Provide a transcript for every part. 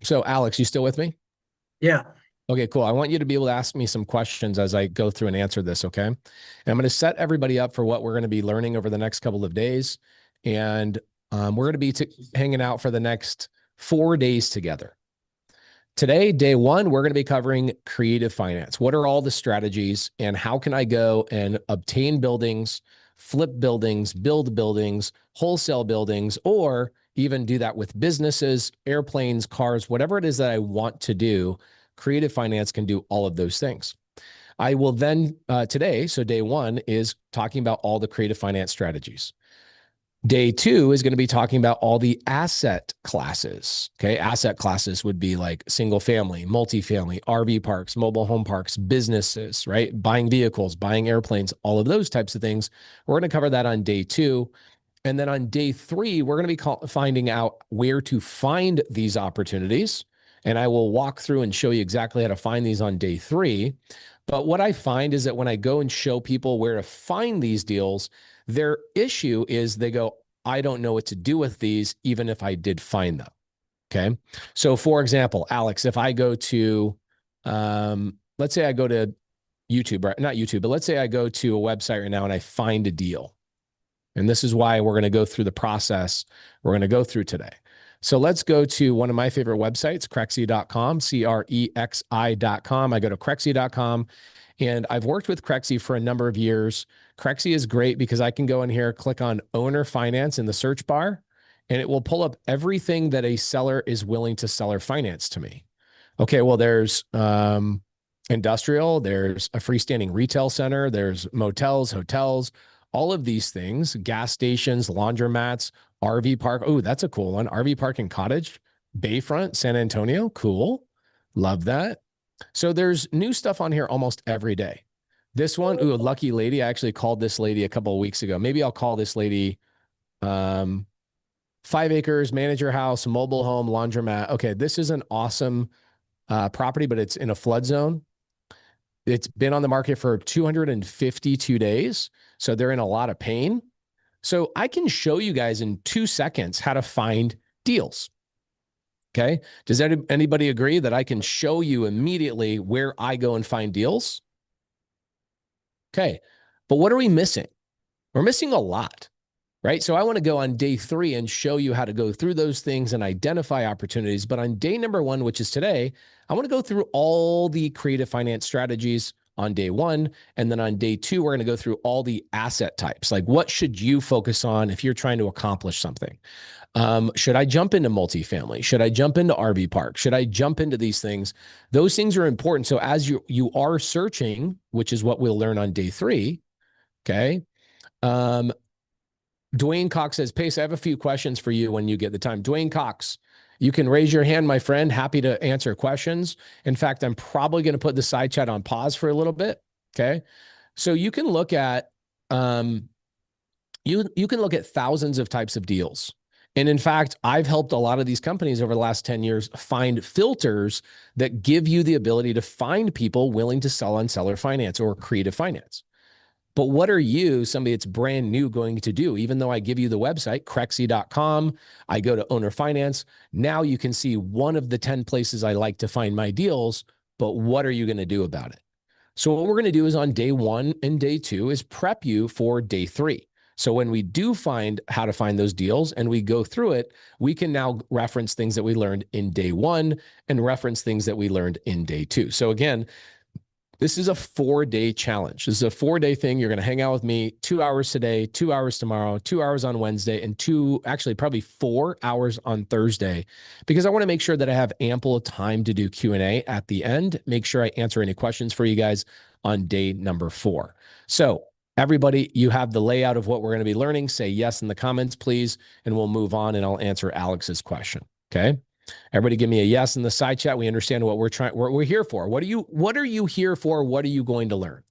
So Alex, you still with me? Yeah. Okay, cool. I want you to be able to ask me some questions as I go through and answer this, okay? And I'm going to set everybody up for what we're going to be learning over the next couple of days. And we're going to be hanging out for the next 4 days together. Today, day one, we're going to be covering creative finance. What are all the strategies and how can I go and obtain buildings, flip buildings, build buildings, wholesale buildings, or even do that with businesses, airplanes, cars, whatever it is that I want to do. Creative finance can do all of those things. I will then today, so day one is talking about all the creative finance strategies. Day two is going to be talking about all the asset classes. Okay. Asset classes would be like single family, multifamily, RV parks, mobile home parks, businesses, right? Buying vehicles, buying airplanes, all of those types of things. We're going to cover that on day two. And then on day three, we're going to be finding out where to find these opportunities. And I will walk through and show you exactly how to find these on day three. But what I find is that when I go and show people where to find these deals, their issue is they go, I don't know what to do with these, even if I did find them. Okay. So for example, Alex, if I go to, let's say I go to YouTube, right? Not YouTube, but let's say I go to a website right now and I find a deal. And this is why we're going to go through the process we're going to go through today. So let's go to one of my favorite websites, Crexi.com, Crexi.com. I go to Crexi.com and I've worked with Crexi for a number of years. Crexi is great because I can go in here, click on owner finance in the search bar, and it will pull up everything that a seller is willing to sell or finance to me. Okay, well, there's industrial, there's a freestanding retail center, there's motels, hotels, all of these things, gas stations, laundromats, RV park. Oh, that's a cool one. RV park and cottage, Bayfront, San Antonio. Cool. Love that. So there's new stuff on here almost every day. This one, ooh, lucky lady. I actually called this lady a couple of weeks ago. Maybe I'll call this lady 5 acres, manager house, mobile home, laundromat. Okay, this is an awesome property, but it's in a flood zone. It's been on the market for 252 days. So they're in a lot of pain. So I can show you guys in 2 seconds how to find deals. Okay. Does anybody agree that I can show you immediately where I go and find deals? Okay. But what are we missing? We're missing a lot, right? So I want to go on day three and show you how to go through those things and identify opportunities. But on day number one, which is today, I want to go through all the creative finance strategies on day one. And then on day two, we're going to go through all the asset types. Like what should you focus on if you're trying to accomplish something? Should I jump into multifamily? Should I jump into RV park? Should I jump into these things? Those things are important. So as you are searching, which is what we'll learn on day three, okay? Dwayne Cox says, Pace, I have a few questions for you when you get the time. Dwayne Cox, you can raise your hand, my friend. Happy to answer questions. In fact, I'm probably going to put the side chat on pause for a little bit. Okay. So you can look at, you can look at thousands of types of deals. And in fact, I've helped a lot of these companies over the last 10 years find filters that give you the ability to find people willing to sell on seller finance or creative finance. But what are you, somebody that's brand new, going to do? Even though I give you the website, Crexi.com, I go to owner finance. Now you can see one of the 10 places I like to find my deals, but what are you going to do about it? So what we're going to do is on day one and day two is prep you for day three. So when we do find how to find those deals and we go through it, we can now reference things that we learned in day one and reference things that we learned in day two. So again, this is a 4-day challenge. This is a 4-day thing. You're going to hang out with me 2 hours today, 2 hours tomorrow, 2 hours on Wednesday, and probably 4 hours on Thursday, because I want to make sure that I have ample time to do Q&A at the end. Make sure I answer any questions for you guys on day number 4. So everybody, you have the layout of what we're going to be learning. Say yes in the comments, please, and we'll move on and I'll answer Alex's question. Okay. Everybody give me a yes in the side chat. We understand what we're here for. What are you here for? What are you going to learn?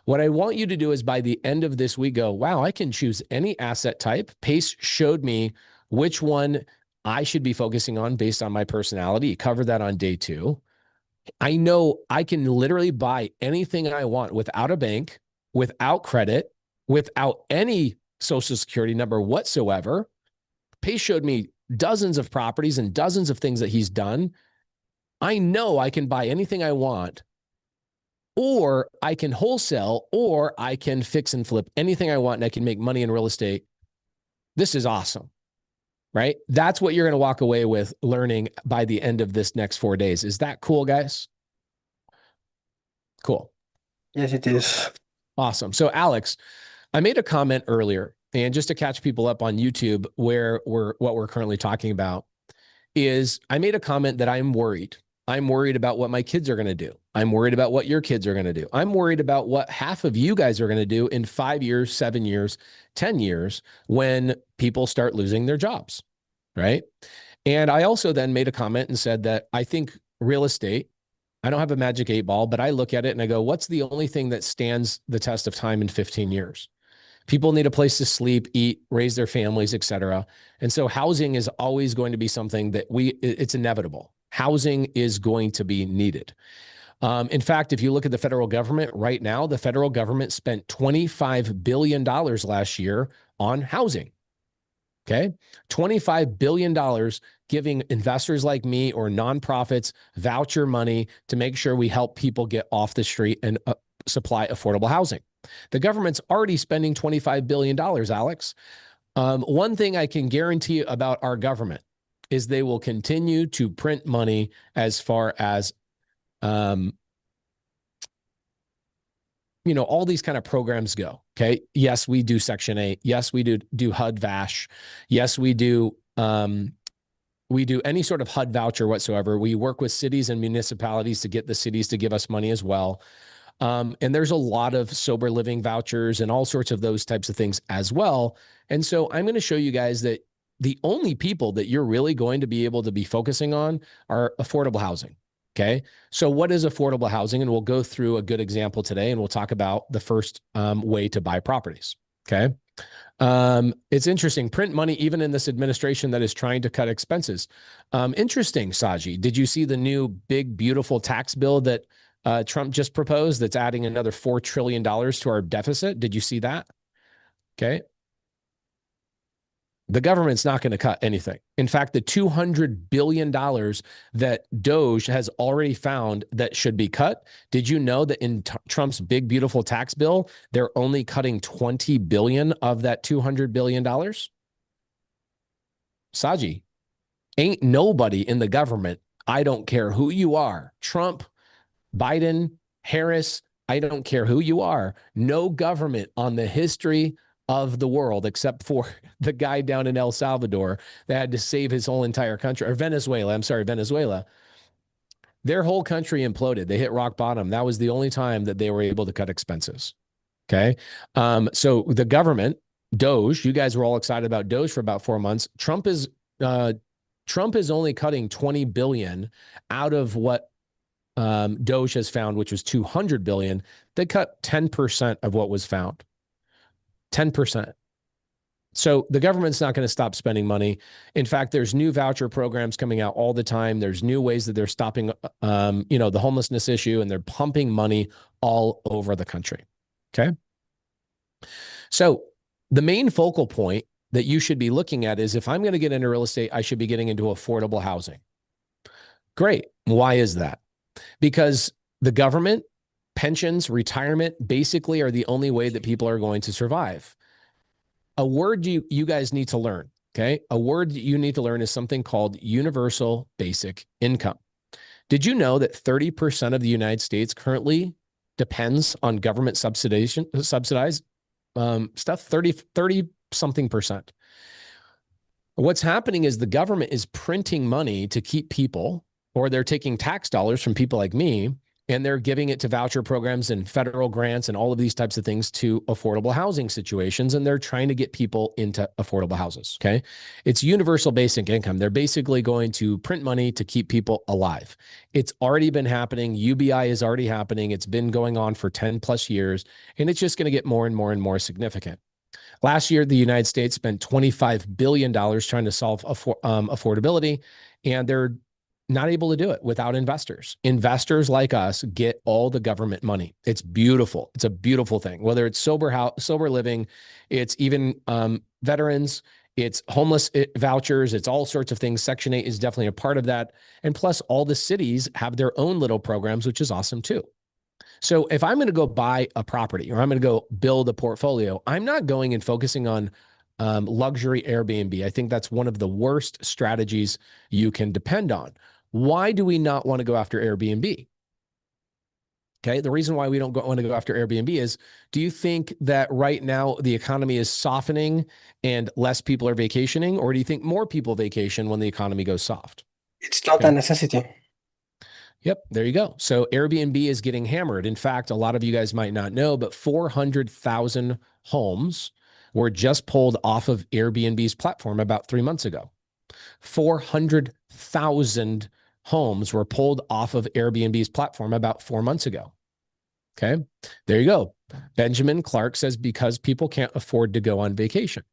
What I want you to do is by the end of this week go, wow, I can choose any asset type. Pace showed me which one I should be focusing on based on my personality. Covered that on day 2. I know I can literally buy anything I want without a bank, without credit, without any social security number whatsoever. Pace showed me dozens of properties and dozens of things that he's done I know I can buy anything I want, or I can wholesale, or I can fix and flip anything I want, and I can make money in real estate. This is awesome, right? That's what you're going to walk away with learning by the end of this next 4 days. Is that cool, guys? Cool. Yes, it is. Awesome. So Alex, I made a comment earlier, and just to catch people up on YouTube, what we're currently talking about is I made a comment that I'm worried. I'm worried about what my kids are going to do. I'm worried about what your kids are going to do. I'm worried about what half of you guys are going to do in 5 years, 7 years, 10 years when people start losing their jobs, right? And I also then made a comment and said that I think real estate, I don't have a magic 8 ball, but I look at it and I go, what's the only thing that stands the test of time in 15 years? People need a place to sleep, eat, raise their families, et cetera. And so housing is always going to be something that it's inevitable. Housing is going to be needed. In fact, if you look at the federal government right now, the federal government spent $25 billion last year on housing. Okay. $25 billion giving investors like me or nonprofits voucher money to make sure we help people get off the street and supply affordable housing. The government's already spending $25 billion, Alex. One thing I can guarantee about our government is they will continue to print money as far as, all these kind of programs go. Okay. Yes, we do Section 8. Yes, we do HUD VASH. Yes, we do any sort of HUD voucher whatsoever. We work with cities and municipalities to get the cities to give us money as well. And there's a lot of sober living vouchers and all sorts of those types of things as well. And so I'm going to show you guys that the only people that you're really going to be able to be focusing on are affordable housing. Okay. So what is affordable housing? And we'll go through a good example today, and we'll talk about the first way to buy properties. Okay. It's interesting. Print money, even in this administration that is trying to cut expenses. Interesting, Saji. Did you see the new big, beautiful tax bill that Trump just proposed that's adding another $4 trillion to our deficit? Did you see that? Okay. The government's not going to cut anything. In fact, the $200 billion that DOJ has already found that should be cut. Did you know that in Trump's big, beautiful tax bill, they're only cutting $20 billion of that $200 billion? Saji, ain't nobody in the government, I don't care who you are, Trump, Biden, Harris, I don't care who you are, no government on the history of the world, except for the guy down in El Salvador that had to save his whole entire country, or Venezuela. I'm sorry, Venezuela. Their whole country imploded. They hit rock bottom. That was the only time that they were able to cut expenses. Okay. So the government, DOJ, you guys were all excited about DOJ for about 4 months. Trump is only cutting 20 billion out of what DOJ has found, which was 200 billion. They cut 10% of what was found. 10%. So the government's not going to stop spending money. In fact, there's new voucher programs coming out all the time. There's new ways that they're stopping, the homelessness issue, and they're pumping money all over the country. Okay. So the main focal point that you should be looking at is, if I'm going to get into real estate, I should be getting into affordable housing. Great. Why is that? Because the government, pensions, retirement basically are the only way that people are going to survive. A word you guys need to learn, okay? A word you need to learn is something called universal basic income. Did you know that 30% of the United States currently depends on government subsidized stuff? 30 something percent. What's happening is the government is printing money to keep people, or they're taking tax dollars from people like me, and they're giving it to voucher programs and federal grants and all of these types of things to affordable housing situations. And they're trying to get people into affordable houses. Okay. It's universal basic income. They're basically going to print money to keep people alive. It's already been happening. UBI is already happening. It's been going on for 10 plus years, and it's just going to get more and more and more significant. Last year, the United States spent $25 billion trying to solve affordability, and they're not able to do it without investors. Investors like us get all the government money. It's beautiful. It's a beautiful thing. Whether it's sober living, it's even veterans, It's homeless vouchers. It's all sorts of things. Section 8 is definitely a part of that. And plus, all the cities have their own little programs, which is awesome too. So if I'm going to go buy a property or I'm going to go build a portfolio, I'm not going and focusing on luxury Airbnb. I think that's one of the worst strategies you can depend on. Why do we not want to go after Airbnb? Okay. The reason why we don't want to go after Airbnb is, do you think that right now the economy is softening and less people are vacationing, or do you think more people vacation when the economy goes soft? It's not a necessity. Yep, there you go. So Airbnb is getting hammered. In fact, a lot of you guys might not know, but 400,000 homes were just pulled off of Airbnb's platform about 3 months ago. 400,000 homes were pulled off of Airbnb's platform about 4 months ago. Okay, there you go. Benjamin Clark says, because people can't afford to go on vacation.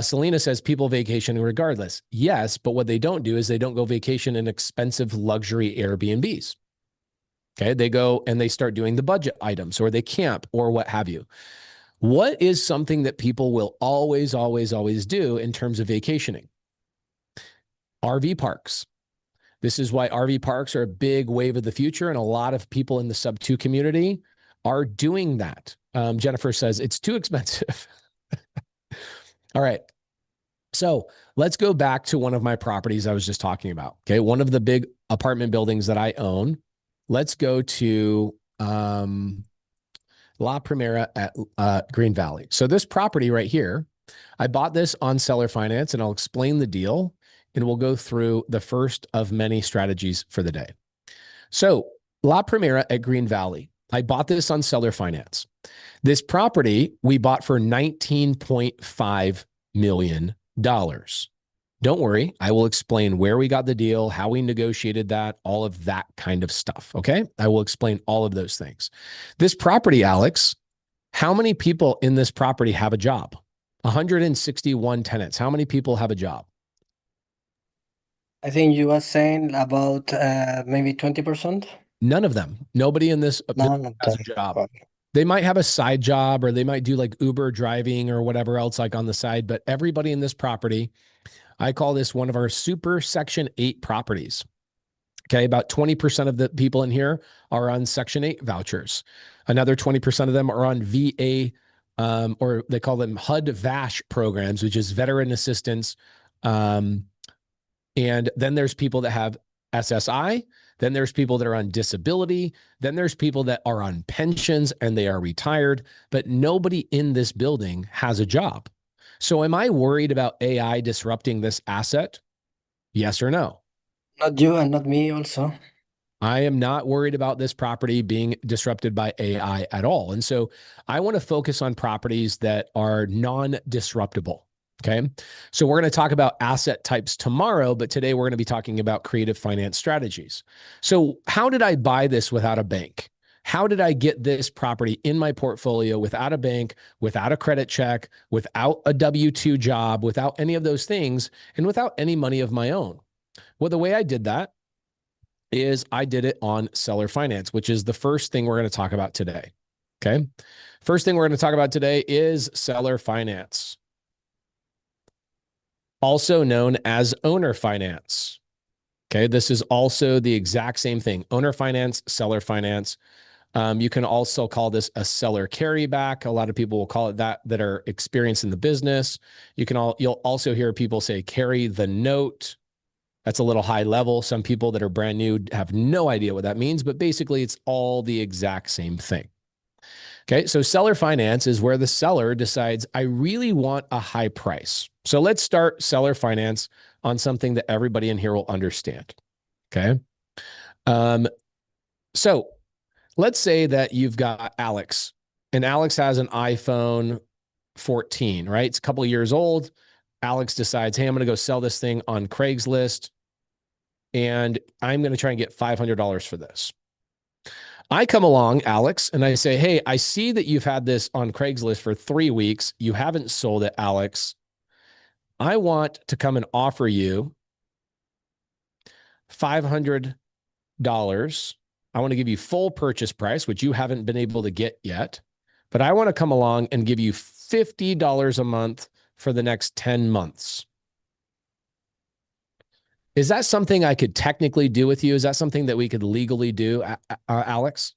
Selena says people vacation regardless. Yes, but what they don't do is they don't go vacation in expensive luxury Airbnbs. Okay, they go and they start doing the budget items, or they camp, or what have you. What is something that people will always, always, always do in terms of vacationing? RV parks. This is why RV parks are a big wave of the future, and a lot of people in the SubTo community are doing that. Jennifer says it's too expensive. All right. So let's go back to one of my properties I was just talking about. Okay. One of the big apartment buildings that I own. Let's go to La Primera at Green Valley. So this property right here, I bought this on seller finance, and I'll explain the deal, and we'll go through the first of many strategies for the day. So La Primera at Green Valley, I bought this on seller finance. This property we bought for $19.5 million. Don't worry, I will explain where we got the deal, how we negotiated that, all of that kind of stuff. Okay. I will explain all of those things. This property, Alex, how many people in this property have a job? 161 tenants. How many people have a job? I think you were saying about maybe 20%. None of them. Nobody in this None of has them. a job. Well, They might have a side job, or they might do like Uber driving or whatever else like on the side, but everybody in this property, I call this one of our super Section 8 properties. Okay, about 20% of the people in here are on Section 8 vouchers. Another 20% of them are on VA, or they call them HUD-VASH programs, which is veteran assistance. And then there's people that have SSI. Then there's people that are on disability. Then there's people that are on pensions and they are retired, but nobody in this building has a job. So am I worried about AI disrupting this asset? Yes or no? not you and not me also. I am not worried about this property being disrupted by AI at all. And so I want to focus on properties that are non-disruptible. Okay. So we're going to talk about asset types tomorrow, but today we're going to be talking about creative finance strategies. So how did I buy this without a bank? How did I get this property in my portfolio without a bank, without a credit check, without a W-2 job, without any of those things, and without any money of my own? Well, the way I did that is I did it on seller finance, which is the first thing we're going to talk about today. Okay. First thing we're going to talk about today is seller finance, also known as owner finance. Okay. This is also the exact same thing. Owner finance, seller finance. You can also call this a seller carryback. A lot of people will call it that are experienced in the business. You'll also hear people say carry the note. That's a little high level. Some people that are brand new have no idea what that means, but basically it's all the exact same thing. Okay, so seller finance is where the seller decides, I really want a high price. So let's start seller finance on something that everybody in here will understand. Okay. So let's say that you've got Alex, and Alex has an iPhone 14, right? It's a couple of years old. Alex decides, hey, I'm going to go sell this thing on Craigslist, and I'm going to try and get $500 for this. I come along, Alex, and I say, hey, I see that you've had this on Craigslist for 3 weeks. You haven't sold it, Alex. I want to come and offer you $500. I want to give you full purchase price, which you haven't been able to get yet. But I want to come along and give you $50 a month for the next 10 months. Is that something I could technically do with you? Is that something that we could legally do, Alex?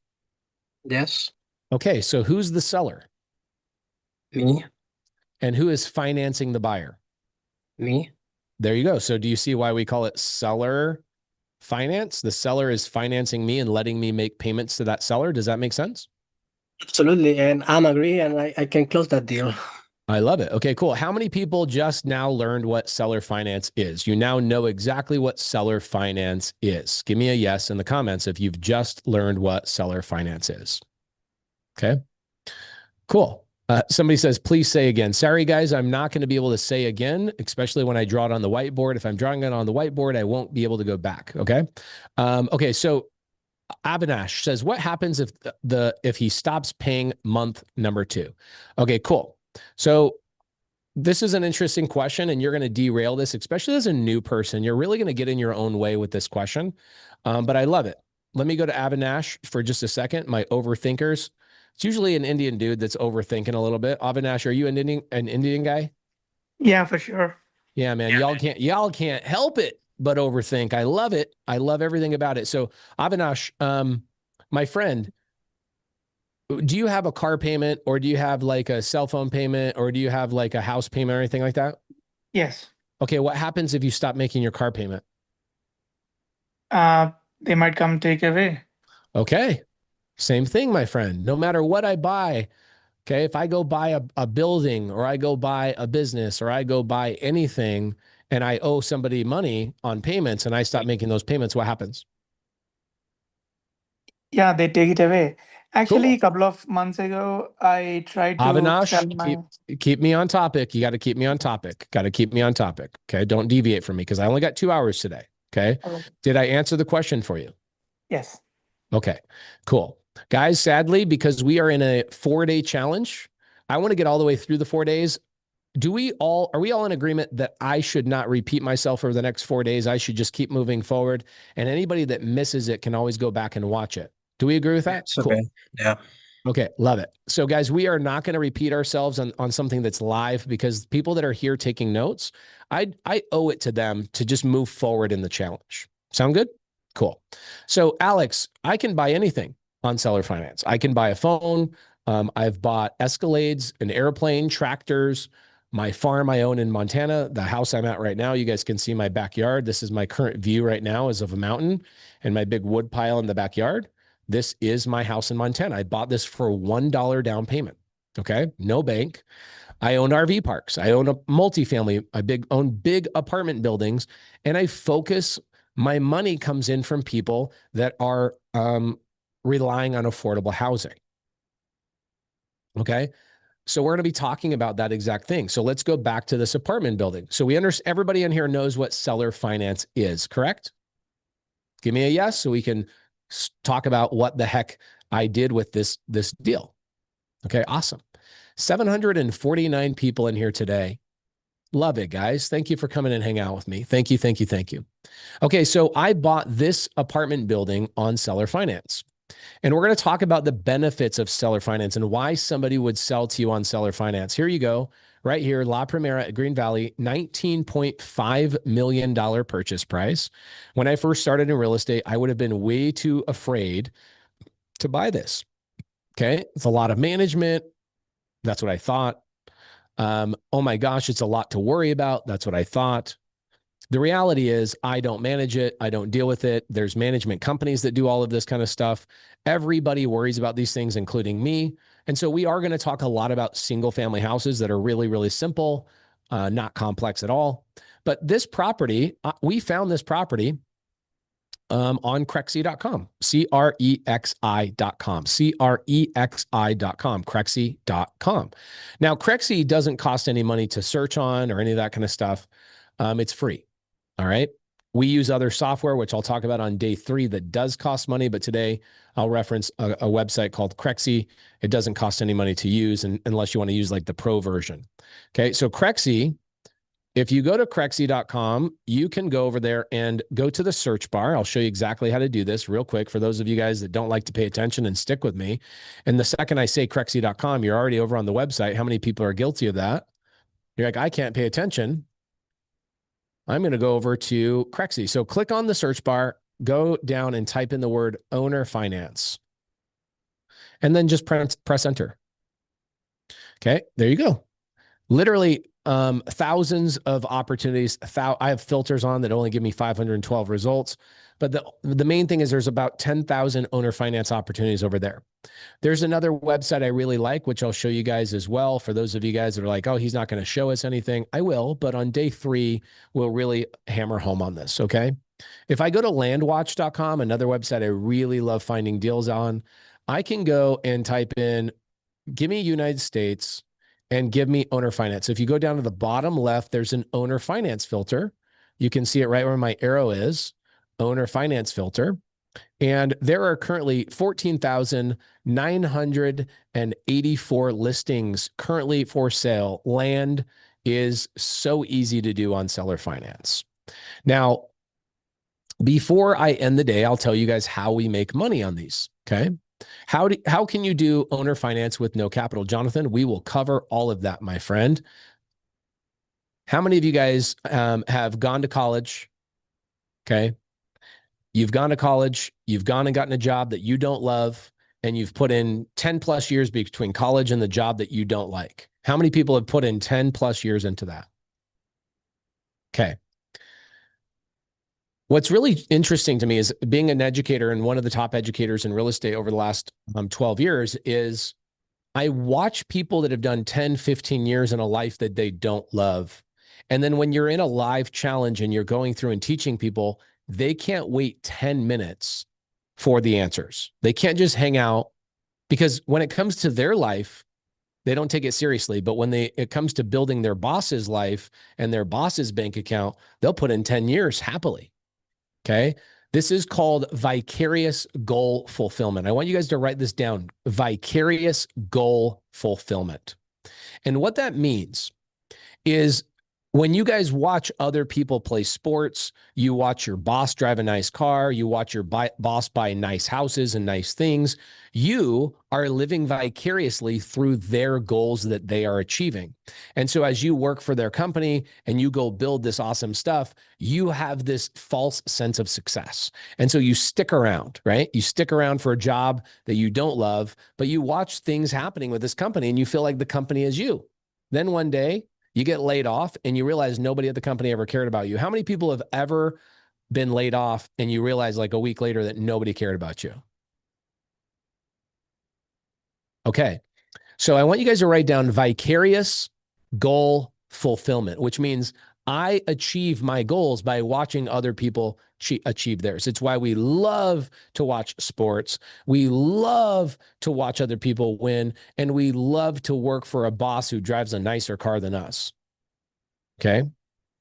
Yes. Okay, so who's the seller? Me. And who is financing the buyer? Me. There you go. So do you see why we call it seller finance? The seller is financing me and letting me make payments to that seller. Does that make sense? Absolutely. And I'm agree, and I can close that deal. I love it. Okay, cool. How many people just now learned what seller finance is? You now know exactly what seller finance is. Give me a yes in the comments if you've just learned what seller finance is. Okay, cool. Somebody says, please say again. Sorry, guys, I'm not going to be able to say again, especially when I draw it on the whiteboard. If I'm drawing it on the whiteboard, I won't be able to go back. Okay. Okay. So Avinash says, what happens if he stops paying month number 2? Okay, cool. So this is an interesting question, and you're going to derail this, especially as a new person. You're really going to get in your own way with this question, but I love it. Let me go to Avinash for just a second. My overthinkers. It's usually an Indian dude that's overthinking a little bit. Avinash, are you an Indian guy? Yeah, for sure. Yeah, man. Y'all can't help it but overthink. I love it. I love everything about it. So Avinash, my friend, do you have a car payment, or do you have like a cell phone payment, or do you have like a house payment or anything like that? Yes. Okay. What happens if you stop making your car payment? They might come take away. Okay. Same thing, my friend. No matter what I buy, okay, if I go buy a building, or I go buy a business, or I go buy anything, and I owe somebody money on payments and I stop making those payments, what happens? Yeah, they take it away. Actually, Cool. a couple of months ago, I tried to sell Avinash, my. keep me on topic. You got to keep me on topic. Got to keep me on topic. Okay. Don't deviate from me, because I only got 2 hours today. Okay. Oh, Did I answer the question for you? yes. Okay, cool. Guys, sadly, because we are in a 4-day challenge, I want to get all the way through the 4 days. Are we all in agreement that I should not repeat myself over the next 4 days? I should just keep moving forward. And anybody that misses it can always go back and watch it. Do we agree with that? It's okay. Yeah. Okay, love it. So guys, we are not going to repeat ourselves on something that's live, because people that are here taking notes, I owe it to them to just move forward in the challenge. Sound good? Cool. So Alex, I can buy anything on seller finance. I can buy a phone. I've bought Escalades, an airplane, tractors, my farm I own in Montana, the house I'm at right now. You guys can see my backyard. This is my current view right now, is of a mountain and my big wood pile in the backyard. This is my house in Montana. I bought this for $1 down payment. Okay. No bank. I own RV parks. I own a multifamily. I own big apartment buildings, and I focus. My money comes in from people that are relying on affordable housing. Okay. So we're going to be talking about that exact thing. So let's go back to this apartment building. So we understand, everybody in here knows what seller finance is, correct? Give me a yes so we can talk about what the heck I did with this deal. Okay, awesome. 749 people in here today. Love it, guys. Thank you for coming and hang out with me. Thank you, thank you, thank you. Okay, so I bought this apartment building on seller finance. And we're going to talk about the benefits of seller finance and why somebody would sell to you on seller finance. Here you go, right here, La Primera at Green Valley, $19.5 million purchase price. When I first started in real estate, I would have been way too afraid to buy this. Okay, it's a lot of management. That's what I thought. Oh my gosh, it's a lot to worry about. That's what I thought. The reality is I don't manage it. I don't deal with it. There's management companies that do all of this kind of stuff. Everybody worries about these things, including me. And so we are going to talk a lot about single family houses that are really, really simple, not complex at all. But this property, we found this property on Crexi.com, Crexi.com, Crexi.com, Crexi.com. Now, Crexi doesn't cost any money to search on or any of that kind of stuff. It's free. All right. We use other software, which I'll talk about on day 3, that does cost money. But today I'll reference a website called Crexi. It doesn't cost any money to use unless you want to use like the pro version. Okay. So Crexi, if you go to Crexi.com, you can go over there and go to the search bar. I'll show you exactly how to do this real quick for those of you guys that don't like to pay attention and stick with me. And the second I say Crexi.com, you're already over on the website. How many people are guilty of that? You're like, I can't pay attention. I'm going to go over to Crexy. So click on the search bar, go down and type in the word owner finance. And then just press enter. Okay, there you go. Literally thousands of opportunities. I have filters on that only give me 512 results. But the main thing is there's about 10,000 owner finance opportunities over there. There's another website I really like, which I'll show you guys as well. For those of you guys that are like, oh, he's not going to show us anything. I will, but on day 3, we'll really hammer home on this, okay? If I go to landwatch.com, another website I really love finding deals on, I can go and type in, give me United States and give me owner finance. So if you go down to the bottom left, there's an owner finance filter. You can see it right where my arrow is, owner finance filter. And there are currently 14,984 listings currently for sale. Land is so easy to do on seller finance. Now, before I end the day, I'll tell you guys how we make money on these, okay? How can you do owner finance with no capital? Jonathan, we will cover all of that, my friend. How many of you guys have gone to college, okay? You've gone to college, you've gone and gotten a job that you don't love, and you've put in 10 plus years between college and the job that you don't like. How many people have put in 10 plus years into that? Okay. What's really interesting to me is being an educator and one of the top educators in real estate over the last 12 years is I watch people that have done 10, 15 years in a life that they don't love. And then when you're in a live challenge and you're going through and teaching people, they can't wait 10 minutes for the answers. They can't just hang out because when it comes to their life, they don't take it seriously. But when it comes to building their boss's life and their boss's bank account, they'll put in 10 years happily. Okay. This is called vicarious goal fulfillment. I want you guys to write this down. Vicarious goal fulfillment. And what that means is when you guys watch other people play sports, you watch your boss drive a nice car, you watch your boss buy nice houses and nice things, you are living vicariously through their goals that they are achieving. And so as you work for their company and you go build this awesome stuff, you have this false sense of success. And so you stick around, right? You stick around for a job that you don't love, but you watch things happening with this company and you feel like the company is you. Then one day, you get laid off and you realize nobody at the company ever cared about you. How many people have ever been laid off and you realize like a week later that nobody cared about you? Okay. So I want you guys to write down vicarious goal fulfillment, which means I achieve my goals by watching other people achieve theirs. It's why we love to watch sports. We love to watch other people win, and we love to work for a boss who drives a nicer car than us. Okay,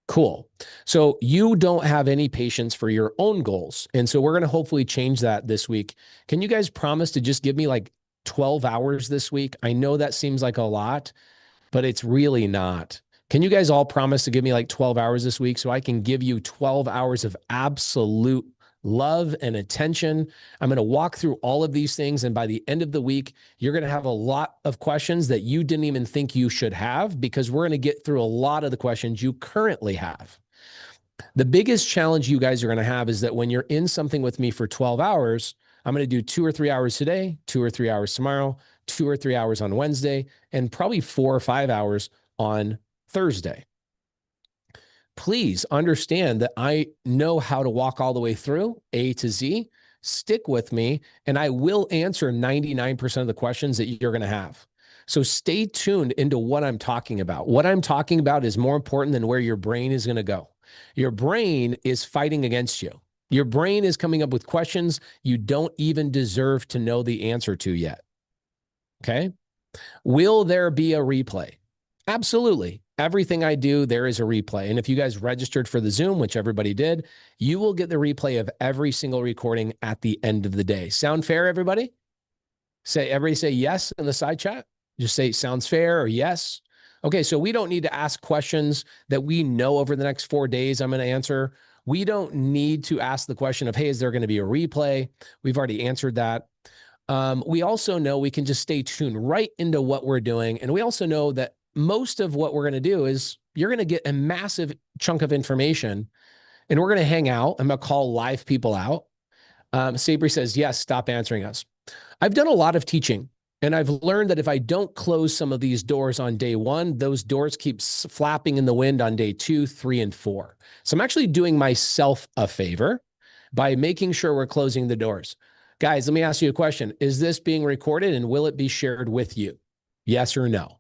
cool. So you don't have any patience for your own goals. And so we're going to hopefully change that this week. Can you guys promise to just give me like 12 hours this week? I know that seems like a lot, but it's really not. Can you guys all promise to give me like 12 hours this week so I can give you 12 hours of absolute love and attention? I'm going to walk through all of these things. And by the end of the week, you're going to have a lot of questions that you didn't even think you should have because we're going to get through a lot of the questions you currently have. The biggest challenge you guys are going to have is that when you're in something with me for 12 hours, I'm going to do 2 or 3 hours today, 2 or 3 hours tomorrow, 2 or 3 hours on Wednesday, and probably 4 or 5 hours on Thursday. Please understand that I know how to walk all the way through A to Z. Stick with me, and I will answer 99% of the questions that you're going to have. So stay tuned into what I'm talking about. What I'm talking about is more important than where your brain is going to go. Your brain is fighting against you. Your brain is coming up with questions you don't even deserve to know the answer to yet. Okay? Will there be a replay? Absolutely. Everything I do, there is a replay. And if you guys registered for the Zoom, which everybody did, you will get the replay of every single recording at the end of the day. Sound fair, everybody? Everybody say yes in the side chat. Just say sounds fair or yes. Okay, so we don't need to ask questions that we know over the next 4 days I'm going to answer. We don't need to ask the question of, hey, is there going to be a replay? We've already answered that. We also know we can just stay tuned right into what we're doing. And we also know that most of what we're going to do is you're going to get a massive chunk of information, and we're going to hang out. I'm going to call live people out. Sabri says, yes, stop answering us. I've done a lot of teaching, and I've learned that if I don't close some of these doors on day one, those doors keep flapping in the wind on day 2, 3, and 4. So I'm actually doing myself a favor by making sure we're closing the doors. Guys, let me ask you a question. Is this being recorded, and will it be shared with you? Yes or no?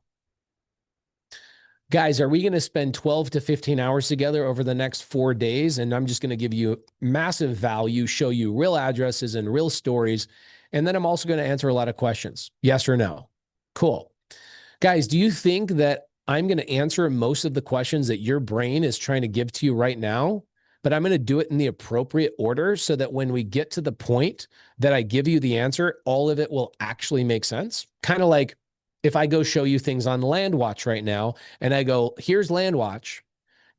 Guys, are we going to spend 12 to 15 hours together over the next 4 days? And I'm just going to give you massive value, show you real addresses and real stories. And then I'm also going to answer a lot of questions. Yes or no? Cool. Guys, do you think that I'm going to answer most of the questions that your brain is trying to give to you right now? But I'm going to do it in the appropriate order so that when we get to the point that I give you the answer, all of it will actually make sense. Kind of like if I go show you things on LandWatch right now, and I go, here's LandWatch,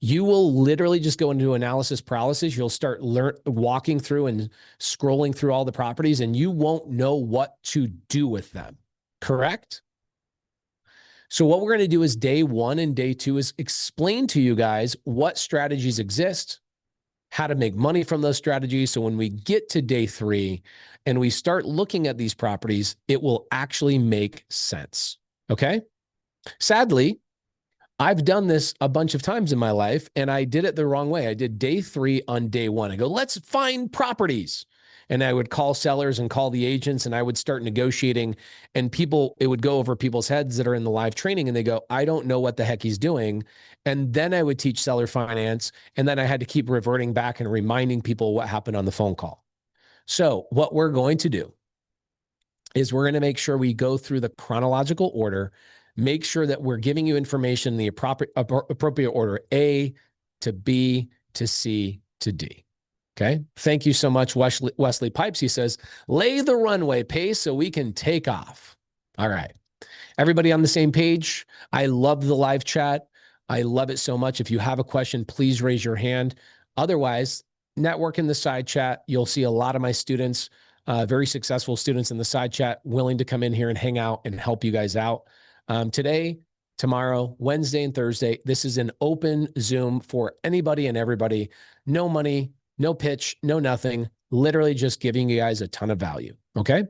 you will literally just go into analysis paralysis. You'll start walking through and scrolling through all the properties, and you won't know what to do with them. Correct? So what we're going to do is day 1 and day 2 is explain to you guys what strategies exist, how to make money from those strategies. So when we get to day 3 and we start looking at these properties, it will actually make sense. Okay. Sadly, I've done this a bunch of times in my life, and I did it the wrong way. I did day 3 on day 1. I go, let's find properties. And I would call sellers and call the agents, and I would start negotiating, and it would go over people's heads that are in the live training, and they go, I don't know what the heck he's doing. And then I would teach seller finance, and then I had to keep reverting back and reminding people what happened on the phone call. So what we're going to do is we're going to make sure we go through the chronological order, make sure that we're giving you information in the appropriate order, A to B to C to D. Okay. Thank you so much, Wesley Pipes. He says, lay the runway pace so we can take off. All right. Everybody on the same page. I love the live chat. I love it so much. If you have a question, please raise your hand. Otherwise, network in the side chat. You'll see a lot of my students, very successful students in the side chat, willing to come in here and hang out and help you guys out. Today, tomorrow, Wednesday, and Thursday, this is an open Zoom for anybody and everybody. No money, no pitch, no nothing. Literally just giving you guys a ton of value. Okay.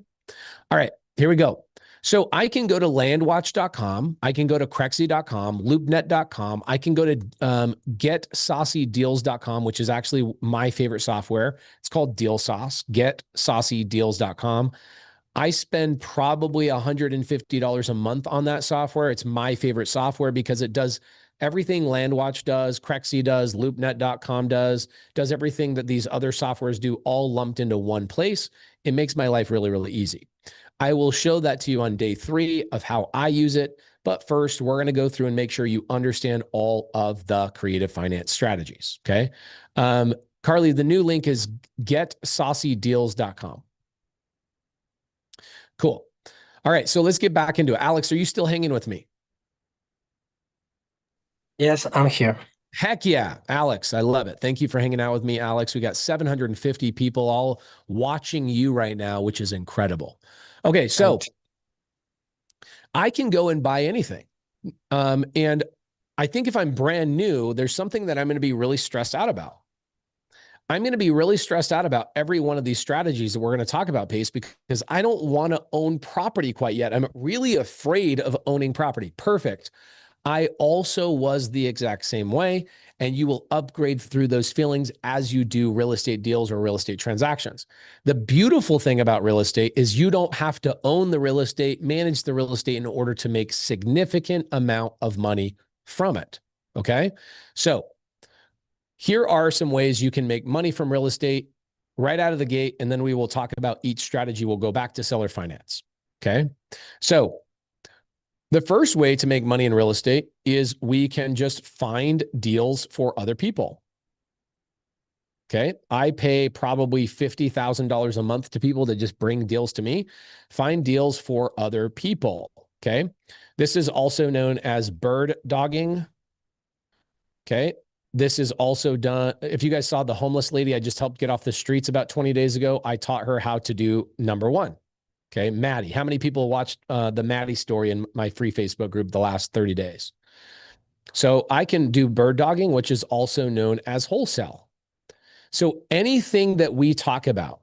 All right, here we go. So I can go to landwatch.com. I can go to Crexy.com, loopnet.com. I can go to getsaucydeals.com, which is actually my favorite software. It's called DealSauce, getsaucydeals.com. I spend probably $150 a month on that software. It's my favorite software because it does everything LandWatch does, Crexy does, loopnet.com does everything that these other softwares do, all lumped into one place. It makes my life really, really easy. I will show that to you on day 3 of how I use it. But first, we're going to go through and make sure you understand all of the creative finance strategies. Okay. Carly, the new link is getsaucydeals.com. Cool. All right. So let's get back into it. Alex, are you still hanging with me? Yes, I'm here. Heck yeah, Alex. I love it. Thank you for hanging out with me, Alex. We got 750 people all watching you right now, which is incredible. Okay. So I can go and buy anything. And I think if I'm brand new, there's something that I'm going to be really stressed out about. I'm going to be really stressed out about every one of these strategies that we're going to talk about, Pace, because I don't want to own property quite yet. I'm really afraid of owning property. Perfect. I also was the exact same way, and you will upgrade through those feelings as you do real estate deals or real estate transactions. The beautiful thing about real estate is you don't have to own the real estate, manage the real estate in order to make significant amount of money from it. Okay. So here are some ways you can make money from real estate right out of the gate. And then we will talk about each strategy. We'll go back to seller finance. Okay. So the first way to make money in real estate is we can just find deals for other people. Okay. I pay probably $50,000 a month to people that just bring deals to me. Find deals for other people. Okay. This is also known as bird dogging. Okay. This is also done. If you guys saw the homeless lady I just helped get off the streets about 20 days ago, I taught her how to do number 1. Okay, Maddie. How many people watched the Maddie story in my free Facebook group the last 30 days? So I can do bird dogging, which is also known as wholesale. So anything that we talk about,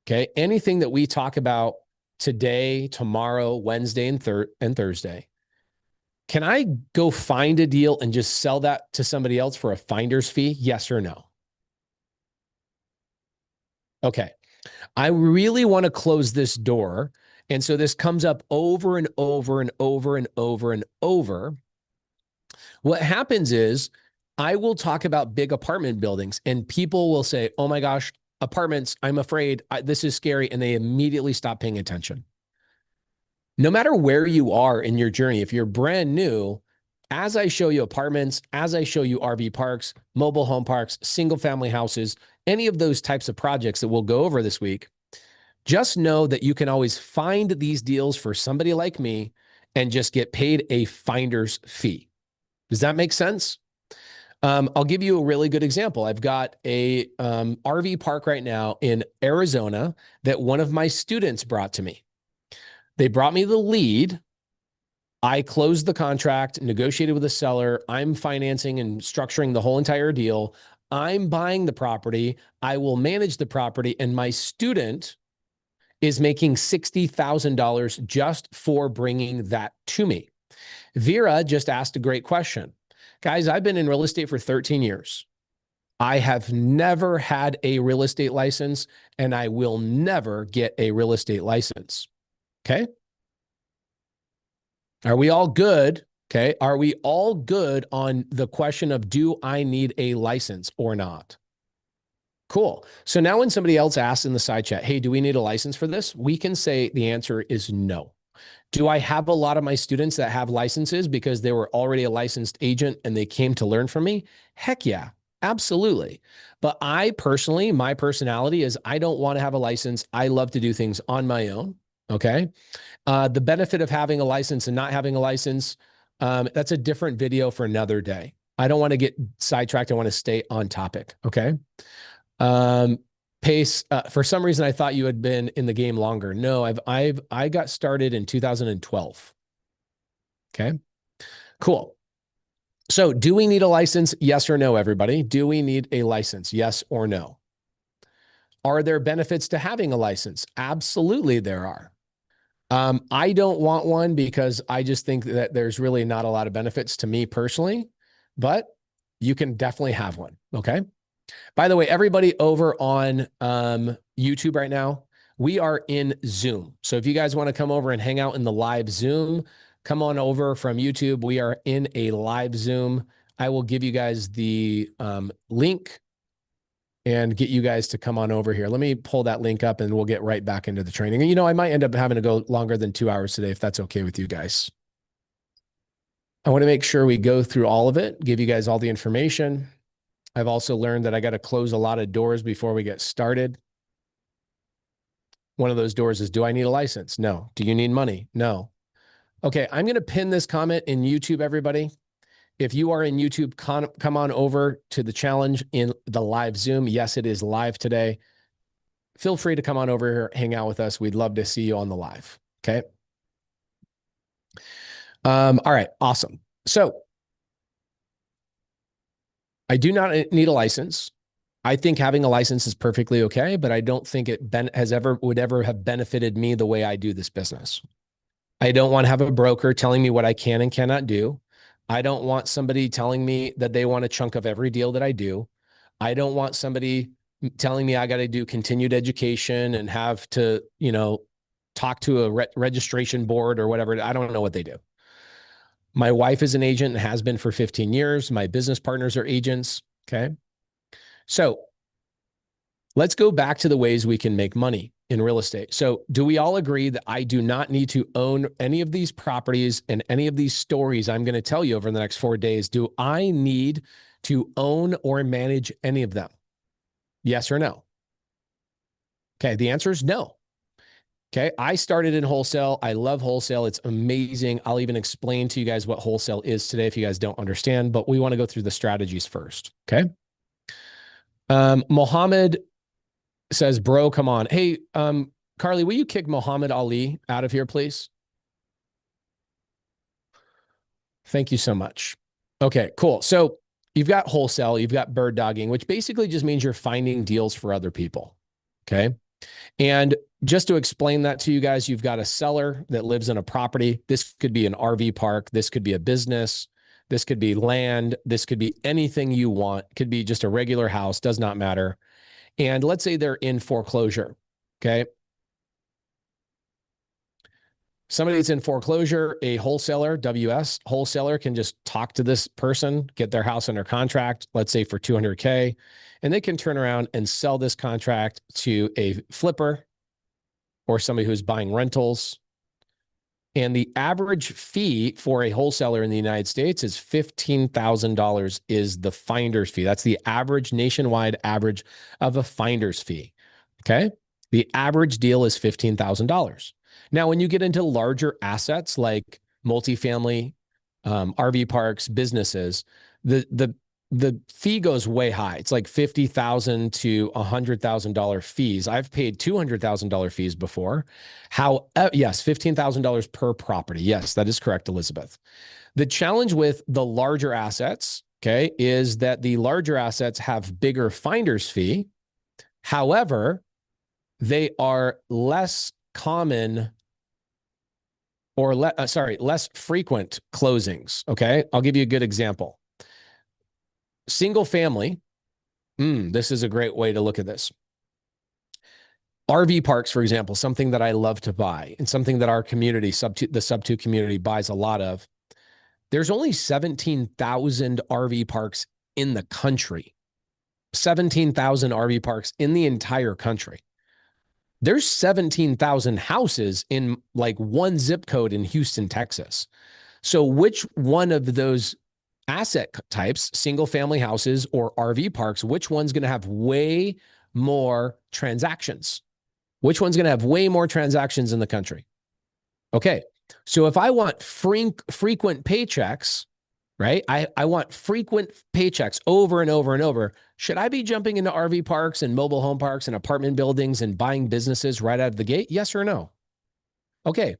okay, anything that we talk about today, tomorrow, Wednesday, and Thursday, can I go find a deal and just sell that to somebody else for a finder's fee? Yes or no? Okay. I really want to close this door. And so this comes up over and over and over and over and over. What happens is I will talk about big apartment buildings and people will say, oh my gosh, apartments, I'm afraid this is scary. And they immediately stop paying attention. No matter where you are in your journey, if you're brand new, as I show you apartments, as I show you RV parks, mobile home parks, single family houses, any of those types of projects that we'll go over this week, just know that you can always find these deals for somebody like me and just get paid a finder's fee. Does that make sense? I'll give you a really good example. I've got a RV park right now in Arizona that one of my students brought to me. They brought me the lead. I closed the contract, negotiated with the seller. I'm financing and structuring the whole entire deal. I'm buying the property. I will manage the property. And my student is making $60,000 just for bringing that to me. Vera just asked a great question. Guys, I've been in real estate for 13 years. I have never had a real estate license, and I will never get a real estate license. Okay. Are we all good? Okay. Are we all good on the question of, do I need a license or not? Cool. So now when somebody else asks in the side chat, hey, do we need a license for this? We can say the answer is no. Do I have a lot of my students that have licenses because they were already a licensed agent and they came to learn from me? Heck yeah, absolutely. But I personally, my personality is I don't want to have a license. I love to do things on my own. Okay. The benefit of having a license and not having a license, that's a different video for another day. I don't want to get sidetracked. I want to stay on topic. Okay. Pace, for some reason, I thought you had been in the game longer. No, I got started in 2012. Okay, cool. So do we need a license? Yes or no, everybody? Do we need a license? Yes or no? Are there benefits to having a license? Absolutely, there are. I don't want one because I just think that there's really not a lot of benefits to me personally, but you can definitely have one. Okay. By the way, everybody over on YouTube right now, we are in Zoom. So if you guys want to come over and hang out in the live Zoom, come on over from YouTube. We are in a live Zoom. I will give you guys the link and get you guys to come on over here. Let me pull that link up and we'll get right back into the training. And, you know, I might end up having to go longer than 2 hours today, if that's okay with you guys. I want to make sure we go through all of it, give you guys all the information. I've also learned that I got to close a lot of doors before we get started. One of those doors is, do I need a license? No. Do you need money? No. Okay, I'm going to pin this comment in YouTube, everybody. If you are in YouTube, come on over to the challenge in the live Zoom. Yes, it is live today. Feel free to come on over here, hang out with us. We'd love to see you on the live. Okay. All right, awesome. So I do not need a license. I think having a license is perfectly okay, but I don't think it would ever have benefited me the way I do this business. I don't want to have a broker telling me what I can and cannot do. I don't want somebody telling me that they want a chunk of every deal that I do. I don't want somebody telling me I got to do continued education and have to, you know, talk to a registration board or whatever. I don't know what they do. My wife is an agent and has been for 15 years. My business partners are agents. Okay. So let's go back to the ways we can make money in real estate. So do we all agree that I do not need to own any of these properties and any of these stories I'm going to tell you over the next 4 days? Do I need to own or manage any of them? Yes or no? Okay. The answer is no. Okay. I started in wholesale. I love wholesale. It's amazing. I'll even explain to you guys what wholesale is today if you guys don't understand, but we want to go through the strategies first. Okay. Mohammed says, bro, come on. Hey, Carly, will you kick Muhammad Ali out of here, please? Thank you so much. Okay, cool. So you've got wholesale, you've got bird dogging, which basically just means you're finding deals for other people. Okay. And just to explain that to you guys, you've got a seller that lives in a property. This could be an RV park. This could be a business. This could be land. This could be anything you want. Could be just a regular house, does not matter. And let's say they're in foreclosure. Okay. Somebody that's in foreclosure, a wholesaler, WS wholesaler, can just talk to this person, get their house under contract, let's say for 200K, and they can turn around and sell this contract to a flipper or somebody who's buying rentals. And the average fee for a wholesaler in the United States is $15,000 is the finder's fee. That's the average nationwide average of a finder's fee. Okay. The average deal is $15,000. Now, when you get into larger assets like multifamily, RV parks, businesses, the fee goes way high. It's like $50,000 to $100,000 fees. I've paid $200,000 fees before. Yes, $15,000 per property. Yes, that is correct, Elizabeth. The challenge with the larger assets, okay, is that the larger assets have bigger finder's fee. However, they are less common or less frequent closings. Okay. I'll give you a good example. Single family. This is a great way to look at this. RV parks, for example, something that I love to buy and something that our community, the SubTo community, buys a lot of. There's only 17,000 RV parks in the country. 17,000 RV parks in the entire country. There's 17,000 houses in like one zip code in Houston, Texas. So which one of those asset types, single family houses or RV parks, which one's going to have way more transactions? Which one's going to have way more transactions in the country? Okay. So if I want frequent paychecks, right? I want frequent paychecks over and over and over. Should I be jumping into RV parks and mobile home parks and apartment buildings and buying businesses right out of the gate? Yes or no? Okay.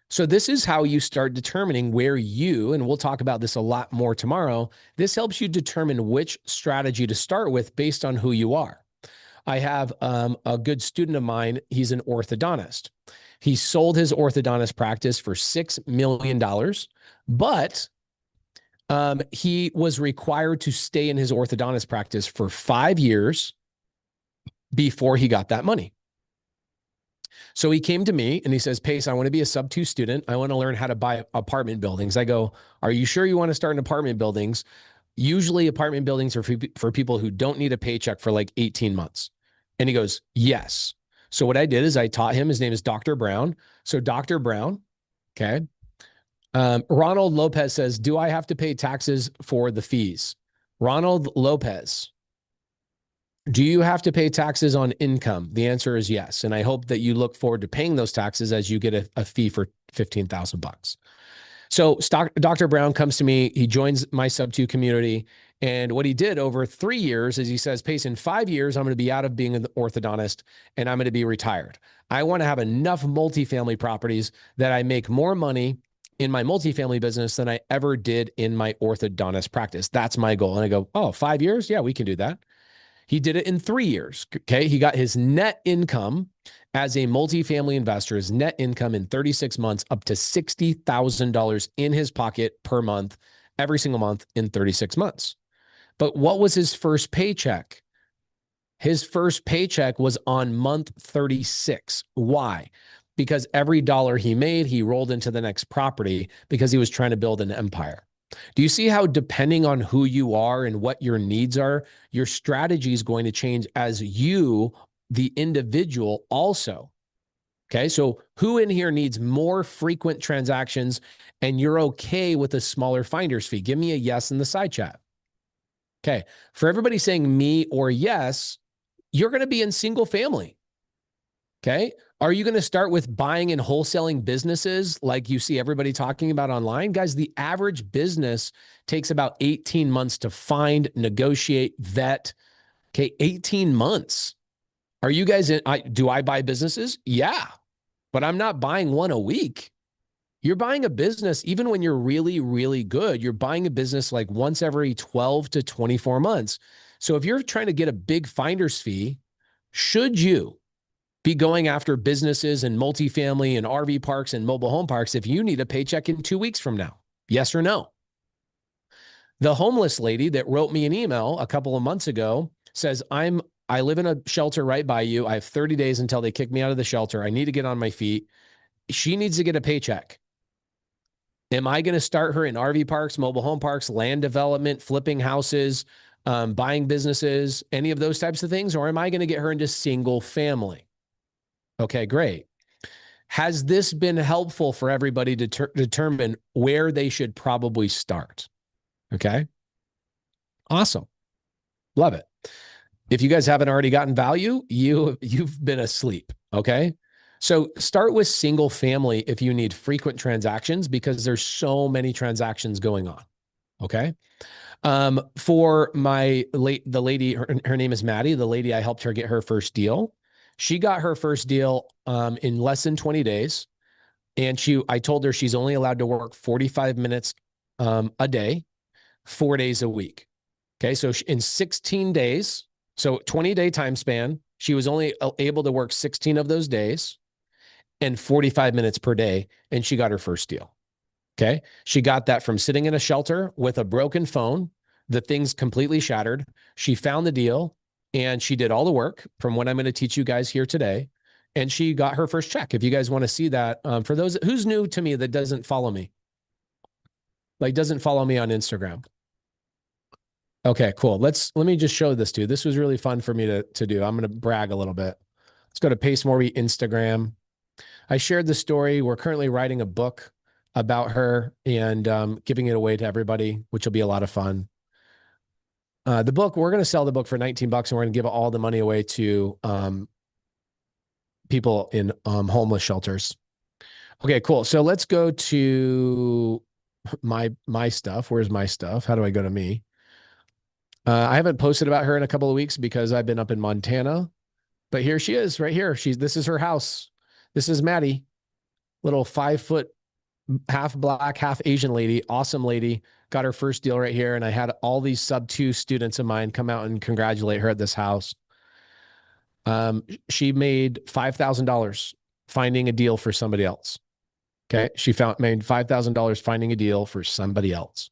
So this is how you start determining where and we'll talk about this a lot more tomorrow. This helps you determine which strategy to start with based on who you are. I have a good student of mine. He's an orthodontist. He sold his orthodontist practice for $6 million, but he was required to stay in his orthodontist practice for 5 years before he got that money. So he came to me and he says, Pace, I want to be a SubTo student. I want to learn how to buy apartment buildings. I go, are you sure you want to start in apartment buildings? Usually apartment buildings are for people who don't need a paycheck for like 18 months. And he goes, yes. So what I did is I taught him, his name is Dr. Brown. So Dr. Brown, okay. Ronald Lopez says, do I have to pay taxes for the fees? Ronald Lopez, do you have to pay taxes on income? The answer is yes. And I hope that you look forward to paying those taxes as you get a fee for $15,000. So Dr. Brown comes to me, he joins my SubTo community. And what he did over 3 years is he says, Pace, in 5 years, I'm going to be out of being an orthodontist and I'm going to be retired. I want to have enough multifamily properties that I make more money in my multifamily business than I ever did in my orthodontist practice. That's my goal. And I go, oh, 5 years? Yeah, we can do that. He did it in 3 years. Okay. He got his net income as a multifamily investor, his net income in 36 months, up to $60,000 in his pocket per month, every single month in 36 months. But what was his first paycheck? His first paycheck was on month 36. Why? Because every dollar he made, he rolled into the next property because he was trying to build an empire. Do you see how, depending on who you are and what your needs are, your strategy is going to change as you, the individual, also? Okay. So who in here needs more frequent transactions and you're okay with a smaller finder's fee? Give me a yes in the side chat. Okay. For everybody saying me or yes, you're going to be in single family. Okay. Are you going to start with buying and wholesaling businesses like you see everybody talking about online? Guys, the average business takes about 18 months to find, negotiate, vet. Okay. 18 months. Are you guys in? Do I buy businesses? Yeah, but I'm not buying one a week. You're buying a business, even when you're really, really good, you're buying a business like once every 12 to 24 months. So if you're trying to get a big finder's fee, should you be going after businesses and multifamily and RV parks and mobile home parks if you need a paycheck in 2 weeks from now? Yes or no? The homeless lady that wrote me an email a couple of months ago says, I live in a shelter right by you. I have 30 days until they kick me out of the shelter. I need to get on my feet. She needs to get a paycheck. Am I going to start her in RV parks, mobile home parks, land development, flipping houses, buying businesses, any of those types of things? Or am I going to get her into single family? Okay, great. Has this been helpful for everybody to determine where they should probably start? Okay. Awesome. Love it. If you guys haven't already gotten value, you've been asleep. Okay. So start with single family if you need frequent transactions, because there's so many transactions going on. Okay. For the lady, her name is Maddie, the lady I helped her get her first deal. She got her first deal in less than 20 days. And I told her she's only allowed to work 45 minutes a day, 4 days a week. Okay. So in 16 days, so 20-day time span, she was only able to work 16 of those days and 45 minutes per day. And she got her first deal. Okay. She got that from sitting in a shelter with a broken phone. The thing's completely shattered. She found the deal and she did all the work from what I'm going to teach you guys here today. And she got her first check. If you guys want to see that, for those who's new to me that doesn't follow me, like doesn't follow me on Instagram. Okay, cool. Let me just show this to you. This was really fun for me to do. I'm going to brag a little bit. Let's go to Pace Morby Instagram. I shared the story. We're currently writing a book about her and giving it away to everybody, which will be a lot of fun. The book, we're going to sell the book for $19 and we're going to give all the money away to people in homeless shelters. Okay, cool. So let's go to my stuff. Where's my stuff? How do I go to me? I haven't posted about her in a couple of weeks because I've been up in Montana, but here she is right here. This is her house. This is Maddie, little 5 foot, half black, half Asian lady. Awesome lady. Got her first deal right here. And I had all these SubTo students of mine come out and congratulate her at this house. She made $5,000 finding a deal for somebody else. Okay. She made $5,000 finding a deal for somebody else.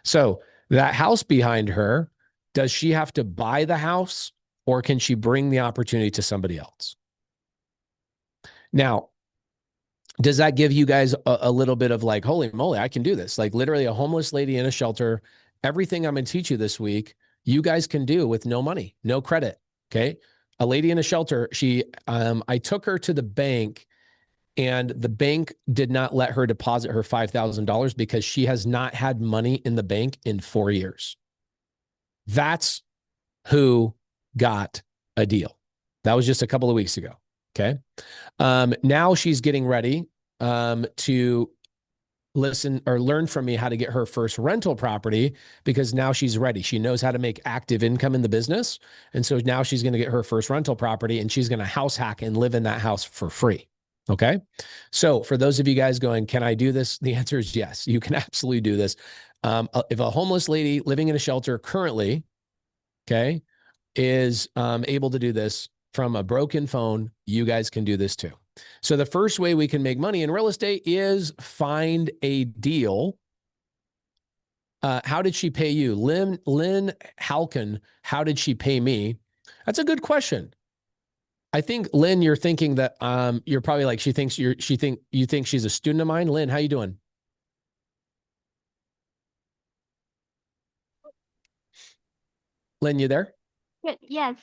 So that house behind her, does she have to buy the house or can she bring the opportunity to somebody else? Now, does that give you guys a little bit of like, holy moly, I can do this? Like literally a homeless lady in a shelter, everything I'm going to teach you this week, you guys can do with no money, no credit. Okay. A lady in a shelter, I took her to the bank and the bank did not let her deposit her $5,000 because she has not had money in the bank in 4 years. That's who got a deal. That was just a couple of weeks ago. Okay. Now she's getting ready to listen or learn from me how to get her first rental property because now she's ready. She knows how to make active income in the business. And so now she's going to get her first rental property and she's going to house hack and live in that house for free. Okay. So for those of you guys going, can I do this? The answer is yes, you can absolutely do this. If a homeless lady living in a shelter currently, okay, is able to do this from a broken phone, you guys can do this too. So the first way we can make money in real estate is find a deal. How did she pay you? Lynn Halkin, how did she pay me? That's a good question. I think, Lynn, you're thinking that you're probably like, you think she's a student of mine. Lynn, how you doing? Lynn, you there? Yes,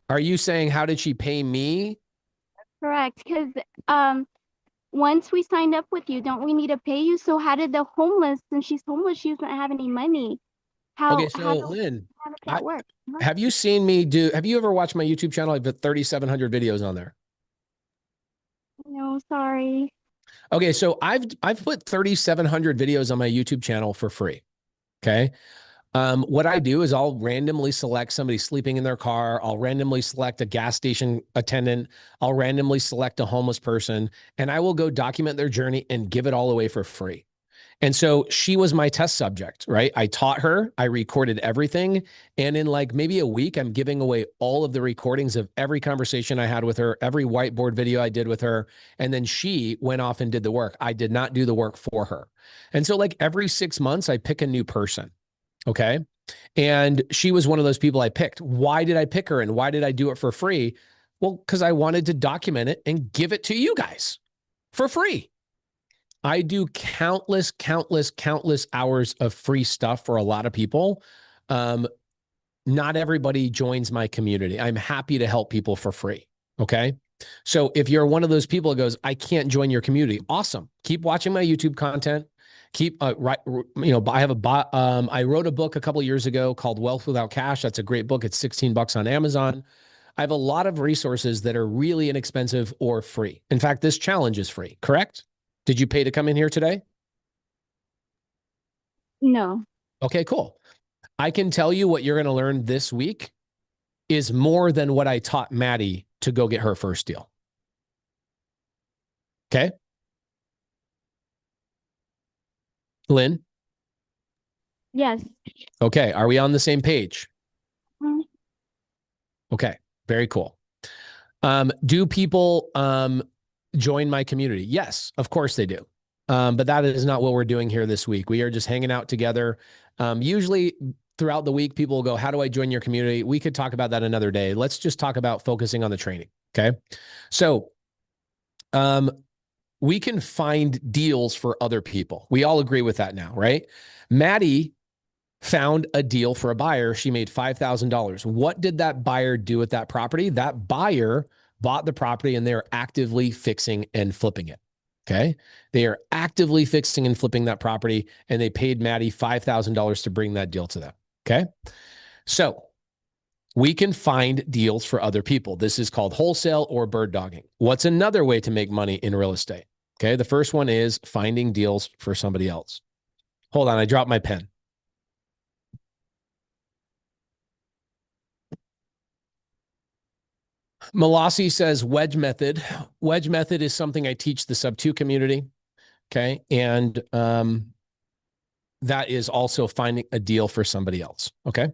Are you saying, how did she pay me? correct. Because once we signed up with you, don't we need to pay you? So how did the homeless, since she's homeless, she doesn't have any money. Okay, so Lynn, how does that work? have you seen me have you ever watched my YouTube channel? I've got 3,700 videos on there. No, sorry. Okay, so I've put 3,700 videos on my YouTube channel for free. Okay. What I do is I'll randomly select somebody sleeping in their car. I'll randomly select a gas station attendant. I'll randomly select a homeless person, and I will go document their journey and give it all away for free. And so she was my test subject, right? I taught her, I recorded everything. And in like maybe a week, I'm giving away all of the recordings of every conversation I had with her, every whiteboard video I did with her. And then she went off and did the work. I did not do the work for her. And so like every 6 months, I pick a new person. Okay. And she was one of those people I picked. Why did I pick her and why did I do it for free? Well, because I wanted to document it and give it to you guys for free. I do countless hours of free stuff for a lot of people. Not everybody joins my community. I'm happy to help people for free. Okay. So if you're one of those people that goes, I can't join your community, awesome. Keep watching my YouTube content. Keep I wrote a book a couple of years ago called Wealth Without Cash. That's a great book. It's $16 on Amazon. I have a lot of resources that are really inexpensive or free. In fact, this challenge is free, correct? Did you pay to come in here today? No. Okay, cool. I can tell you what you're going to learn this week is more than what I taught Maddie to go get her first deal. Okay. Lynn? Yes. Okay. Are we on the same page? Mhm. Okay. Very cool. Do people join my community? Yes, of course they do. But that is not what we're doing here this week. We are just hanging out together. Usually throughout the week, people will go, how do I join your community? We could talk about that another day. Let's just talk about focusing on the training. Okay. So, we can find deals for other people. We all agree with that now, right? Maddie found a deal for a buyer. She made $5,000. What did that buyer do with that property? That buyer bought the property and they're actively fixing and flipping it. Okay. They are actively fixing and flipping that property and they paid Maddie $5,000 to bring that deal to them. Okay. So we can find deals for other people. This is called wholesale or bird dogging. What's another way to make money in real estate? Okay. The first one is finding deals for somebody else. Hold on. I dropped my pen. Malassi says wedge method. Wedge method is something I teach the SubTo community. Okay. And that is also finding a deal for somebody else. Okay.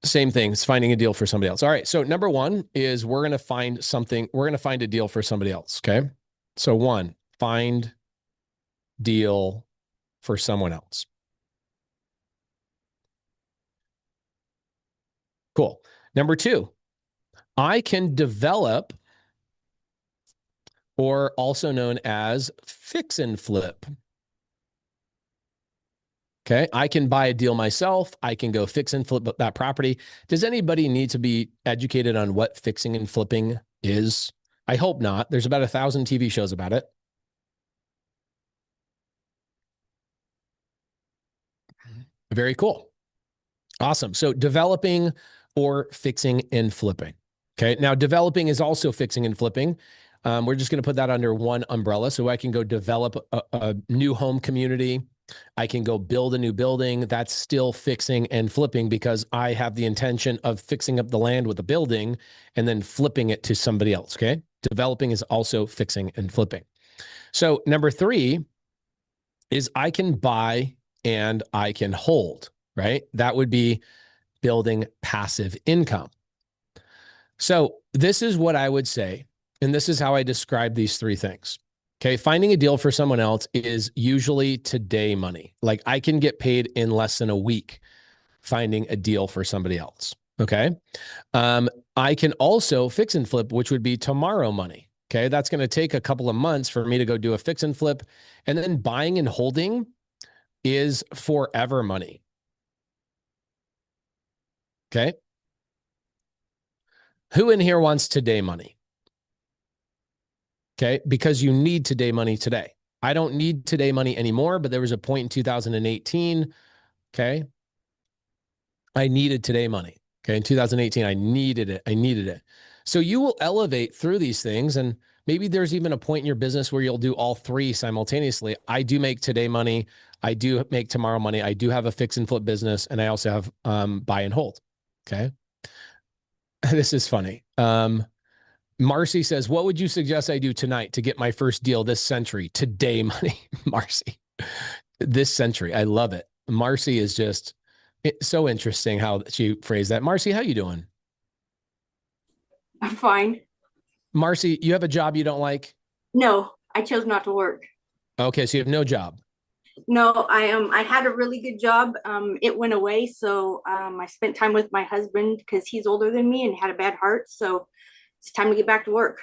Same thing. It's finding a deal for somebody else. All right. So number one is we're going to find something. We're going to find a deal for somebody else. Okay. So one, find deal for someone else. Cool. Number two, I can develop, or also known as fix and flip. Okay. I can buy a deal myself. I can go fix and flip that property. Does anybody need to be educated on what fixing and flipping is? I hope not. There's about 1,000 TV shows about it. Very cool. Awesome. So developing or fixing and flipping. Okay. Now developing is also fixing and flipping. We're just going to put that under one umbrella. So I can go develop a new home community. I can go build a new building. That's still fixing and flipping because I have the intention of fixing up the land with the building and then flipping it to somebody else. Okay. Developing is also fixing and flipping. So number three is I can buy and I can hold, right? That would be building passive income. So this is what I would say. And this is how I describe these three things. Okay. Finding a deal for someone else is usually today money. Like I can get paid in less than a week finding a deal for somebody else. Okay. I can also fix and flip, which would be tomorrow money. Okay. That's going to take a couple of months for me to go do a fix and flip. And then buying and holding is forever money. Okay. Who in here wants today money? Okay. Because you need today money today. I don't need today money anymore, but there was a point in 2018. Okay. I needed today money. Okay. In 2018, I needed it. So you will elevate through these things. And maybe there's even a point in your business where you'll do all three simultaneously. I do make today money. I do make tomorrow money. I do have a fix and flip business, and I also have buy and hold. Okay. This is funny. Marcy says, what would you suggest I do tonight to get my first deal this century? Today money, Marcy. This century. I love it. Marcy is just, it's so interesting how she phrased that. Marcy, how you doing? I'm fine. Marcy, you have a job you don't like? No, I chose not to work. Okay, so you have no job. No, I had a really good job. It went away, so I spent time with my husband because he's older than me and had a bad heart. So it's time to get back to work.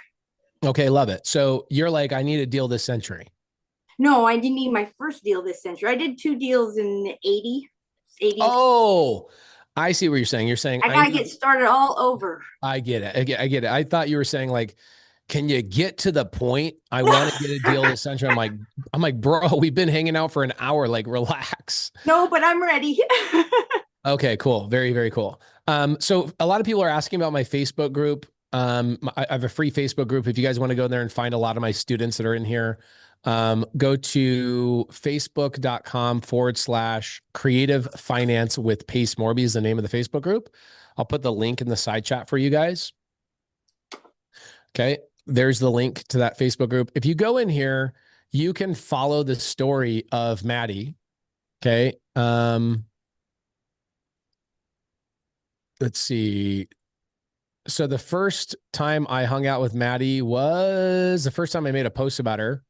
Okay, love it. So you're like, I need a deal this century. No, I didn't need my first deal this century. I did 2 deals in the 80s. Oh, I see what you're saying. You're saying I gotta get started all over. I get it. I get it. I thought you were saying like, can you get to the point? I want to get a deal this century. I'm like, bro, we've been hanging out for an hour. Like, relax. No, but I'm ready. Okay, cool. Very, very cool. So a lot of people are asking about my Facebook group. I have a free Facebook group. If you guys want to go there and find a lot of my students that are in here, go to facebook.com/creative finance with Pace Morby is the name of the Facebook group. I'll put the link in the side chat for you guys. Okay. There's the link to that Facebook group. If you go in here, you can follow the story of Maddie. Okay. Let's see. So the first time I hung out with Maddie was the first time I made a post about her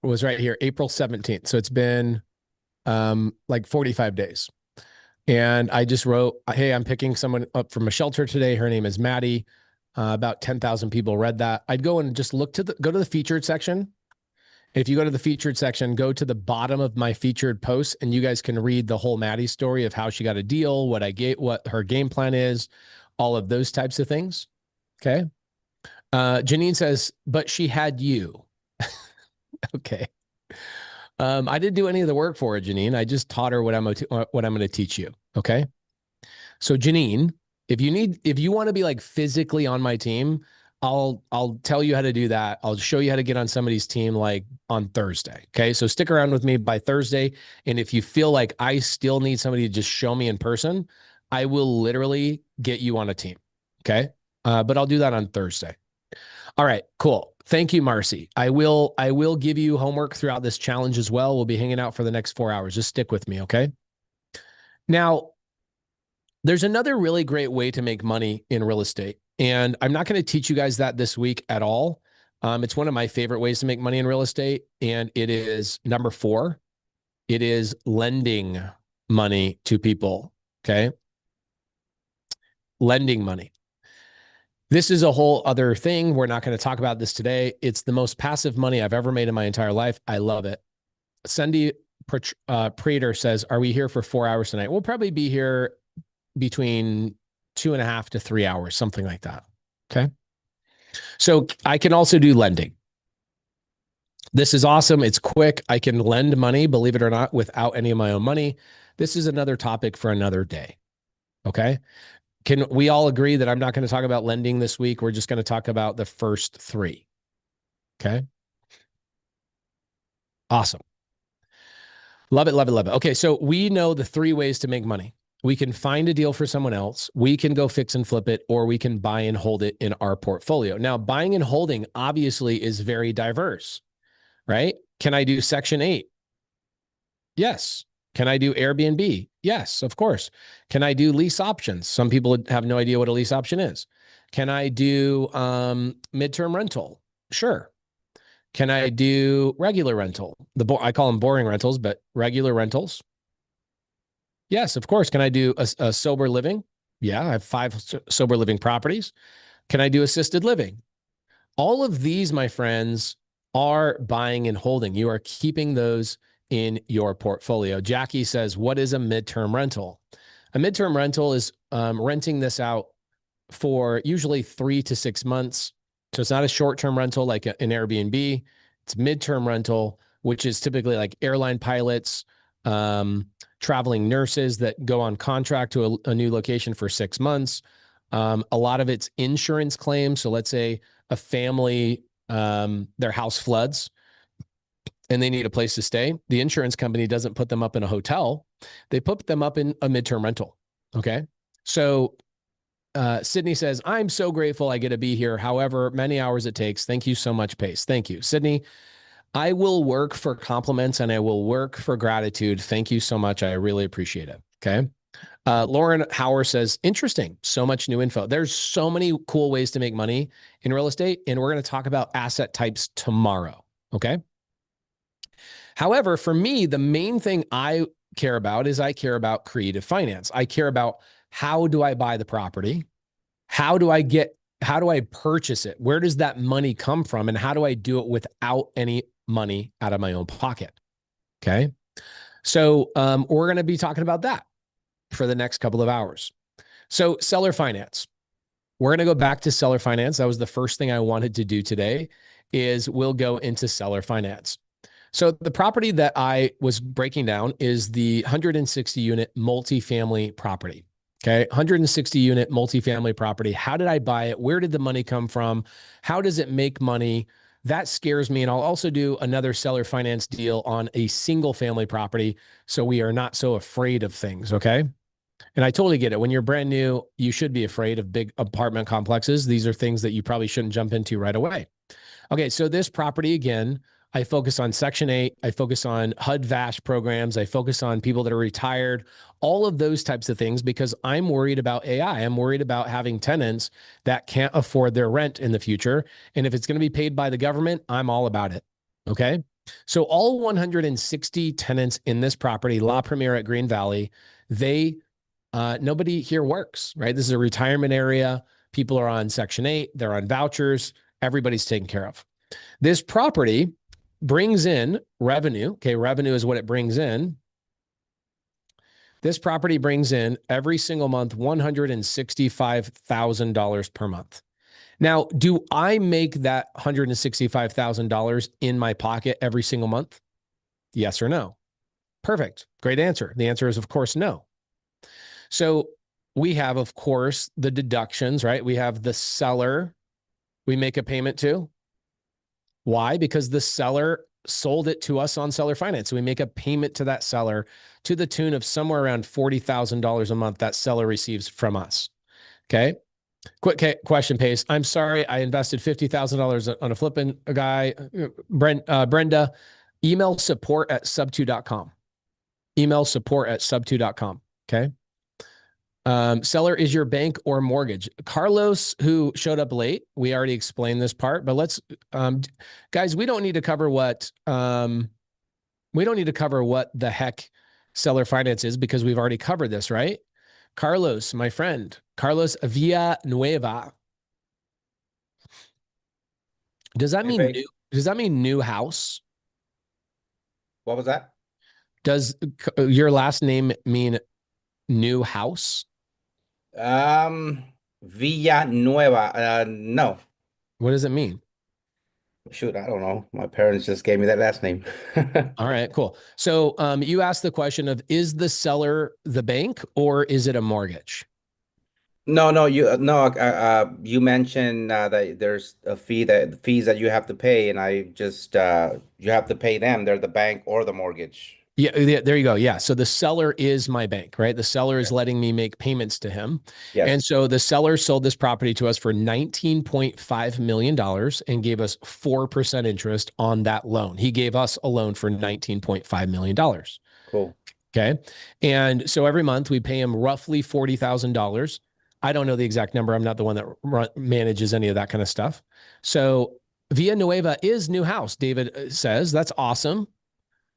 was right here, April 17th. So it's been like 45 days. And I just wrote, hey, I'm picking someone up from a shelter today. Her name is Maddie. About 10,000 people read that. I'd go and just go to the featured section. If you go to the featured section, go to the bottom of my featured posts, and you guys can read the whole Maddie story of how she got a deal, what her game plan is, all of those types of things. Okay. Janine says, but she had you. Okay. I didn't do any of the work for her, Janine. I just taught her what I'm going to teach you. Okay. So Janine, if you want to be like physically on my team, I'll tell you how to do that. I'll show you how to get on somebody's team like on Thursday. Okay. So stick around with me by Thursday. And if you feel like I still need somebody to just show me in person, I will literally get you on a team. Okay. But I'll do that on Thursday. All right, cool. Thank you, Marcy. I will give you homework throughout this challenge as well. We'll be hanging out for the next 4 hours. Just stick with me. Okay. Now, there's another really great way to make money in real estate. And I'm not going to teach you guys that this week at all. It's one of my favorite ways to make money in real estate. And it is number 4. It is lending money to people. Okay. Lending money. This is a whole other thing. We're not going to talk about this today. It's the most passive money I've ever made in my entire life. I love it. Cindy Prater says, are we here for 4 hours tonight? We'll probably be here between 2.5 to 3 hours, something like that. Okay. So I can also do lending. This is awesome. It's quick. I can lend money, believe it or not, without any of my own money. This is another topic for another day. Okay. Can we all agree that I'm not going to talk about lending this week? We're just going to talk about the first 3. Okay. Awesome. Love it, love it, love it. Okay. So we know the 3 ways to make money. We can find a deal for someone else. We can go fix and flip it, or we can buy and hold it in our portfolio. Now, buying and holding obviously is very diverse, right? Can I do Section 8? Yes. Can I do Airbnb? Yes, of course. Can I do lease options? Some people have no idea what a lease option is. Can I do midterm rental? Sure. Can I do regular rental? I call them boring rentals, but regular rentals. Yes, of course. Can I do a sober living? Yeah, I have 5 sober living properties. Can I do assisted living? All of these, my friends, are buying and holding. You are keeping those in your portfolio. Jackie says, what is a midterm rental? A midterm rental is renting this out for usually 3 to 6 months. So it's not a short-term rental like an Airbnb. It's midterm rental, which is typically like airline pilots, traveling nurses that go on contract to a new location for 6 months. A lot of it's insurance claims. So let's say a family, their house floods and they need a place to stay, the insurance company doesn't put them up in a hotel. They put them up in a midterm rental. Okay. So Sydney says, I'm so grateful I get to be here. However many hours it takes. Thank you so much, Pace. Thank you, Sydney. I will work for compliments and I will work for gratitude. Thank you so much. I really appreciate it. Okay. Lauren Hauer says, interesting. So much new info. There's so many cool ways to make money in real estate. And we're going to talk about asset types tomorrow. Okay. However, for me, the main thing I care about is I care about creative finance. I care about how do I buy the property? How do I purchase it? Where does that money come from? And how do I do it without any money out of my own pocket? Okay. So we're going to be talking about that for the next couple of hours. So seller finance. We're going to go back to seller finance. That was the first thing I wanted to do today is we'll go into seller finance. So the property that I was breaking down is the 160 unit multifamily property. Okay. 160 unit multifamily property. How did I buy it? Where did the money come from? How does it make money? That scares me. And I'll also do another seller finance deal on a single family property. So we are not so afraid of things. Okay. And I totally get it. When you're brand new, you should be afraid of big apartment complexes. These are things that you probably shouldn't jump into right away. Okay. So this property, again, I focus on Section 8. I focus on HUD-VASH programs. I focus on people that are retired, all of those types of things, because I'm worried about AI. I'm worried about having tenants that can't afford their rent in the future. And if it's going to be paid by the government, I'm all about it. Okay. So all 160 tenants in this property, La Premiere at Green Valley, nobody here works, right? This is a retirement area. People are on Section 8. They're on vouchers. Everybody's taken care of. This property brings in revenue. Okay. Revenue is what it brings in. This property brings in every single month, $165,000 per month. Now, do I make that $165,000 in my pocket every single month? Yes or no? Perfect. Great answer. The answer is, of course, no. So we have, of course, the deductions, right? We have the seller we make a payment to. Why? Because the seller sold it to us on seller finance. So we make a payment to that seller to the tune of somewhere around $40,000 a month that seller receives from us. Okay. Quick question, Pace. I'm sorry. I invested $50,000 on a flipping guy. Brenda, email support@subto.com. Email support@subto.com. Okay. Seller is your bank or mortgage. Carlos, who showed up late, we already explained this part, but let's, guys, we don't need to cover what the heck seller finance is because we've already covered this, right? Carlos, my friend, Carlos Villanueva. Does that mean new? Does that mean new house? What was that? Does your last name mean new house? Villanueva. No. What does it mean? Shoot, I don't know. My parents just gave me that last name. All right, cool. So you asked the question of, is the seller the bank or is it a mortgage? No, you mentioned that there's a fee fees that you have to pay, and I just you have to pay them. They're the bank or the mortgage. Yeah, there you go. Yeah. So the seller is my bank, right? The seller is letting me make payments to him. Yes. And so the seller sold this property to us for $19.5 million and gave us 4% interest on that loan. He gave us a loan for $19.5 million. Cool. Okay. And so every month we pay him roughly $40,000. I don't know the exact number. I'm not the one that manages any of that kind of stuff. So Villanueva is new house, David says. That's awesome.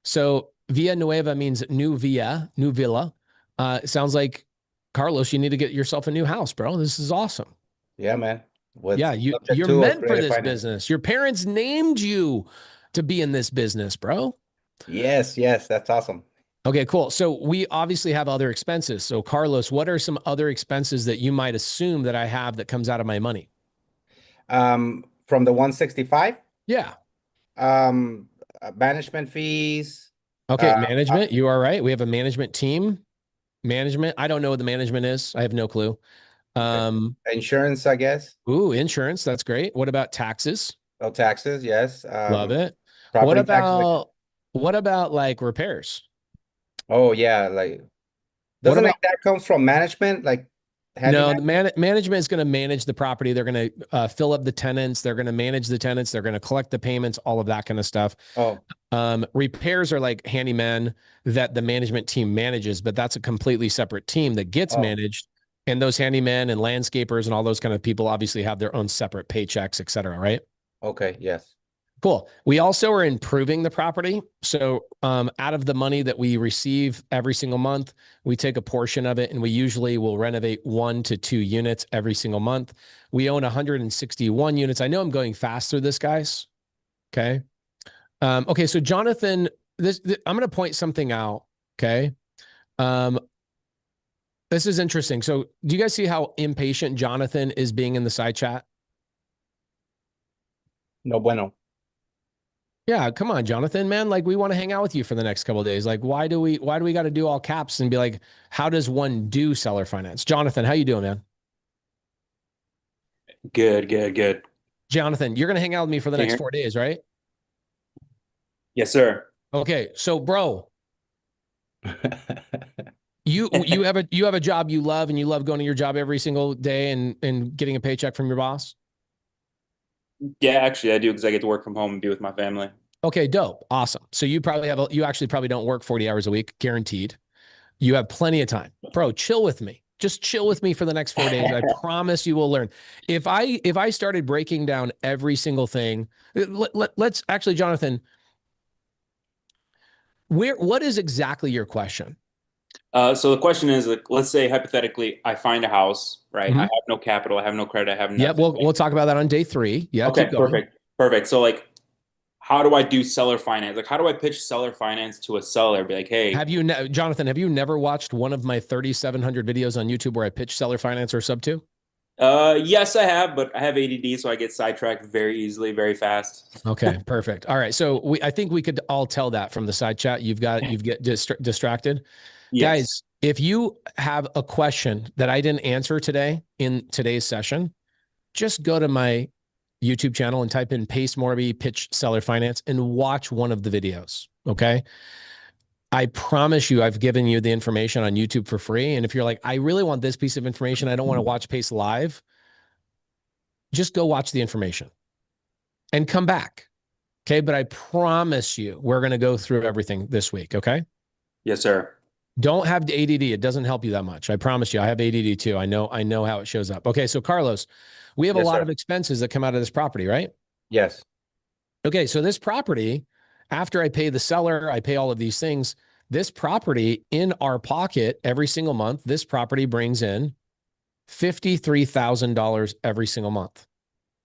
So Villanueva means new villa. It sounds like, Carlos, you need to get yourself a new house, bro. This is awesome. Yeah, man. Yeah, you're meant for this business. Your parents named you to be in this business, bro. Yes, that's awesome. Okay, cool. So we obviously have other expenses. So Carlos, what are some other expenses that you might assume that I have that comes out of my money? From the 165? Yeah. Management fees. Okay, management. You are right. We have a management team. Management. I don't know what the management is. I have no clue. Insurance, I guess. Ooh, insurance. That's great. What about taxes? Oh, taxes. Yes. Love it. Property What about what about like repairs? Oh yeah, like What doesn't about like that comes from management, like no, handyman? the management is going to manage the property. They're going to fill up the tenants. They're going to manage the tenants. They're going to collect the payments, all of that kind of stuff. Oh, Repairs are like handymen that the management team manages, but that's a completely separate team that gets Oh. managed. And those handymen and landscapers and all those kind of people obviously have their own separate paychecks, et cetera, right? okay, yes. Cool. We also are improving the property. So out of the money that we receive every single month, we take a portion of it and we usually will renovate 1 to 2 units every single month. We own 161 units. I know I'm going fast through this, guys. Okay. Okay. So Jonathan, I'm going to point something out. Okay. This is interesting. So do you guys see how impatient Jonathan is being in the side chat? No bueno. Yeah, come on, Jonathan, man. Like we want to hang out with you for the next couple of days. Like, why do we got to do all caps and be like, how does one do seller finance? Jonathan, how you doing, man? Good. Jonathan, you're gonna hang out with me for the Can you next hear- 4 days, right? Yes, sir. Okay, so bro, you have a job you love and you love going to your job every single day and getting a paycheck from your boss. Yeah, actually, I do because I get to work from home and be with my family. Okay, dope. Awesome. So you actually probably don't work 40 hours a week, guaranteed. You have plenty of time. Bro, chill with me. Just chill with me for the next 4 days. I promise you will learn. If I started breaking down every single thing, let's actually, Jonathan, what is exactly your question? So the question is, like, let's say hypothetically, I find a house, right? Mhm. I have no capital, I have no credit, I have nothing. Yeah, we'll talk about that on day 3. Yeah, Okay, keep going. perfect. So like, how do I do seller finance? Like, how do I pitch seller finance to a seller? Be like, hey, Jonathan, have you never watched one of my 3,700 videos on YouTube where I pitch seller finance or SubTo? yes, I have, but I have ADD, so I get sidetracked very easily, very fast. Okay, perfect. All right, so I think we could all tell that from the side chat. You get distracted. Yes. Guys, if you have a question that I didn't answer today in today's session, just go to my YouTube channel and type in Pace Morby pitch seller finance and watch one of the videos. Okay. I promise you, I've given you the information on YouTube for free. And if you're like, I really want this piece of information, I don't want to watch Pace live, just go watch the information and come back. Okay. But I promise you, we're going to go through everything this week. Okay. Yes, sir. Don't have the ADD. It doesn't help you that much. I promise you. I have ADD too. I know how it shows up. Okay. So Carlos, we have a lot of expenses that come out of this property, right? Yes. Okay. So this property, after I pay the seller, I pay all of these things. This property in our pocket every single month, this property brings in $53,000 every single month.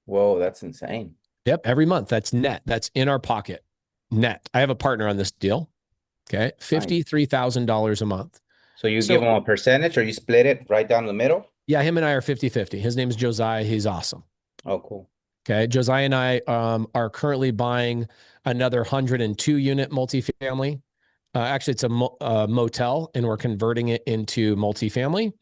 Whoa, that's insane. Yep. Every month. That's net. That's in our pocket. Net. I have a partner on this deal. Okay. $53,000 a month. So you give him a percentage or you split it right down the middle? Yeah. Him and I are 50-50. His name is Josiah. He's awesome. Oh, cool. Okay. Josiah and I are currently buying another 102 unit multifamily. Actually, it's a motel and we're converting it into multifamily.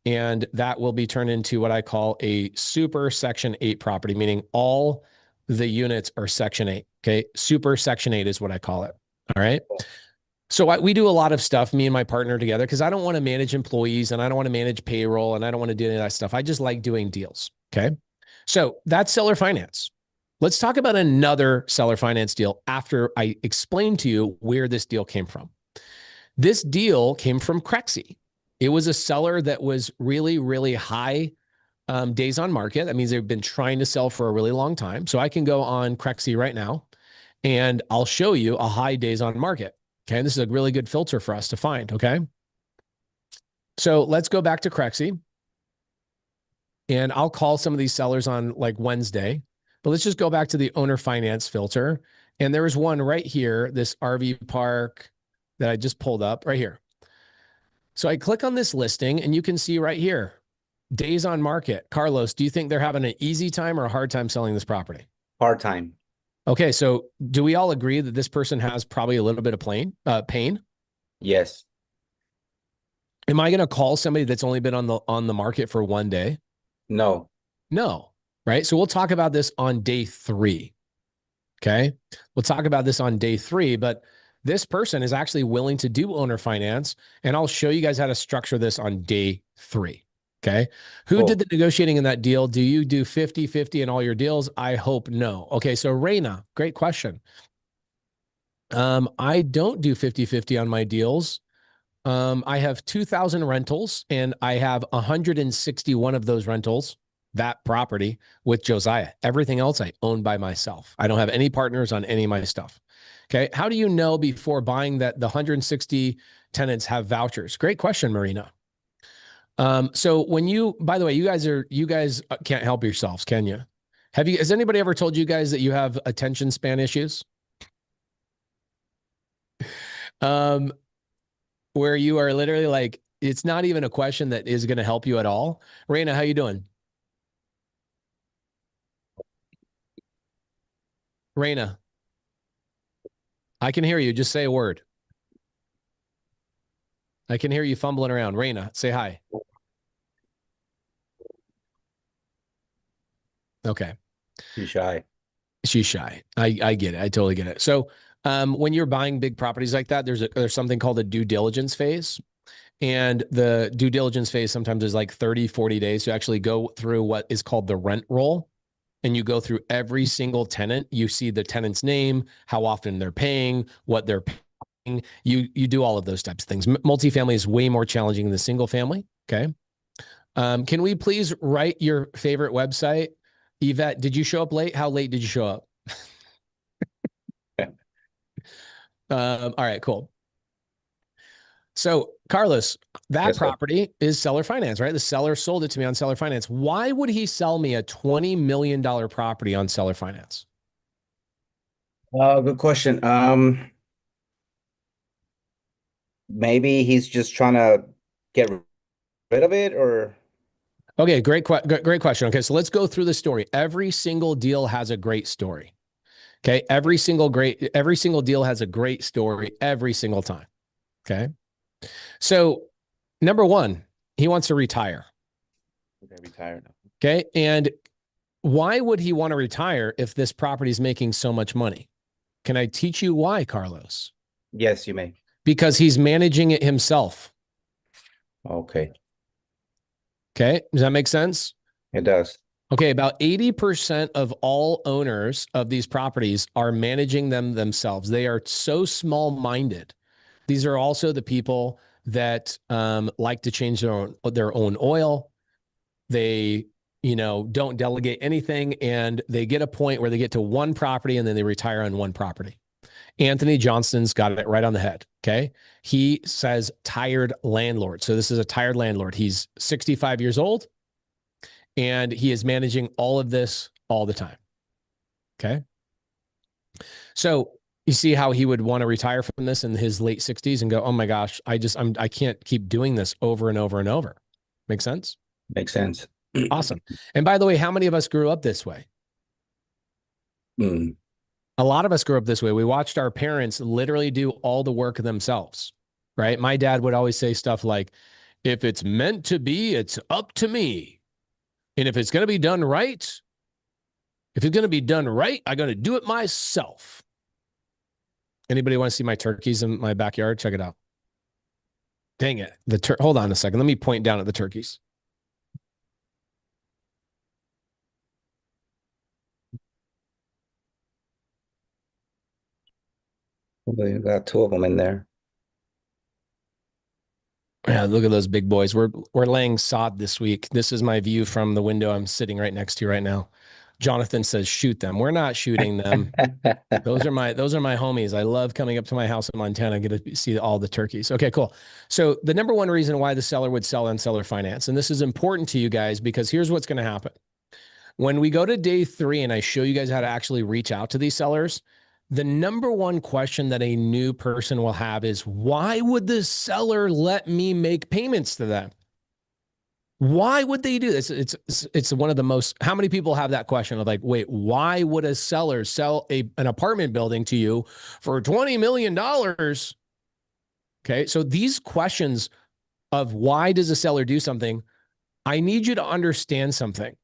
And that will be turned into what I call a super Section 8 property, meaning all the units are Section 8. Okay. Super Section 8 is what I call it. All right. So we do a lot of stuff, me and my partner together, because I don't want to manage employees and I don't want to manage payroll and I don't want to do any of that stuff. I just like doing deals. Okay. So that's seller finance. Let's talk about another seller finance deal after I explain to you where this deal came from. This deal came from Crexy. It was a seller that was really, really high days on market. That means they've been trying to sell for a really long time. So I can go on Crexy right now and I'll show you a high days on market. Okay. And this is a really good filter for us to find. Okay. So let's go back to Crexy and I'll call some of these sellers on like Wednesday, but let's just go back to the owner finance filter. And there was one right here, this RV park that I just pulled up right here. So I click on this listing and you can see right here, days on market. Carlos, do you think they're having an easy time or a hard time selling this property? Hard time. Okay, so do we all agree that this person has probably a little bit of pain? Yes. Am I going to call somebody that's only been on the market for 1 day? No. No, right? So we'll talk about this on day 3. Okay. We'll talk about this on day 3, but this person is actually willing to do owner finance. And I'll show you guys how to structure this on day 3. Okay. Who Cool. did the negotiating in that deal? Do you do 50-50 in all your deals? I hope no. Okay. So Reina, great question. I don't do 50-50 on my deals. I have 2,000 rentals and I have 161 of those rentals, that property, with Josiah. Everything else I own by myself. I don't have any partners on any of my stuff. Okay. How do you know before buying that the 160 tenants have vouchers? Great question, Marina. So when you, by the way, you guys can't help yourselves, can you? Has anybody ever told you guys that you have attention span issues? Where you are literally like, it's not even a question that is going to help you at all. Reina, how you doing? Reina, I can hear you. Just say a word. I can hear you fumbling around. Reina, say hi. Okay. She's shy. She's shy. I get it. I totally get it. So when you're buying big properties like that, there's something called a due diligence phase. And the due diligence phase sometimes is like 30, 40 days to actually go through what is called the rent roll. And you go through every single tenant. You see the tenant's name, how often they're paying, what they're paying. You do all of those types of things. Multifamily is way more challenging than the single family. Okay. Can we please write your favorite website? Yvette, did you show up late? How late did you show up? All right, cool. So Carlos, that Yes, sir. property is seller finance, right? The seller sold it to me on seller finance. Why would he sell me a $20 million property on seller finance? Good question. Maybe he's just trying to get rid of it, or Okay, great question. Okay, so let's go through the story. Every single deal has a great story. Okay, every single deal has a great story every single time. Okay, so number 1, he wants to retire. okay, retired now. Okay, and why would he want to retire if this property is making so much money? Can I teach you why, Carlos? Yes, you may. Because he's managing it himself. Okay, Okay, does that make sense? it does. Okay, about 80% of all owners of these properties are managing them themselves. They are so small-minded. These are also the people that like to change their own oil. They, don't delegate anything, and they get a point where they get to one property and then they retire on one property. Anthony Johnston's got it right on the head. Okay. He says tired landlord. So this is a tired landlord. He's 65 years old and he is managing all of this all the time. Okay. So you see how he would want to retire from this in his late 60s and go, oh my gosh, I can't keep doing this over and over and over. Make sense? Makes sense. Awesome. And by the way, how many of us grew up this way? Mm. A lot of us grew up this way. We watched our parents literally do all the work themselves, right? My dad would always say stuff like, if it's meant to be, it's up to me. And if it's going to be done right, I'm going to do it myself. Anybody want to see my turkeys in my backyard? Check it out. Dang it. Hold on a second. Let me point down at the turkeys. We got 2 of them in there. Yeah, look at those big boys. We're laying sod this week. This is my view from the window I'm sitting right next to right now. Jonathan says, shoot them. We're not shooting them. Those are my homies. I love coming up to my house in Montana, get to see all the turkeys. Okay, cool. So the number 1 reason why the seller would sell on seller finance, and this is important to you guys because here's what's going to happen. When we go to day 3 and I show you guys how to actually reach out to these sellers, the number 1 question that a new person will have is, why would the seller let me make payments to them? Why would they do this? It's one of the most, how many people have that question of like, wait, why would a seller sell an apartment building to you for $20 million? Okay. So these questions of why does a seller do something, I need you to understand something.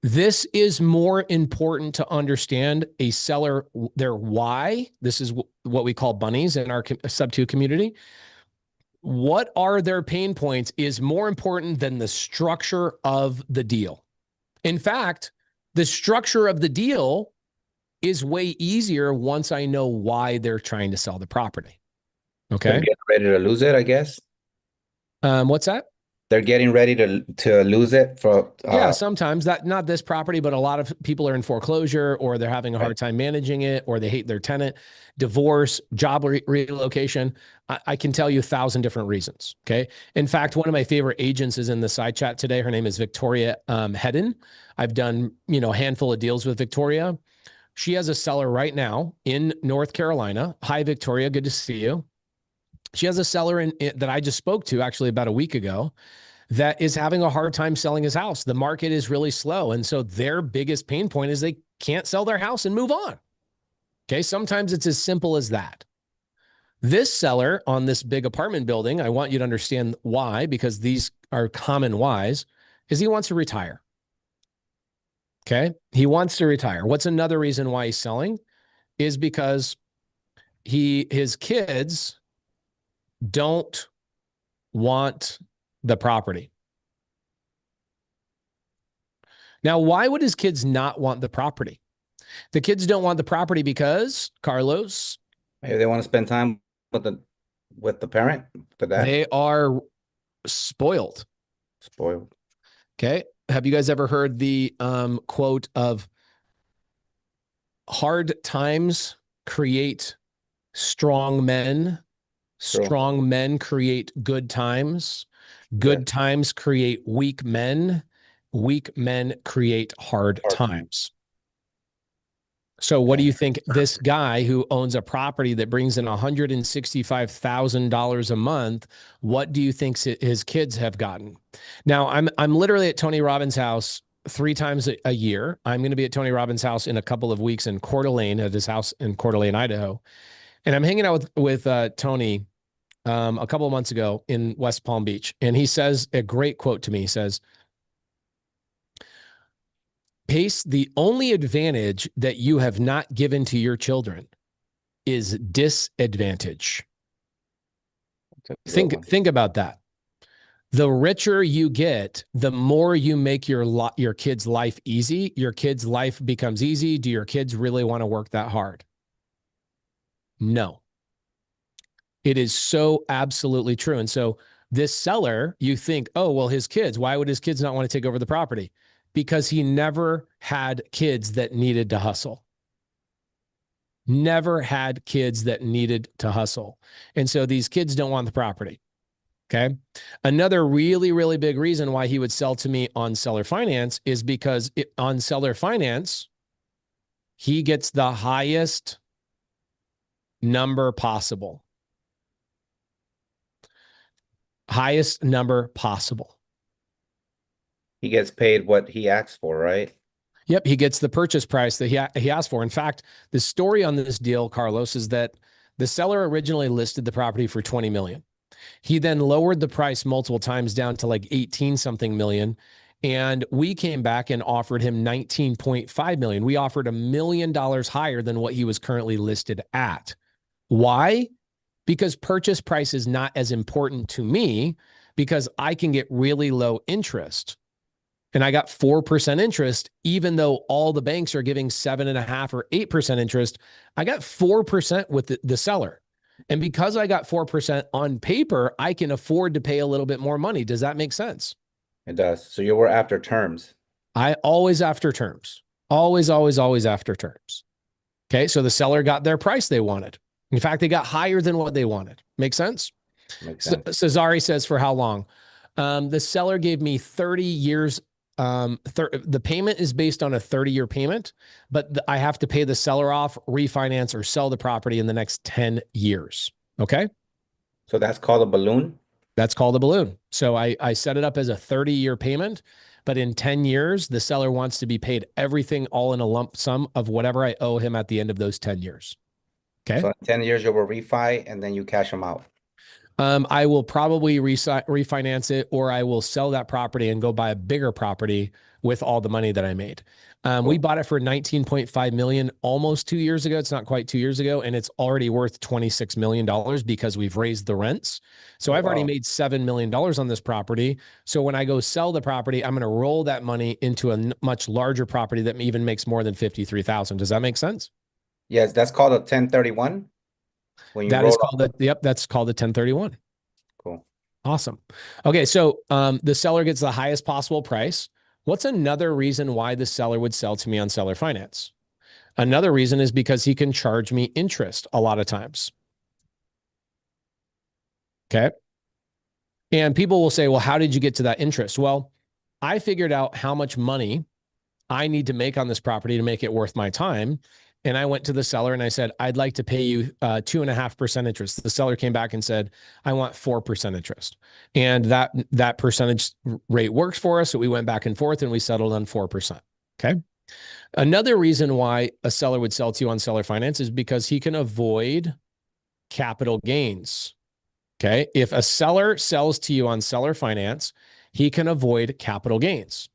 This is more important to understand a seller, their why. This is what we call bunnies in our SubTo community. What are their pain points is more important than the structure of the deal. In fact, the structure of the deal is way easier once I know why they're trying to sell the property. Okay. They're getting ready to lose it, I guess. What's that? They're getting ready to lose it for yeah, sometimes that, not this property, but a lot of people are in foreclosure, or they're having a hard Right. time managing it, or they hate their tenant, divorce, job relocation. I can tell you 1,000 different reasons. Okay. In fact, one of my favorite agents is in the side chat today. Her name is Victoria Hedden. I've done, a handful of deals with Victoria. She has a seller right now in North Carolina. Hi, Victoria. Good to see you. She has a seller that I just spoke to actually about a week ago that is having a hard time selling his house. The market is really slow. And so their biggest pain point is they can't sell their house and move on. Okay. Sometimes it's as simple as that. This seller on this big apartment building, I want you to understand why, because these are common whys, is he wants to retire. Okay. He wants to retire. What's another reason why he's selling is because his kids don't want the property. Now, why would his kids not want the property? The kids don't want the property because, Carlos, maybe they want to spend time with the parent, the dad. they are spoiled. Spoiled. Okay. Have you guys ever heard the quote of hard times create strong men? True. Strong men create good times. Good times create weak men. Weak men create hard times. So what do you think this guy who owns a property that brings in $165,000 a month, what do you think his kids have gotten? Now, I'm literally at Tony Robbins' house 3 times a year. I'm going to be at Tony Robbins' house in a couple of weeks in Coeur d'Alene, at his house in Coeur d'Alene, Idaho. And I'm hanging out with Tony a couple of months ago in West Palm Beach. And he says a great quote to me. He says, Pace, the only advantage that you have not given to your children is disadvantage. Think about that. The richer you get, the more you make your kid's life easy. Your kid's life becomes easy. Do your kids really want to work that hard? No. It is so absolutely true. And so this seller, you think, oh, well, his kids, why would his kids not want to take over the property? Because he never had kids that needed to hustle. Never had kids that needed to hustle. And so these kids don't want the property. Okay. Another really, really big reason why he would sell to me on seller finance is because on seller finance, he gets the highest number possible. Highest number possible. He gets paid what he asks for, right? Yep, he gets the purchase price that he asked for. In fact, the story on this deal, Carlos, is that the seller originally listed the property for $20 million. He then lowered the price multiple times down to like 18 something million. And we came back and offered him 19.5 million. We offered $1 million higher than what he was currently listed at. Why? Because purchase price is not as important to me, because I can get really low interest. And I got 4% interest, even though all the banks are giving 7.5 or 8% interest. I got 4% with the seller. And because I got 4% on paper, I can afford to pay a little bit more money. Does that make sense? It does. So you were after terms. I always after terms. Always, always, always after terms. Okay. So the seller got their price they wanted. In fact, they got higher than what they wanted. Make sense? Makes sense. Cesare says, for how long? The seller gave me 30 years. The payment is based on a 30-year payment, but I have to pay the seller off, refinance, or sell the property in the next 10 years. Okay. So that's called a balloon? That's called a balloon. So I set it up as a 30-year payment, but in 10 years, the seller wants to be paid everything all in a lump sum of whatever I owe him at the end of those 10 years. Okay. So in 10 years, you will refi and then you cash them out. I will probably refinance it, or I will sell that property and go buy a bigger property with all the money that I made. We bought it for 19.5 million almost 2 years ago. It's not quite 2 years ago, and it's already worth $26 million because we've raised the rents. So I've already made $7 million on this property. So when I go sell the property, I'm going to roll that money into a much larger property that even makes more than 53,000. Does that make sense? Yes, that's called a 1031. When you That roll is up. called that's called a 1031. Cool. Awesome. Okay, so the seller gets the highest possible price. What's another reason why the seller would sell to me on seller finance? Another reason is because he can charge me interest a lot of times. Okay. And people will say, well, how did you get to that interest? Well, I figured out how much money I need to make on this property to make it worth my time. And I went to the seller and I said, I'd like to pay you 2.5% interest. The seller came back and said, I want 4% interest. And that percentage rate works for us. So we went back and forth and we settled on 4%. Okay. Another reason why a seller would sell to you on seller finance is because he can avoid capital gains. Okay. If a seller sells to you on seller finance, he can avoid capital gains.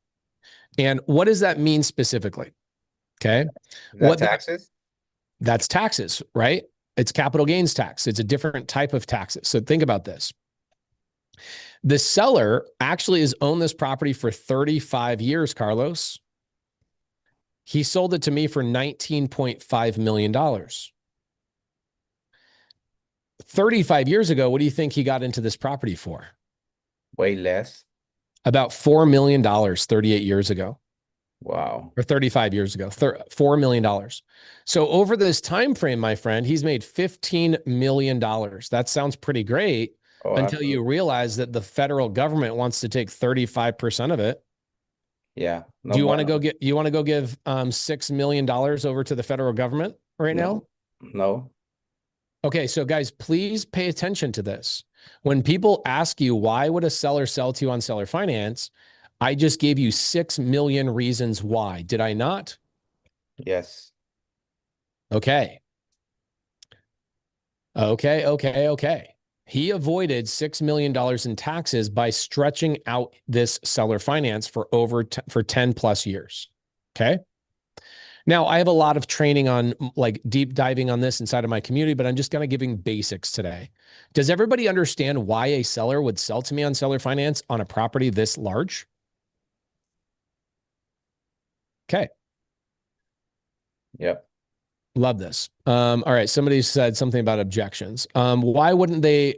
And what does that mean specifically? Okay. What taxes? That's taxes, right? It's capital gains tax. It's a different type of taxes. So think about this. The seller actually has owned this property for 35 years, Carlos. He sold it to me for $19.5 million. 35 years ago, what do you think he got into this property for? Way less. About $4 million 38 years ago. Wow. Or 35 years ago, $4 million. So over this time frame, my friend, he's made $15 million. That sounds pretty great until you realize that the federal government wants to take 35% of it. Yeah. Do you want to go give $6 million over to the federal government right now? No. Okay, so guys, please pay attention to this. When people ask you, why would a seller sell to you on seller finance? I just gave you 6 million reasons why. Did I not? Yes. Okay. He avoided $6 million in taxes by stretching out this seller finance for 10 plus years. Okay. Now I have a lot of training on like deep diving on this inside of my community, but I'm just kind of giving basics today. Does everybody understand why a seller would sell to me on seller finance on a property this large? Okay. Yep. Love this. All right. Somebody said something about objections. Why wouldn't they,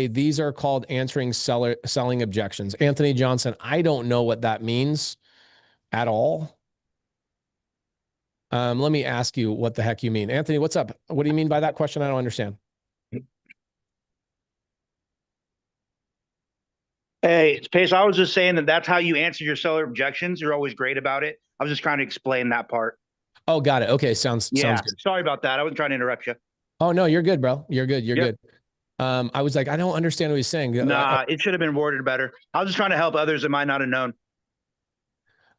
these are called answering selling objections. Anthony Johnson, I don't know what that means at all. Let me ask you what the heck you mean. Anthony, what's up? What do you mean by that question? I don't understand. Hey, it's Pace. I was just saying that's how you answer your seller objections. You're always great about it. I was just trying to explain that part. Oh, got it. Okay. Sounds good. Sorry about that. I wasn't trying to interrupt you. Oh, no, you're good, bro. You're good. You're good. I was like, I don't understand what he's saying. Nah, it should have been worded better. I was just trying to help others that might not have known.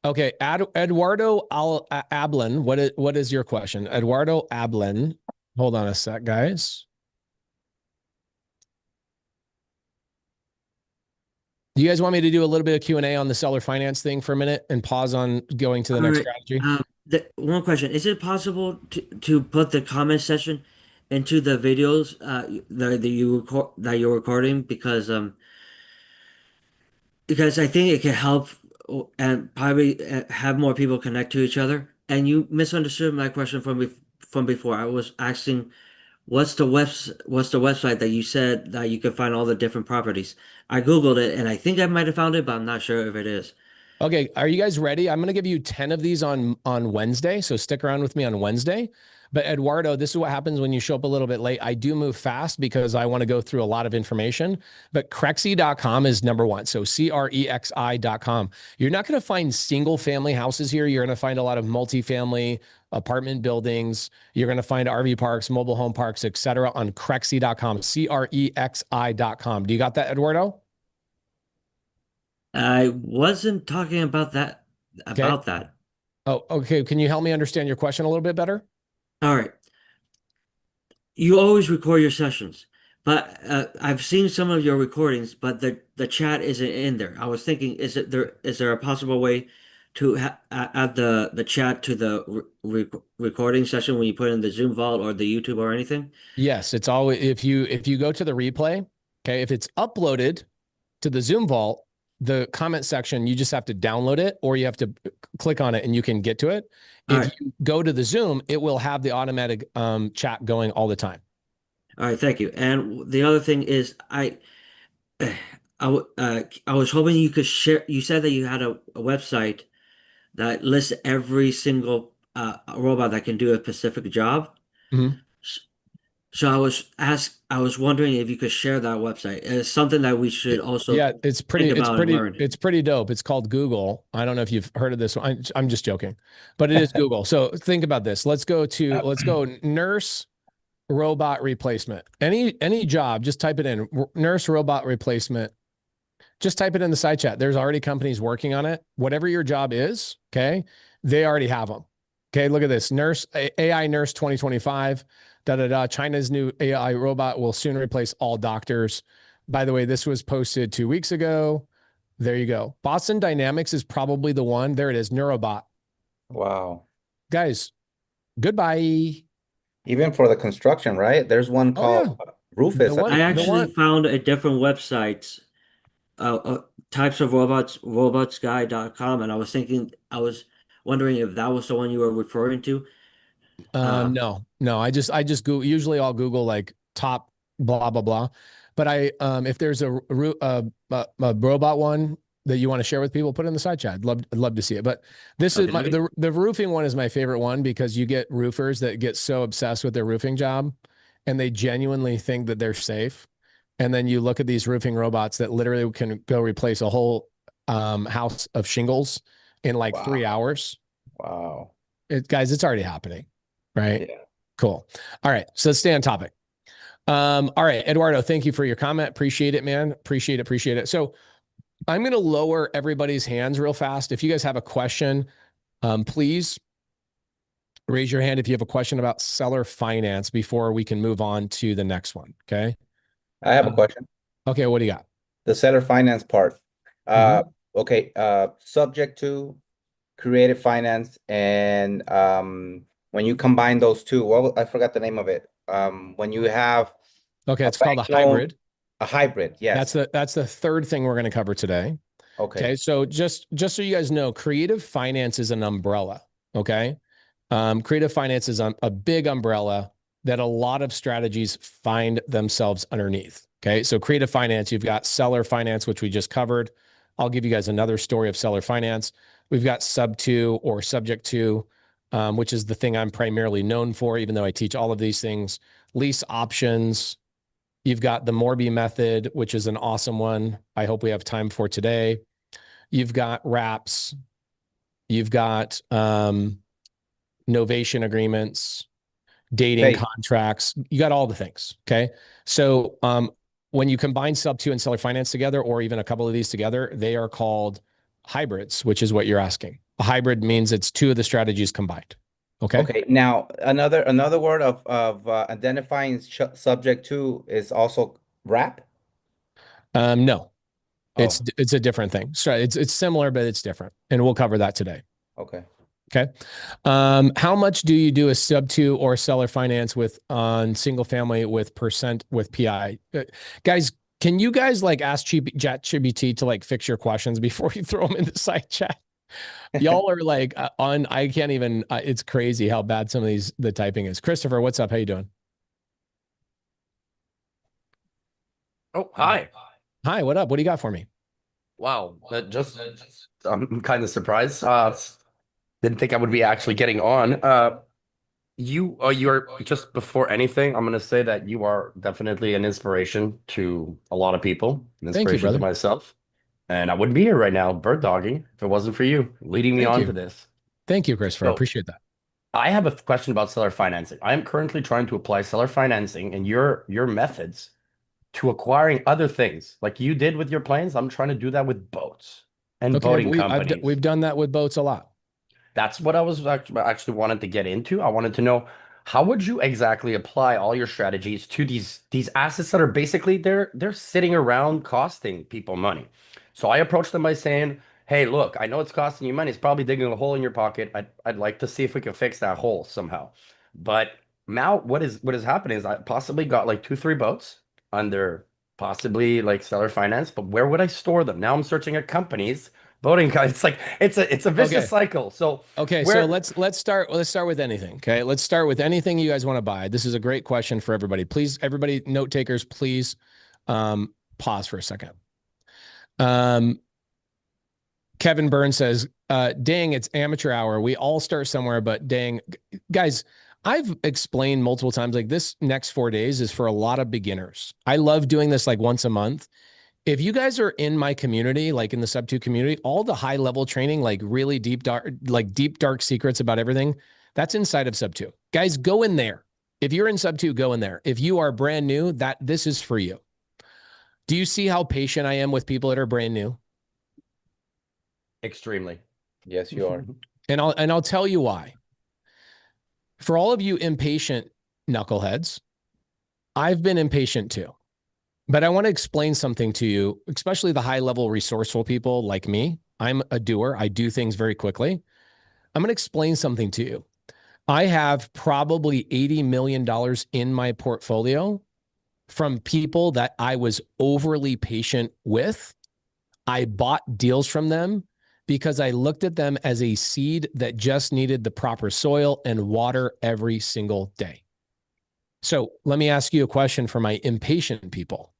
Okay. Eduardo Ablin, what is your question? Eduardo Ablin. Hold on a sec, guys. Do you guys want me to do a little bit of Q&A on the seller finance thing for a minute and pause on going to the next strategy? One question. Is it possible to put the comment section into the videos that you're recording? Because I think it can help and probably have more people connect to each other. And you misunderstood my question from before. I was asking, what's the website that you said that you could find all the different properties? I Googled it and I think I might have found it, but I'm not sure if it is. Okay. Are you guys ready? I'm going to give you 10 of these on Wednesday. So stick around with me on Wednesday. But Eduardo, this is what happens when you show up a little bit late. I do move fast because I want to go through a lot of information, but Crexi.com is number one. So CREXI.com. You're not going to find single family houses here. You're going to find a lot of multifamily apartment buildings. You're going to find RV parks, mobile home parks, etc. on Crexi.com, CREXI.com. Do you got that, Eduardo? I wasn't talking about that. Oh, okay. Can you help me understand your question a little bit better? All right. You always record your sessions. But I've seen some of your recordings, but the chat isn't in there. I was thinking, is there a possible way to add the chat to the recording session when you put in the Zoom Vault or the YouTube or anything? Yes, it's always if you go to the replay, okay, if it's uploaded to the Zoom Vault, the comment section, you just have to download it or you have to click on it and you can get to it. If you go to the Zoom, it will have the automatic chat going all the time. All right, thank you. And the other thing is, I was hoping you could share. You said that you had a website that lists every single robot that can do a specific job. Mhm. So I was wondering if you could share that website. It's something that we should also Yeah, it's pretty learn. it's pretty dope. It's called Google. I don't know if you've heard of this one. I'm just joking, but it is Google. So think about this. Let's go nurse robot replacement. Any job, just type it in, nurse robot replacement. Just type it in the side chat. There's already companies working on it. Whatever your job is, okay, they already have them. Okay, look at this. AI nurse 2025. China's new AI robot will soon replace all doctors. By the way, this was posted 2 weeks ago. There you go. Boston Dynamics is probably the one. There it is, Neurobot. Wow. Guys, goodbye. Even for the construction, right? There's one called Rufus. I actually found a different website, types of robots, robotsguy.com, and I was wondering if that was the one you were referring to. No. I just Google. Usually I'll Google like top blah blah blah. But if there's a robot one that you want to share with people, put it in the side chat. I'd love to see it. But this is the roofing one is my favorite one because you get roofers that get so obsessed with their roofing job, and they genuinely think that they're safe. And then you look at these roofing robots that literally can go replace a whole house of shingles in like 3 hours. Wow. Guys, it's already happening. Right? Yeah. Cool. All right. So let's stay on topic. All right, Eduardo, thank you for your comment. Appreciate it, man. Appreciate it. So I'm going to lower everybody's hands real fast. If you guys have a question, please raise your hand if you have a question about seller finance before we can move on to the next one. Okay. I have a question. Okay. What do you got? The seller finance part. Okay. Subject to creative finance and when you combine those two, I forgot the name of it. When you have it's called a hybrid. A hybrid, yes. That's the third thing we're going to cover today. Okay. So just so you guys know, creative finance is an umbrella. Okay. Creative finance is a big umbrella that a lot of strategies find themselves underneath. Okay. So creative finance, you've got seller finance, which we just covered. I'll give you guys another story of seller finance. We've got SubTo or subject to, which is the thing I'm primarily known for, even though I teach all of these things. Lease options. You've got the Morby method, which is an awesome one. I hope we have time for today. You've got wraps. You've got novation agreements, dating contracts. You got all the things. Okay. So when you combine SubTo and seller finance together, or even a couple of these together, they are called hybrids, which is what you're asking. A hybrid means it's two of the strategies combined. Okay. Okay. Now another word of identifying subject to is also wrap. No, it's a different thing. So it's similar, but it's different, and we'll cover that today. Okay. Okay. How much do you do a SubTo or seller finance on single family with PI? Guys, can you guys like ask ChatGPT to like fix your questions before you throw them in the side chat? Y'all are like I can't even, it's crazy how bad some of the typing is. Christopher, what's up? How you doing? Oh, hi. Hi, what up? What do you got for me? Wow. I'm kind of surprised. Didn't think I would be actually getting on. You're just before anything, I'm going to say that you are definitely an inspiration to a lot of people, an inspiration to myself. And I wouldn't be here right now bird dogging if it wasn't for you leading me on to this. Thank you, Christopher. I appreciate that. I have a question about seller financing. I am currently trying to apply seller financing and your methods to acquiring other things like you did with your planes. I'm trying to do that with boats and boating companies. We've done that with boats a lot. That's what I was actually wanted to get into. I wanted to know how would you exactly apply all your strategies to these assets that are basically they're sitting around costing people money? So I approached them by saying, "Hey, look, I know it's costing you money. It's probably digging a hole in your pocket. I'd like to see if we can fix that hole somehow." But now what is happening is I possibly got like 2, 3 boats under possibly like seller finance, but where would I store them? Now I'm searching at companies, boating guys. It's like it's a vicious Okay. cycle. So Okay, so let's start with anything. Okay, let's start with anything you guys want to buy. This is a great question for everybody. Please, everybody, note takers, please pause for a second. Kevin Burns says, dang, it's amateur hour. We all start somewhere, but dang, guys, I've explained multiple times, like this next 4 days is for a lot of beginners. I love doing this like once a month. If you guys are in my community, like in the SubTo community, all the high level training, like really deep, dark secrets about everything, that's inside of SubTo. Guys, go in there. If you're in SubTo, go in there. If you are brand new, this is for you. Do you see how patient I am with people that are brand new? extremely. Yes, you are. And I'll tell you why. For all of you impatient knuckleheads, I've been impatient too. But I want to explain something to you, especially the high-level resourceful people like me. I'm a doer. I do things very quickly. I'm going to explain something to you. I have probably $80 million in my portfolio from people that I was overly patient with. I bought deals from them because I looked at them as a seed that just needed the proper soil and water every single day. So let me ask you a question for my impatient people.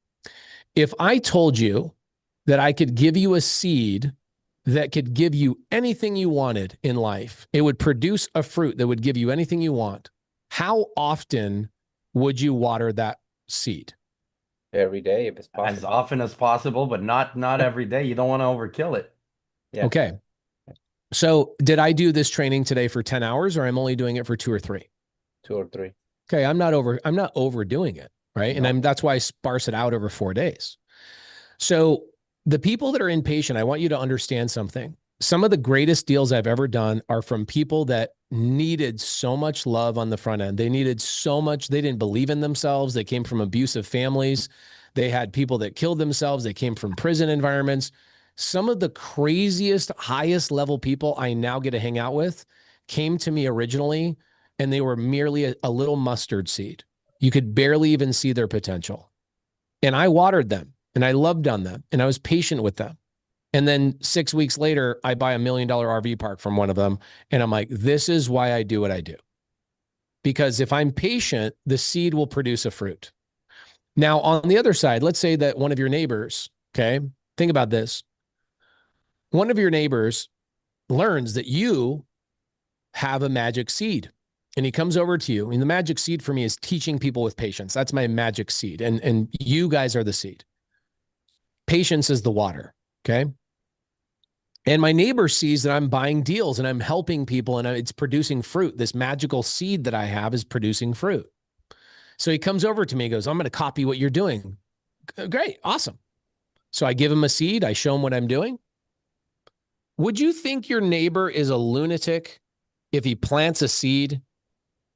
If I told you that I could give you a seed that could give you anything you wanted in life, it would produce a fruit that would give you anything you want, how often would you water that seed? Every day, if it's As possible. often as possible, but not every day. You don't want to overkill it. Yeah. Okay. So did I do this training today for 10 hours or I'm only doing it for 2 or 3? 2 or 3. Okay. I'm not overdoing it. Right. No. And that's why I sparse it out over 4 days. So the people that are impatient, I want you to understand something. Some of the greatest deals I've ever done are from people that needed so much love on the front end. They needed so much. They didn't believe in themselves. They came from abusive families. They had people that killed themselves. They came from prison environments. Some of the craziest, highest level people I now get to hang out with came to me originally, and they were merely a little mustard seed. You could barely even see their potential. And I watered them and I loved on them and I was patient with them. And then 6 weeks later, I buy $1 million RV park from one of them. And I'm like, this is why I do what I do. Because if I'm patient, the seed will produce a fruit. Now, on the other side, let's say that one of your neighbors, okay, think about this. One of your neighbors learns that you have a magic seed. And he comes over to you. And the magic seed for me is teaching people with patience. That's my magic seed. And you guys are the seed. Patience is the water. Okay. And my neighbor sees that I'm buying deals and I'm helping people and it's producing fruit. This magical seed that I have is producing fruit. So he comes over to me and goes, I'm going to copy what you're doing. Great. Awesome. So I give him a seed. I show him what I'm doing. Would you think your neighbor is a lunatic if he plants a seed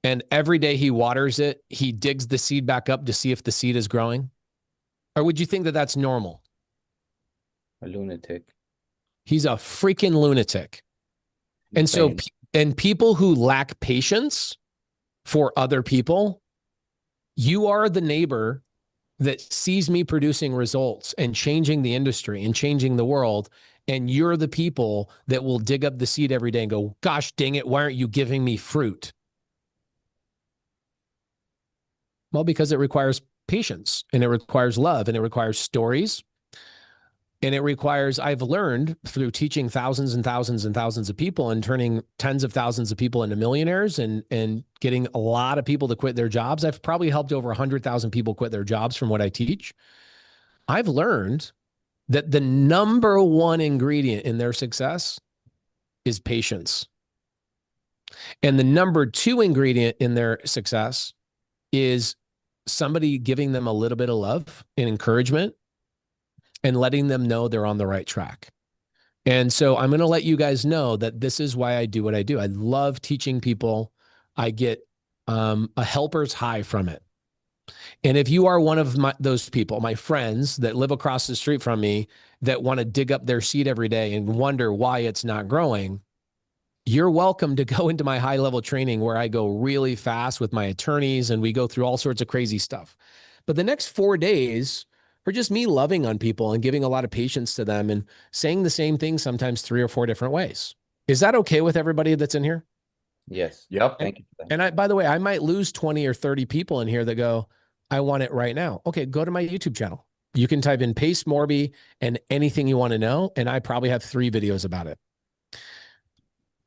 and every day he waters it, he digs the seed back up to see if the seed is growing? Or would you think that that's normal? A lunatic. He's a freaking lunatic. And so, and people who lack patience for other people, you are the neighbor that sees me producing results and changing the industry and changing the world. And you're the people that will dig up the seed every day and go, gosh, dang it, why aren't you giving me fruit? Well, because it requires patience and it requires love and it requires stories. And it requires, I've learned through teaching thousands and thousands and thousands of people and turning tens of thousands of people into millionaires and getting a lot of people to quit their jobs. I've probably helped over 100,000 people quit their jobs from what I teach. I've learned that the number one ingredient in their success is patience. And the number two ingredient in their success is somebody giving them a little bit of love and encouragement and letting them know they're on the right track. And so I'm going to let you guys know that this is why I do what I do. I love teaching people. I get a helper's high from it. And if you are one of those people, my friends that live across the street from me that want to dig up their seed every day and wonder why it's not growing, you're welcome to go into my high level training where I go really fast with my attorneys and we go through all sorts of crazy stuff. But the next 4 days are just me loving on people and giving a lot of patience to them and saying the same thing sometimes 3 or 4 different ways. Is that okay with everybody that's in here? Yes. Yep. Thank you. And by the way, I might lose 20 or 30 people in here that go, I want it right now. Okay, go to my YouTube channel. You can type in Pace Morby and anything you want to know. And I probably have 3 videos about it.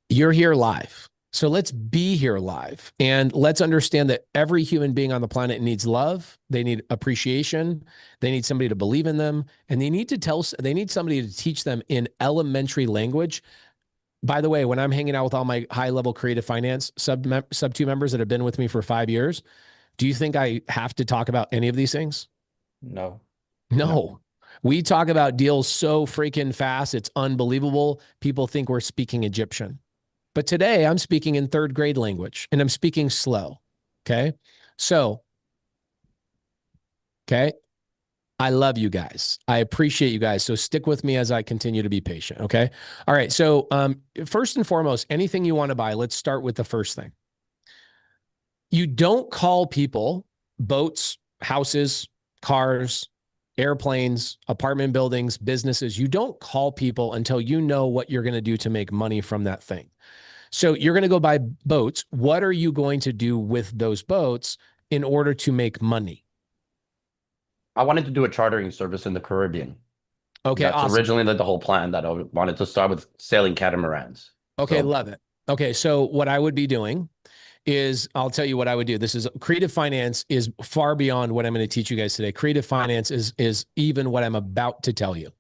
You're here live. So let's be here live. And let's understand that every human being on the planet needs love. They need appreciation. They need somebody to believe in them. And they need somebody to teach them in elementary language. By the way, when I'm hanging out with all my high-level creative finance SubTo members that have been with me for 5 years, do you think I have to talk about any of these things? No. No. We talk about deals so freaking fast. It's unbelievable. People think we're speaking Egyptian. But today I'm speaking in 3rd grade language and I'm speaking slow. Okay. So, okay. I love you guys. I appreciate you guys. So stick with me as I continue to be patient. Okay. All right. So, first and foremost, anything you want to buy, let's start with the first thing. You don't call people boats, houses, cars, airplanes, apartment buildings, businesses. You don't call people until you know what you're going to do to make money from that thing. So you're going to go buy boats. What are you going to do with those boats in order to make money? I wanted to do a chartering service in the Caribbean. Okay, That's awesome. originally the whole plan, that I wanted to start with sailing catamarans. Okay, So- love it. Okay, so what I would be doing is, I'll tell you what I would do. This is creative finance is far beyond what I'm going to teach you guys today. Creative finance is even what I'm about to tell you.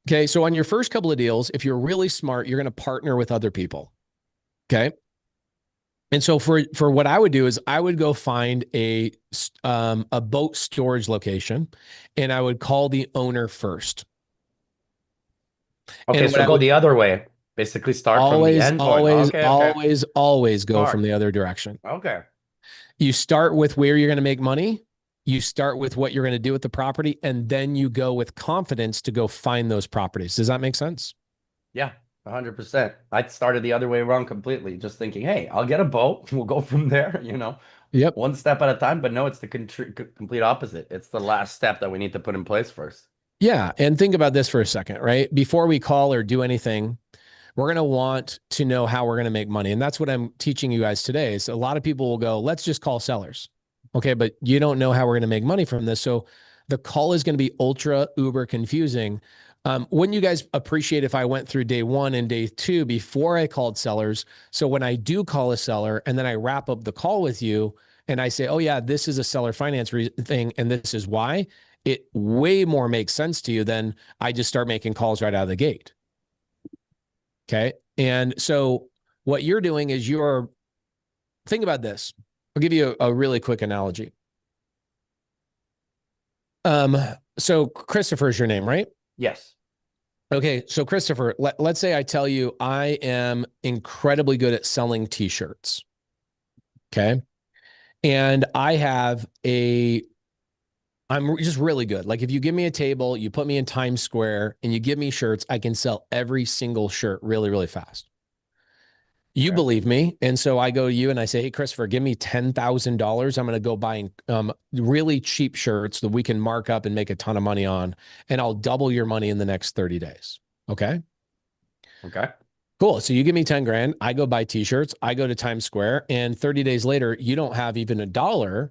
Okay, so on your first couple of deals, if you're really smart, you're going to partner with other people. Okay. And so for what I would do is I would go find a boat storage location and I would call the owner first. Okay, And so go the other way. Basically start from the end point. Always go Smart. from the other direction. Okay. You start with where you're going to make money. You start with what you're going to do with the property, and then you go with confidence to go find those properties. Does that make sense? Yeah, 100%. I started the other way around completely, just thinking, hey, I'll get a boat. We'll go from there, Yep. one step at a time. But no, it's the complete opposite. It's the last step that we need to put in place first. Yeah. And think about this for a second, right? Before we call or do anything, we're going to want to know how we're going to make money. And that's what I'm teaching you guys today. So a lot of people will go, let's just call sellers. Okay, but you don't know how we're going to make money from this. So the call is going to be ultra uber confusing. Wouldn't you guys appreciate if I went through day 1 and day 2 before I called sellers? So when I do call a seller and then I wrap up the call with you and I say, oh yeah, this is a seller finance thing and this is why, it way more makes sense to you than I just start making calls right out of the gate. Okay. And so what you're doing is think about this. I'll give you a really quick analogy. So Christopher is your name, right? Yes. Okay. So Christopher, let's say I tell you I am incredibly good at selling t-shirts. Okay. And I'm just really good. Like if you give me a table, you put me in Times Square and you give me shirts, I can sell every single shirt really, really fast. You believe me. And so I go to you and I say, hey, Christopher, give me $10,000. I'm going to go buy really cheap shirts that we can mark up and make a ton of money on. And I'll double your money in the next 30 days. Okay. Okay. Cool. So you give me 10 grand. I go buy t-shirts. I go to Times Square and 30 days later, you don't have even $1.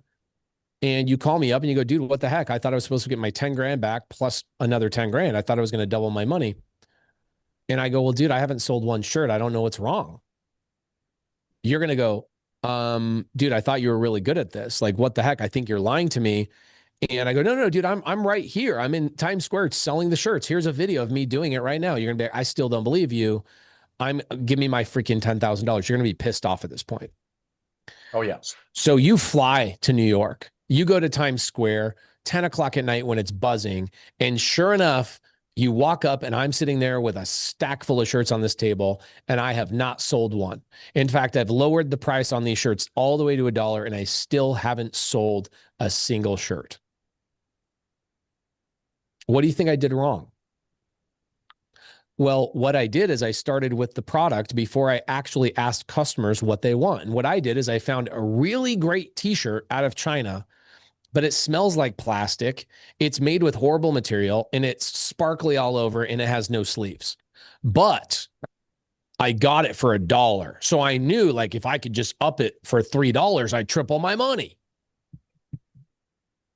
And you call me up and you go, dude, what the heck? I thought I was supposed to get my 10 grand back plus another 10 grand. I thought I was going to double my money. And I go, well, dude, I haven't sold one shirt. I don't know what's wrong. You're going to go, dude, I thought you were really good at this. Like, what the heck? I think you're lying to me. And I go, no, dude, I'm right here. I'm in Times Square selling the shirts. Here's a video of me doing it right now. You're going to be, I still don't believe you. Give me my freaking $10,000. You're going to be pissed off at this point. Oh, yeah. So you fly to New York. You go to Times Square, 10 o'clock at night when it's buzzing. And sure enough, You walk up and I'm sitting there with a stack full of shirts on this table and I have not sold one. In fact, I've lowered the price on these shirts all the way to $1 and I still haven't sold a single shirt. What do you think I did wrong? Well, what I did is I started with the product before I actually asked customers what they want. And what I did is I found a really great t-shirt out of China, but it smells like plastic. It's made with horrible material and it's sparkly all over and it has no sleeves. But I got it for $1. So I knew like if I could just up it for $3, I'd triple my money.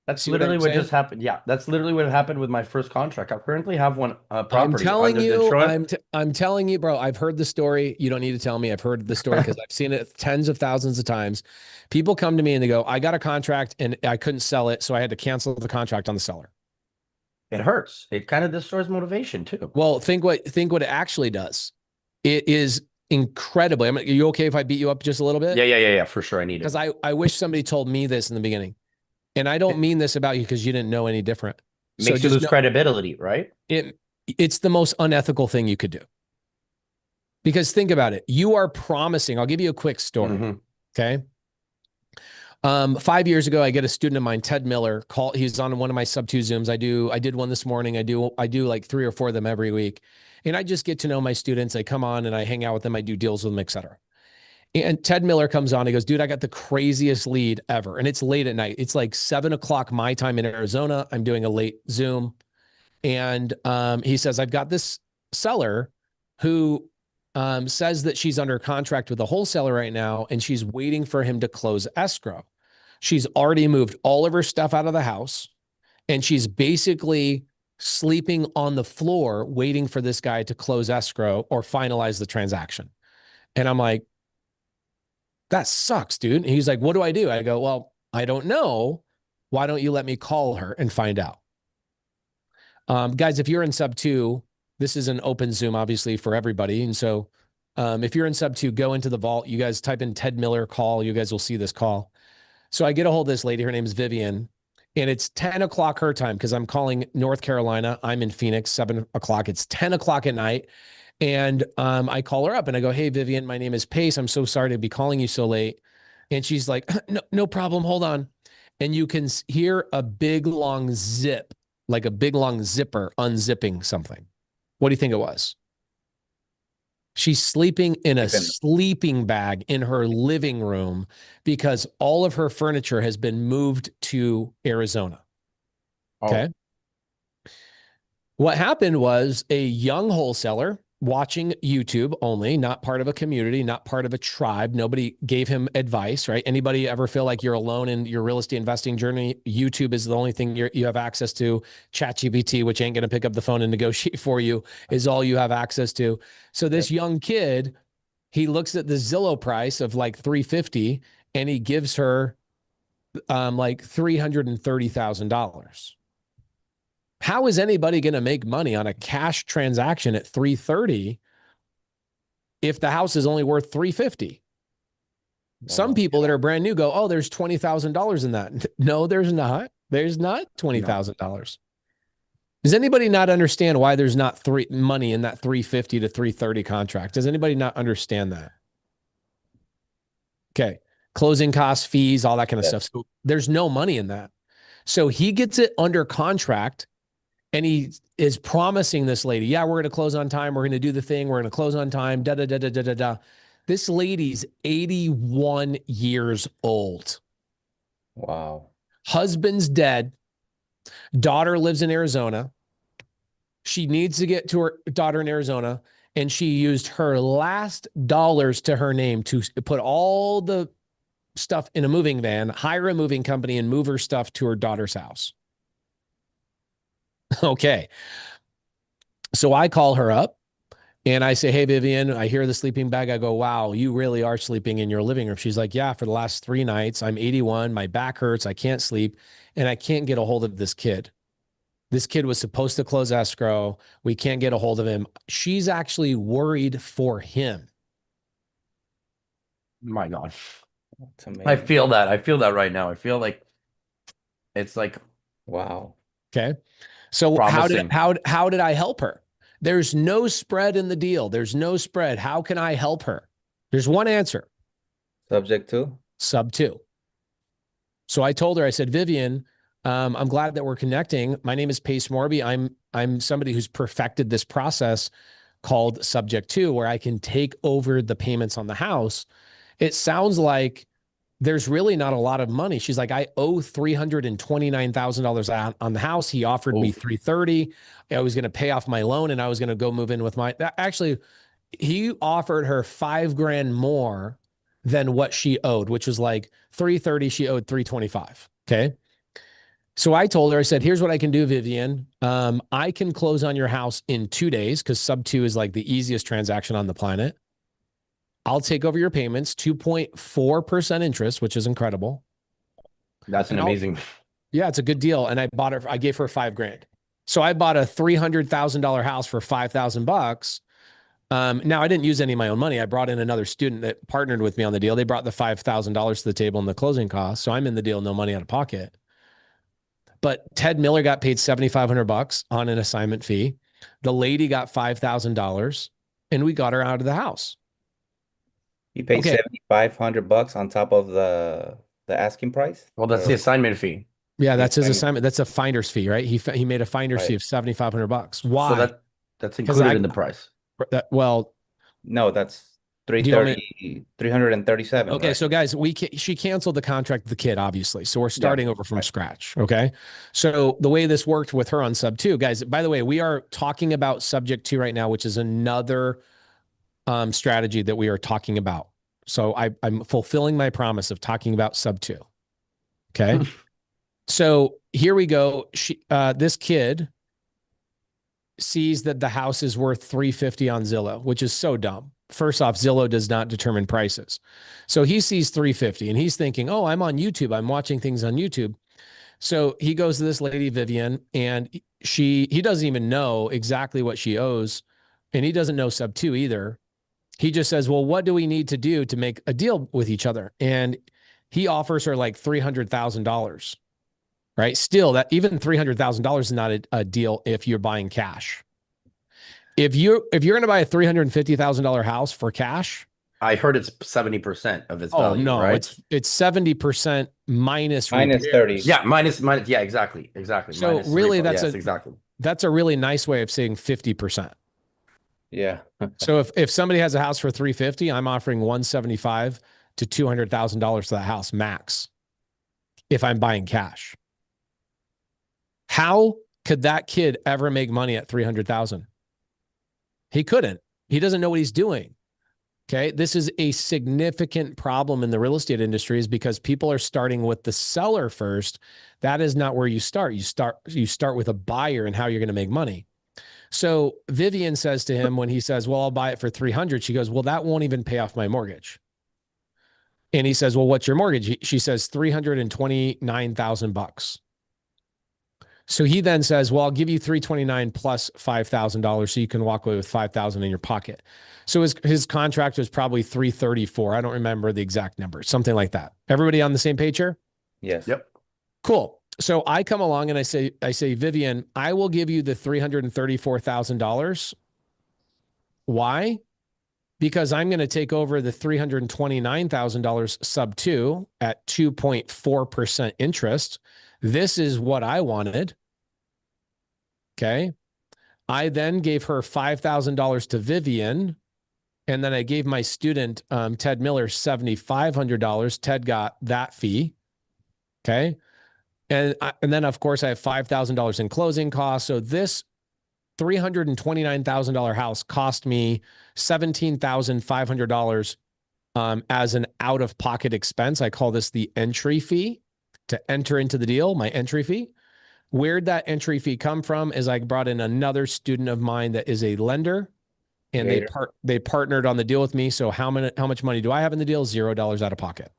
That's See what literally I'm what saying? just happened. Yeah, that's literally what happened with my first contract. I currently have one property I'm telling under you, Detroit. I'm telling you, bro, I've heard the story. You don't need to tell me. I've heard the story because I've seen it tens of thousands of times. People come to me and they go, I got a contract and I couldn't sell it. So I had to cancel the contract on the seller. It hurts. It kind of destroys motivation too. Well, think what it actually does. It is incredibly. Are you okay if I beat you up just a little bit? Yeah, for sure. I need it. Because I wish somebody told me this in the beginning. And I don't mean this about you because you didn't know any different. Makes you lose credibility, right? It's the most unethical thing you could do. Because think about it. You are promising. I'll give you a quick story. Okay. 5 years ago, I get a student of mine, Ted Miller, he's on one of my SubTo Zooms. I did one this morning. I do like 3 or 4 of them every week. And I just get to know my students. I come on and I hang out with them. I do deals with them, et cetera. And Ted Miller comes on. He goes, dude, I got the craziest lead ever. And it's late at night. It's like 7 o'clock my time in Arizona. I'm doing a late Zoom. And he says, I've got this seller who says that she's under contract with a wholesaler right now. And she's waiting for him to close escrow. She's already moved all of her stuff out of the house. And she's basically sleeping on the floor, waiting for this guy to close escrow or finalize the transaction. And I'm like, that sucks, dude. And he's like, what do I do? I go, well, I don't know. Why don't you let me call her and find out? Guys, if you're in SubTo, this is an open Zoom, obviously, for everybody. And so if you're in SubTo, go into the vault. You guys type in Ted Miller call. You guys will see this call. So I get a hold of this lady. Her name is Vivian. And it's 10 o'clock her time because I'm calling North Carolina. I'm in Phoenix, 7 o'clock. It's 10 o'clock at night. And I call her up and I go, hey, Vivian, my name is Pace. I'm so sorry to be calling you so late. And she's like, no problem. Hold on. And you can hear a big, long zip, like a big, long zipper unzipping something. What do you think it was? She's sleeping in a sleeping bag in her living room because all of her furniture has been moved to Arizona. Okay. What happened was a young wholesaler watching YouTube only, not part of a community, not part of a tribe. Nobody gave him advice, right? Anybody ever feel like you're alone in your real estate investing journey? YouTube is the only thing you have access to. ChatGPT, which ain't going to pick up the phone and negotiate for you, is all you have access to. So this young kid, he looks at the Zillow price of like $350 and he gives her like $330,000. How is anybody going to make money on a cash transaction at $330 if the house is only worth $350? Some people that are brand new go, oh, there's $20,000 in that. No, there's not. There's not $20,000. Does anybody not understand why there's not money in that $350 to $330 contract? Does anybody not understand that? Okay. Closing costs, fees, all that kind of stuff. So there's no money in that. So he gets it under contract. And he is promising this lady, yeah, we're going to close on time. We're going to do the thing. We're going to close on time. Da, da, da, da, da, da, da. This lady's 81 years old. Wow. Husband's dead. Daughter lives in Arizona. She needs to get to her daughter in Arizona. And she used her last dollars to her name to put all the stuff in a moving van, hire a moving company, and move her stuff to her daughter's house. Okay. So I call her up and I say, hey, Vivian, I hear the sleeping bag. I go, wow, you really are sleeping in your living room. She's like, yeah, for the last 3 nights, I'm 81. My back hurts. I can't sleep and I can't get a hold of this kid. This kid was supposed to close escrow. We can't get a hold of him. She's actually worried for him. My God. That's amazing. I feel that. I feel that right now. I feel like it's like, wow. Okay. So Promising. how did I help her? There's no spread in the deal. There's no spread. How can I help her? There's one answer. Subject to? SubTo. So I told her, I said, Vivian, I'm glad that we're connecting. My name is Pace Morby. I'm somebody who's perfected this process called Subject To, where I can take over the payments on the house. It sounds like there's really not a lot of money. She's like, I owe $329,000 on the house. He offered me $330,000. I was going to pay off my loan and I was going to go move in with actually, he offered her $5,000 more than what she owed, which was like $330,000. She owed $325,000. Okay. So I told her, I said, here's what I can do, Vivian. I can close on your house in 2 days because SubTo is like the easiest transaction on the planet. I'll take over your payments, 2.4% interest, which is incredible. That's amazing. Yeah, it's a good deal. And I gave her $5,000. So I bought a $300,000 house for $5,000. Now I didn't use any of my own money. I brought in another student that partnered with me on the deal. They brought the $5,000 to the table in the closing costs. So I'm in the deal, no money out of pocket. But Ted Miller got paid $7,500 on an assignment fee. The lady got $5,000 and we got her out of the house. You paid $7,500 on top of the asking price? Well, that's the assignment fee. Yeah, that's his assignment. That's a finder's fee, right? He made a finder's fee of $7,500. Why? So that's included in the price. No, that's 337. Okay, right? so guys, she canceled the contract with the kid, obviously. So we're starting over from scratch. Okay. So the way this worked with her on SubTo, guys, by the way, we are talking about Subject To right now, which is another strategy that we are talking about. So I'm fulfilling my promise of talking about SubTo. Okay. So here we go. This kid sees that the house is worth $350 on Zillow, which is so dumb. First off, Zillow does not determine prices. So he sees $350 and he's thinking, oh, I'm on YouTube. I'm watching things on YouTube. So he goes to this lady, Vivian, and he doesn't even know exactly what she owes. And he doesn't know SubTo either. He just says, well, what do we need to do to make a deal with each other? And he offers her like $300,000, right? Still, that even $300,000 is not a deal if you're buying cash. If you're going to buy a $350,000 house for cash, I heard it's 70% of its value. No, right? it's 70% minus 30. Yeah, minus. Yeah, exactly. So minus really, exactly. That's a really nice way of saying 50%. Yeah. So if somebody has a house for $350,000, I'm offering $175,000 to $200,000 for that house max. If I'm buying cash, how could that kid ever make money at $300,000? He couldn't. He doesn't know what he's doing. Okay. This is a significant problem in the real estate industry, is because people are starting with the seller first. That is not where you start. You start with a buyer and how you're going to make money. So Vivian says to him, when he says, well, I'll buy it for $300,000, she goes, well, that won't even pay off my mortgage. And he says, well, what's your mortgage? She says $329,000. So he then says, well, I'll give you $329,000 plus $5,000 so you can walk away with $5,000 in your pocket. So his contract was probably $334,000. I don't remember the exact number, something like that. Everybody on the same page here? Yes. Yep. Cool. So I come along and I say, Vivian, I will give you the $334,000. Why? Because I'm going to take over the $329,000 SubTo at 2.4% interest. This is what I wanted. Okay. I then gave her $5,000 to Vivian. And then I gave my student, Ted Miller, $7,500. Ted got that fee. Okay. And then of course I have $5,000 in closing costs. So this $329,000 house cost me $17,500 as an out-of-pocket expense. I call this the entry fee to enter into the deal, my entry fee. Where'd that entry fee come from? Is I brought in another student of mine that is a lender, and they partnered on the deal with me. So how much money do I have in the deal? $0 out of pocket.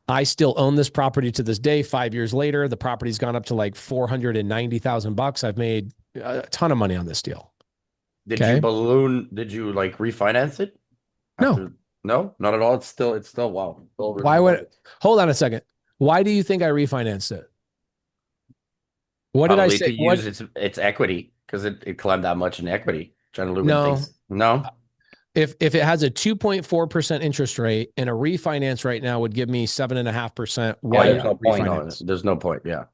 I still own this property to this day. 5 years later, the property's gone up to like $490,000. I've made a ton of money on this deal. Did you like refinance it? No, not at all. It's still wow. Hold on a second. Why do you think I refinanced it? What did I Probably say? to use its equity because it climbed that much in equity. John Lubin No. thinks no. If it has a 2.4% interest rate and a refinance right now would give me 7.5%, why there's not no point. refinance? There's no point. Yeah,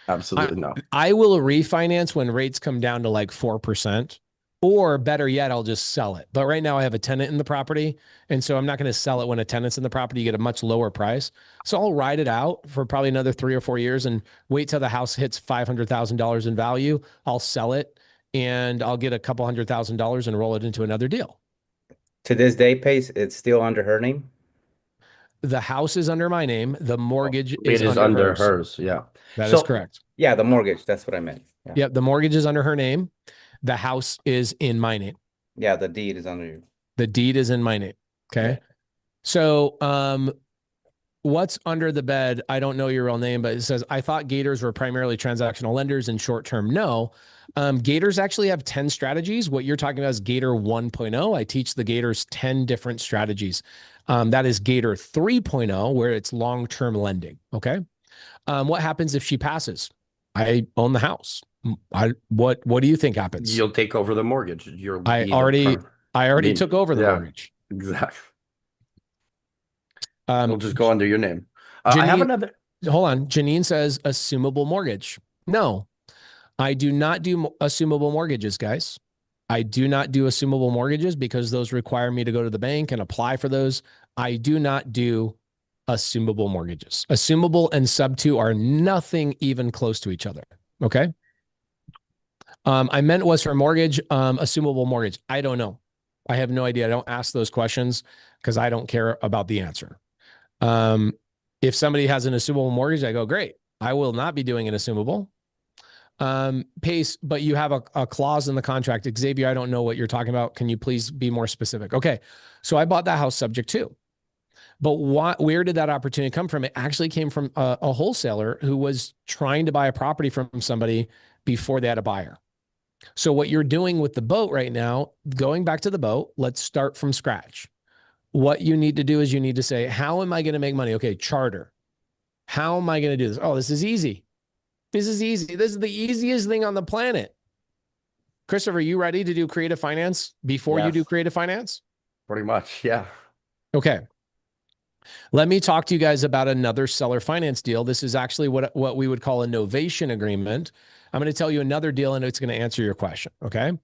absolutely no. I will refinance when rates come down to like 4%, or better yet, I'll just sell it. But right now I have a tenant in the property, and so I'm not going to sell it when a tenant's in the property. You get a much lower price. So I'll ride it out for probably another 3 or 4 years and wait till the house hits $500,000 in value. I'll sell it and I'll get a couple $100,000 and roll it into another deal. To this day, Pace, it's still under her name. The house is under my name. The mortgage It is is under hers. Yeah, That is correct. Yeah, the mortgage. That's what I meant. Yeah. Yep. The mortgage is under her name. The house is in my name. Yeah, the deed is under you. The deed is in my name. Okay. Yeah. So, what's under the bed? I don't know your real name, but it says, I thought Gators were primarily transactional lenders and short-term. No. Gators actually have 10 strategies. What you're talking about is Gator 1.0. I teach the Gators 10 different strategies. That is Gator 3.0, where it's long-term lending. Okay. What happens if she passes? I own the house. What do you think happens? you'll take over the mortgage. I already took over the mortgage. Exactly. Um, It'll just go under your name. Janine, I have another. Hold on. Janine says assumable mortgage. No, I do not do assumable mortgages, guys. I do not do assumable mortgages because those require me to go to the bank and apply for those. I do not do assumable mortgages. Assumable and SubTo are nothing even close to each other. Okay. I meant was for mortgage, assumable mortgage. I don't know. I have no idea. I don't ask those questions because I don't care about the answer. If somebody has an assumable mortgage, I go, great. I will not be doing an assumable. Pace, but you have a clause in the contract. Xavier, I don't know what you're talking about. Can you please be more specific? Okay. So I bought that house subject to. But where did that opportunity come from? It actually came from a wholesaler who was trying to buy a property from somebody before they had a buyer. So what you're doing with the boat right now, going back to the boat, let's start from scratch. What you need to do is you need to say, how am I going to make money? Okay, charter. How am I going to do this? Oh, this is easy. This is easy. This is the easiest thing on the planet. Christopher, you ready to do creative finance before you do creative finance? Pretty much, yeah. Okay. Let me talk to you guys about another seller finance deal. This is actually what we would call a novation agreement. I'm going to tell you another deal and it's going to answer your question. Okay.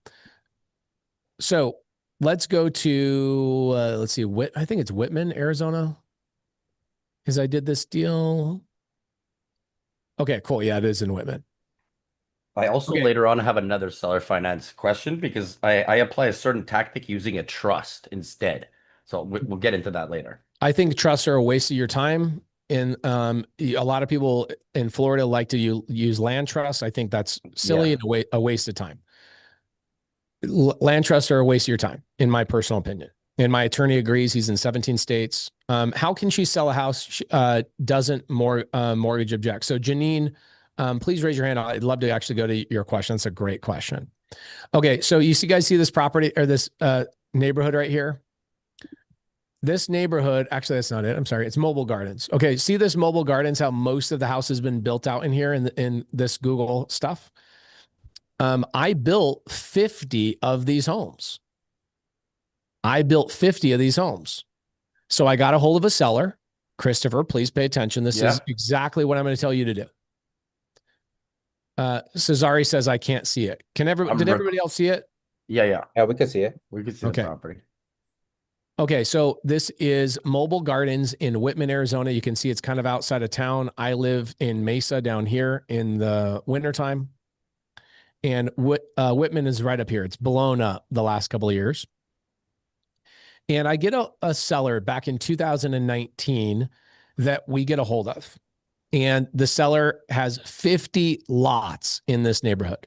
So let's go to, let's see, I think it's Whitman, Arizona. Because I did this deal. Okay, cool. Yeah, it is in Whitman. I also later on have another seller finance question because I apply a certain tactic using a trust instead. So we'll get into that later. I think trusts are a waste of your time. And a lot of people in Florida like to use land trusts. I think that's silly and a waste of time. Land trusts are a waste of your time, in my personal opinion. And my attorney agrees. He's in 17 states. How can she sell a house? She, doesn't mortgage object? So Janine, please raise your hand. I'd love to actually go to your question. That's a great question. Okay, so you guys see this property or this neighborhood right here? This neighborhood, actually, that's not it. I'm sorry. It's Mobile Gardens. Okay, see this Mobile Gardens, how most of the house has been built out in here in this Google stuff? I built 50 of these homes. I built 50 of these homes. So I got a hold of a seller. Christopher, please pay attention. This is exactly what I'm going to tell you to do. Cesare says I can't see it. Did everybody else see it? Yeah, we can see it. We can see the property. Okay, so this is Mobile Gardens in Whitman, Arizona. You can see it's kind of outside of town. I live in Mesa down here in the wintertime. And Whitman is right up here. It's blown up the last couple of years. And I get a seller back in 2019 that we get a hold of. And the seller has 50 lots in this neighborhood.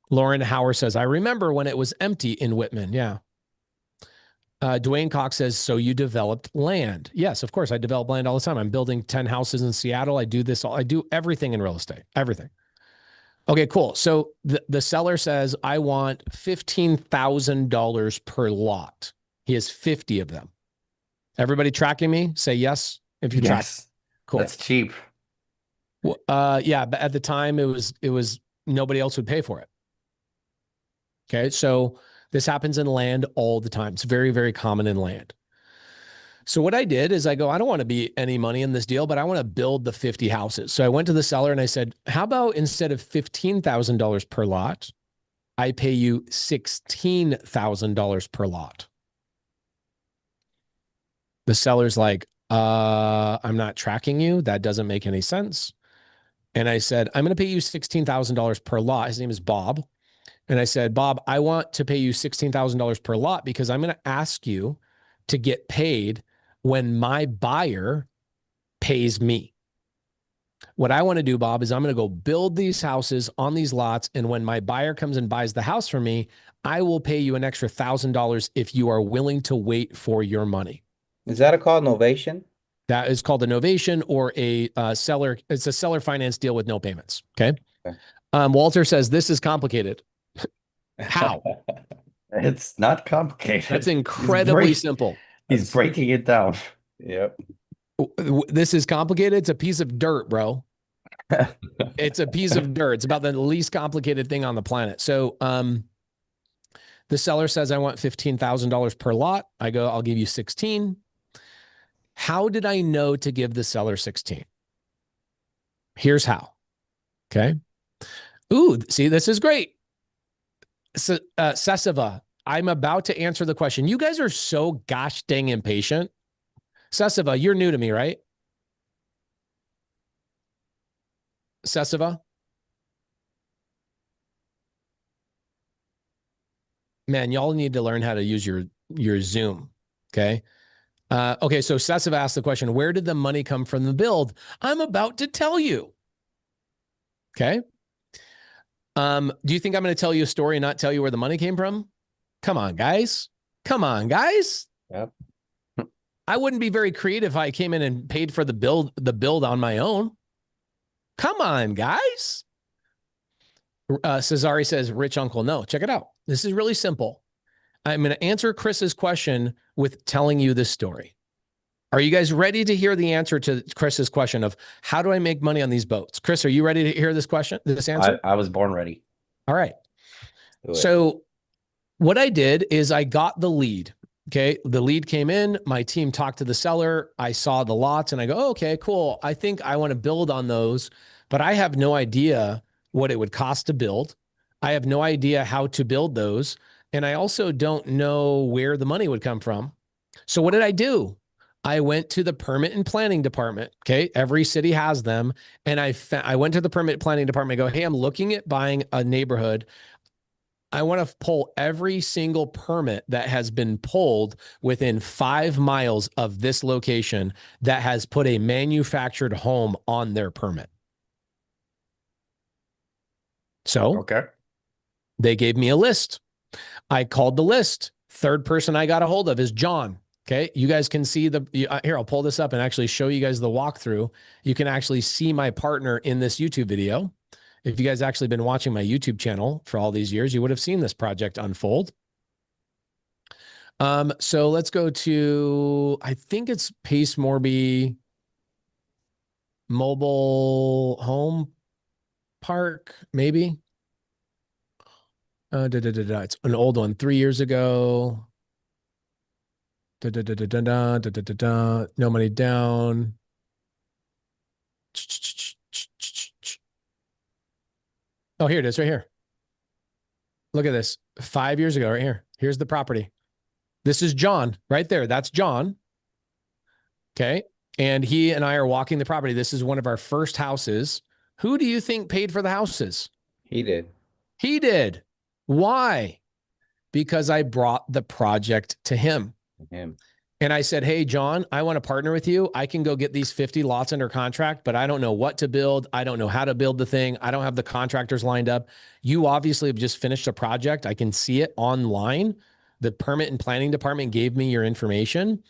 Lauren Hauer says, I remember when it was empty in Whitman. Yeah. Dwayne Cox says, so you developed land. Yes, of course. I develop land all the time. I'm building 10 houses in Seattle. I do this all. I do everything in real estate, everything. Okay, cool. So the seller says, I want $15,000 per lot. He has 50 of them. Everybody tracking me? Say yes if you track. Yes. Cool. That's cheap. Yeah, but at the time it was nobody else would pay for it. Okay, so this happens in land all the time. It's very, very common in land. So what I did is I go, I don't want to be any money in this deal, but I want to build the 50 houses. So I went to the seller and I said, how about instead of $15,000 per lot, I pay you $16,000 per lot? The seller's like, I'm not tracking you. That doesn't make any sense. And I said, I'm going to pay you $16,000 per lot. His name is Bob. And I said, Bob, I want to pay you $16,000 per lot because I'm going to ask you to get paid when my buyer pays me. What I want to do, Bob, is I'm going to go build these houses on these lots. And when my buyer comes and buys the house from me, I will pay you an extra $1,000 if you are willing to wait for your money. Is that called novation? That is called a novation or a seller. It's a seller finance deal with no payments. Okay. Walter says this is complicated. How? It's not complicated. That's incredibly simple. He's breaking it down. Yep. This is complicated. It's a piece of dirt, bro. It's a piece of dirt. It's about the least complicated thing on the planet. So the seller says, I want $15,000 per lot. I go, I'll give you 16. How did I know to give the seller 16? Here's how. Okay. Ooh, see, this is great. So, Sesiva, I'm about to answer the question. You guys are so gosh dang impatient. Sesiva, you're new to me, right? Sesiva? Man, y'all need to learn how to use your Zoom. Okay. Okay. So Sesiva asked the question, where did the money come from the build? I'm about to tell you. Okay. Do you think I'm going to tell you a story and not tell you where the money came from? Come on, guys. Come on, guys. Yep. I wouldn't be very creative if I came in and paid for the build on my own. Come on, guys. Cesare says, rich uncle. No, check it out. This is really simple. I'm going to answer Chris's question with telling you this story. Are you guys ready to hear the answer to Chris's question of how do I make money on these boats? Chris, are you ready to hear this question, this answer? I was born ready. All right. So what I did is I got the lead. Okay. The lead came in, my team talked to the seller. I saw the lots and I go, oh, okay, cool. I think I want to build on those, but I have no idea what it would cost to build. I have no idea how to build those. And I also don't know where the money would come from. So what did I do? I went to the permit and planning department. Okay. Every city has them. And I went to the permit planning department and go, hey, I'm looking at buying a neighborhood. I want to pull every single permit that has been pulled within 5 miles of this location that has put a manufactured home on their permit. So Okay. they gave me a list. I called the list. Third person I got a hold of is John. Okay. You guys can see here, I'll pull this up and actually show you guys the walkthrough. You can actually see my partner in this YouTube video. If you guys actually been watching my YouTube channel for all these years, you would have seen this project unfold. So let's go to, I think it's Pace Morby Mobile Home Park, maybe. It's an old one, 3 years ago. No money down. Oh, here it is right here. Look at this. 5 years ago right here. Here's the property. This is John right there. That's John. Okay. And he and I are walking the property. This is one of our first houses. Who do you think paid for the houses? He did. He did. Why? Because I brought the project to him. And I said, hey, John, I want to partner with you. I can go get these 50 lots under contract, but I don't know what to build. I don't know how to build the thing. I don't have the contractors lined up. You obviously have just finished a project. I can see it online. The permit and planning department gave me your information.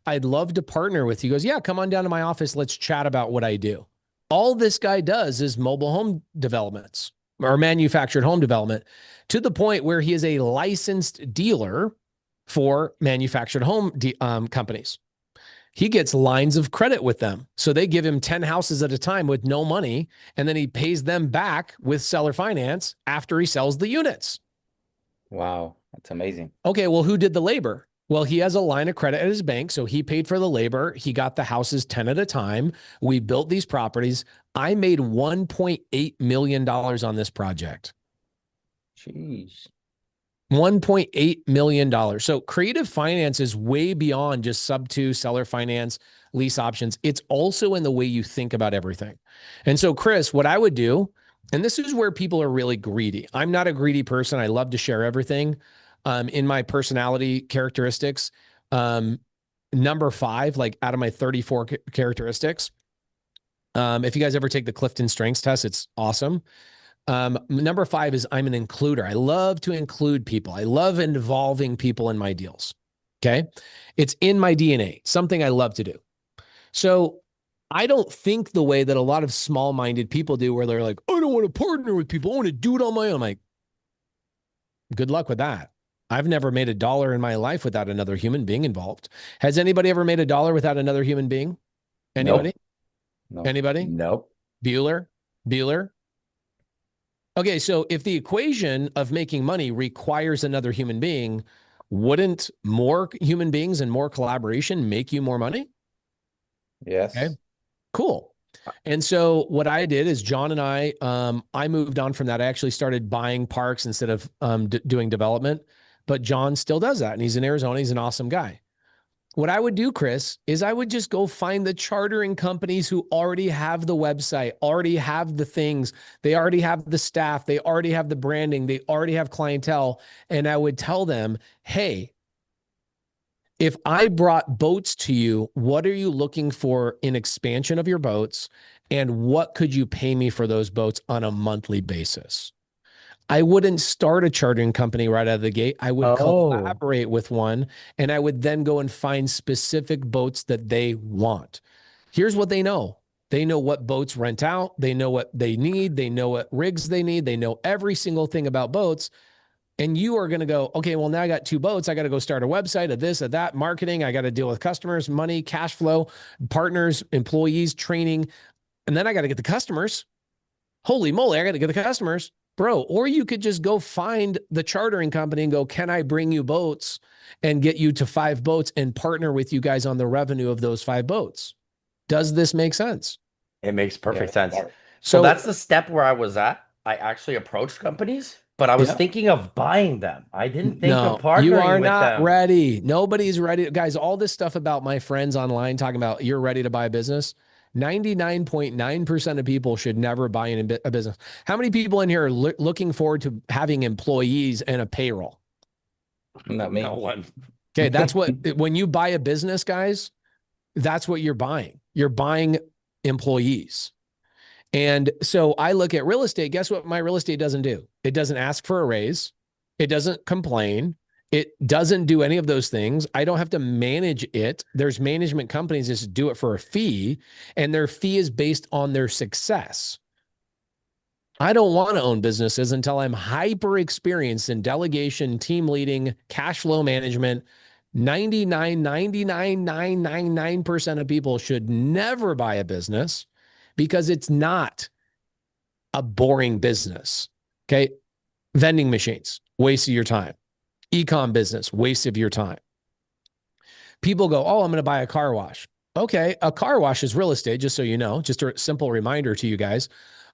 I'd love to partner with you. He goes, yeah, come on down to my office. Let's chat about what I do. All this guy does is mobile home developments or manufactured home development to the point where he is a licensed dealer for manufactured home companies. He gets lines of credit with them. So they give him 10 houses at a time with no money, and then he pays them back with seller finance after he sells the units. Wow, that's amazing. Okay, well, who did the labor? Well, he has a line of credit at his bank, so he paid for the labor. He got the houses 10 at a time. We built these properties. I made $1.8 million on this project. Jeez. $1.8 million. So creative finance is way beyond just SubTo, seller finance, lease options. It's also in the way you think about everything. And so, Chris, what I would do, and this is where people are really greedy. I'm not a greedy person. I love to share everything. In my personality characteristics, number 5, like out of my 34 characteristics, if you guys ever take the Clifton Strengths test, it's awesome. Number 5 is I'm an includer. I love to include people. I love involving people in my deals. Okay. It's in my DNA, something I love to do. So I don't think the way that a lot of small-minded people do, where they're like, I don't want to partner with people. I want to do it on my own. I'm like, good luck with that. I've never made $1 in my life without another human being involved. Has anybody ever made $1 without another human being? Anybody? Nope. Anybody? Nope. Bueller? Okay, so if the equation of making money requires another human being, wouldn't more human beings and more collaboration make you more money? Yes. Okay, cool. And so what I did is John and I moved on from that. I actually started buying parks instead of doing development, but John still does that. And he's in Arizona. He's an awesome guy. What I would do, Chris, is I would just go find the chartering companies who already have the website, already have the things. They already have the staff. They already have the branding. They already have clientele. And I would tell them, hey, if I brought boats to you, what are you looking for in expansion of your boats? And what could you pay me for those boats on a monthly basis? I wouldn't start a chartering company right out of the gate. I would collaborate with one, and I would then go and find specific boats that they want. Here's what they know. They know what boats rent out. They know what they need. They know what rigs they need. They know every single thing about boats. And you are going to go, okay, well, now I got 2 boats. I got to go start a website of this, of that, marketing. I got to deal with customers, money, cash flow, partners, employees, training. And then I got to get the customers. Holy moly, I got to get the customers. Bro, or you could just go find the chartering company and go, can I bring you boats and get you to 5 boats and partner with you guys on the revenue of those 5 boats? Does this make sense? It makes perfect sense. So So that's the step where I was at. I actually approached companies, but I was thinking of buying them. I didn't think of partnering you are with not them. ready. Nobody's ready. Guys, all this stuff about my friends online talking about you're ready to buy a business. 99.9% of people should never buy in a business. How many people in here are looking forward to having employees and a payroll? Not me. No one. Okay, that's what, when you buy a business, guys, that's what you're buying. You're buying employees. And so I look at real estate. Guess what my real estate doesn't do? It doesn't ask for a raise. It doesn't complain. It doesn't do any of those things. I don't have to manage it. There's management companies that just do it for a fee, and their fee is based on their success. I don't want to own businesses until I'm hyper experienced in delegation, team leading, cash flow management. 99.99999% of people should never buy a business because it's not a boring business. Okay. Vending machines, waste of your time. E-com business, waste of your time. People go, oh, I'm going to buy a car wash. Okay. A car wash is real estate, just so you know, just a simple reminder to you guys.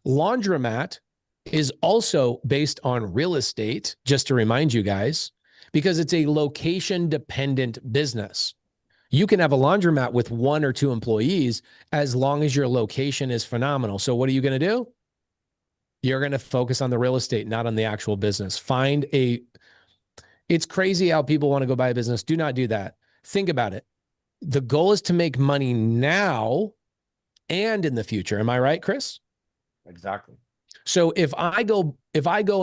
Laundromat is also based on real estate, just to remind you guys, because it's a location dependent business. You can have a laundromat with 1 or 2 employees as long as your location is phenomenal. So what are you going to do? You're going to focus on the real estate, not on the actual business. It's crazy how people want to go buy a business. Do not do that. Think about it. The goal is to make money now and in the future. Am I right, Chris? Exactly. So if I go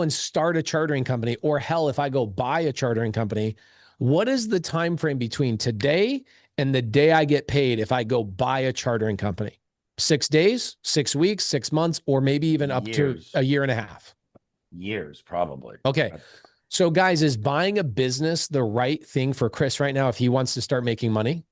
and start a chartering company, or hell, if I go buy a chartering company, what is the time frame between today and the day I get paid if I go buy a chartering company? 6 days, 6 weeks, 6 months, or maybe even up to a year and a half? Years, probably. Okay. So guys, is buying a business the right thing for Chris right now if he wants to start making money?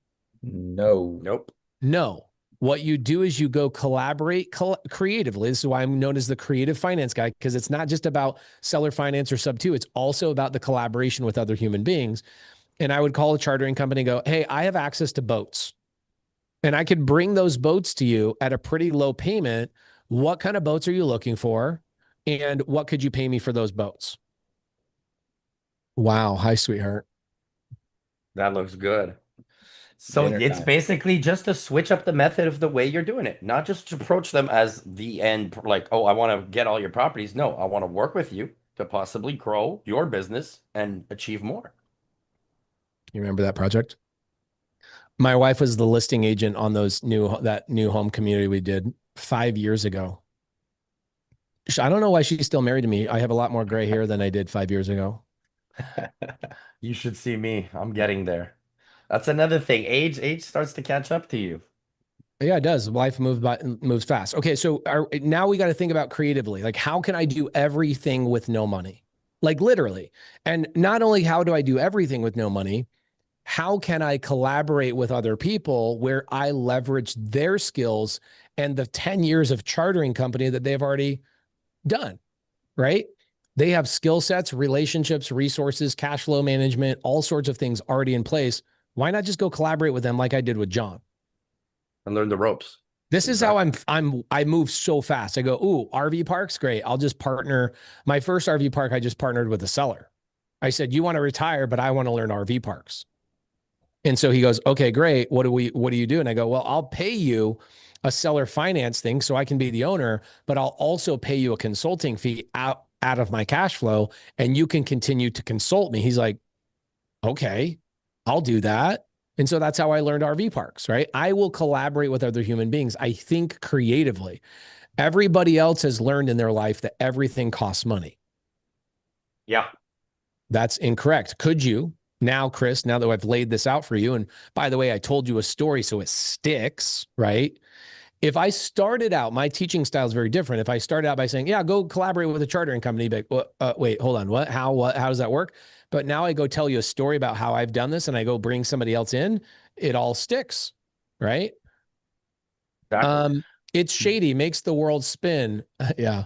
No. Nope. No. What you do is you go collaborate creatively. This is why I'm known as the creative finance guy, because it's not just about seller finance or SubTo. It's also about the collaboration with other human beings. And I would call a chartering company and go, hey, I have access to boats. And I could bring those boats to you at a pretty low payment. What kind of boats are you looking for? And what could you pay me for those boats? Wow. Hi, sweetheart. That looks good. So Dinner it's time. basically just to switch up the method of the way you're doing it, not just to approach them as the end, like, oh, I want to get all your properties. No, I want to work with you to possibly grow your business and achieve more. You remember that project? My wife was the listing agent on that new home community we did 5 years ago. I don't know why she's still married to me. I have a lot more gray hair than I did 5 years ago. You should see me. I'm getting there. That's another thing. Age starts to catch up to you. Yeah, it does. Life moves fast. Okay, so now we got to think about creatively. Like, how can I do everything with no money? Like, literally. And not only how do I do everything with no money, how can I collaborate with other people where I leverage their skills and the 10 years of chartering company that they've already done, right? They have skill sets, relationships, resources, cash flow management, all sorts of things already in place. Why not just go collaborate with them like I did with John? And learn the ropes. This is how I move so fast. I go, ooh, RV parks, great. I'll just partner. My first RV park, I just partnered with a seller. I said, you want to retire, but I want to learn RV parks. And so he goes, okay, great. What do you do? And I go, well, I'll pay you a seller finance thing so I can be the owner, but I'll also pay you a consulting fee out of my cash flow, and you can continue to consult me. He's like, okay, I'll do that. And so that's how I learned RV parks, right? I will collaborate with other human beings. I think creatively. Everybody else has learned in their life that everything costs money. Yeah. That's incorrect. Could you now, Chris, now that I've laid this out for you, and by the way, I told you a story so it sticks, right? If I started out, my teaching style is very different. If I started out by saying, yeah, go collaborate with a chartering company, but wait, hold on. What, how does that work? But now I go tell you a story about how I've done this and I go bring somebody else in, it all sticks, right? Exactly. It's shady, makes the world spin. Yeah.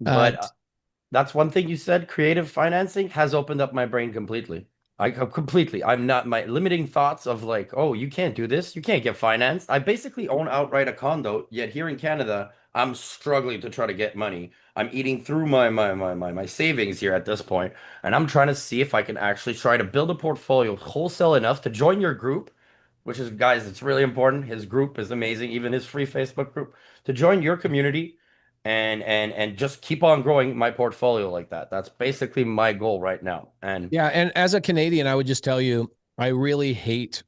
But that's one thing you said. Creative financing has opened up my brain completely. I'm not, my limiting thoughts of like, oh, you can't do this. You can't get financed. I basically own outright a condo, yet here in Canada, I'm struggling to try to get money. I'm eating through my savings here at this point, and I'm trying to see if I can actually try to build a portfolio wholesale enough to join your group, which is, guys, it's really important. His group is amazing, even his free Facebook group, to join your community and just keep on growing my portfolio like that. That's basically my goal right now. And yeah, and as a Canadian, I would just tell you, I really hate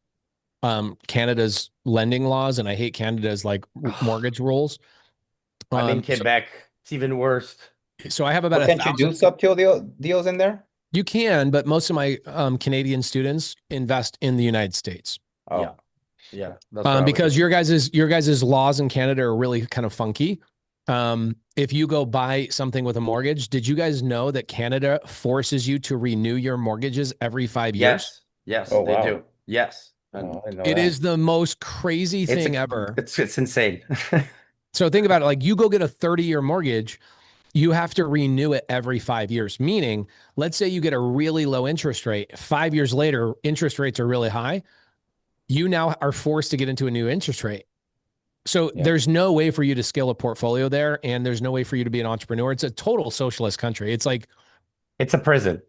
Canada's lending laws, and I hate Canada's like mortgage rules. I'm in Quebec. It's even worse. So I have about Well, can't you do SubTo deals in there? You can, but most of my Canadian students invest in the United States. Oh. Yeah. That's because your guys' laws in Canada are really kind of funky. If you go buy something with a mortgage, did you guys know that Canada forces you to renew your mortgages every 5 years? Yes, Oh, they wow. do. Yes. It is the most crazy thing ever. It's insane. So think about it. Like, you go get a 30-year mortgage, you have to renew it every 5 years. Meaning, let's say you get a really low interest rate. 5 years later, interest rates are really high. You now are forced to get into a new interest rate. So there's no way for you to scale a portfolio there, and there's no way for you to be an entrepreneur. It's a total socialist country. It's like, it's a prison.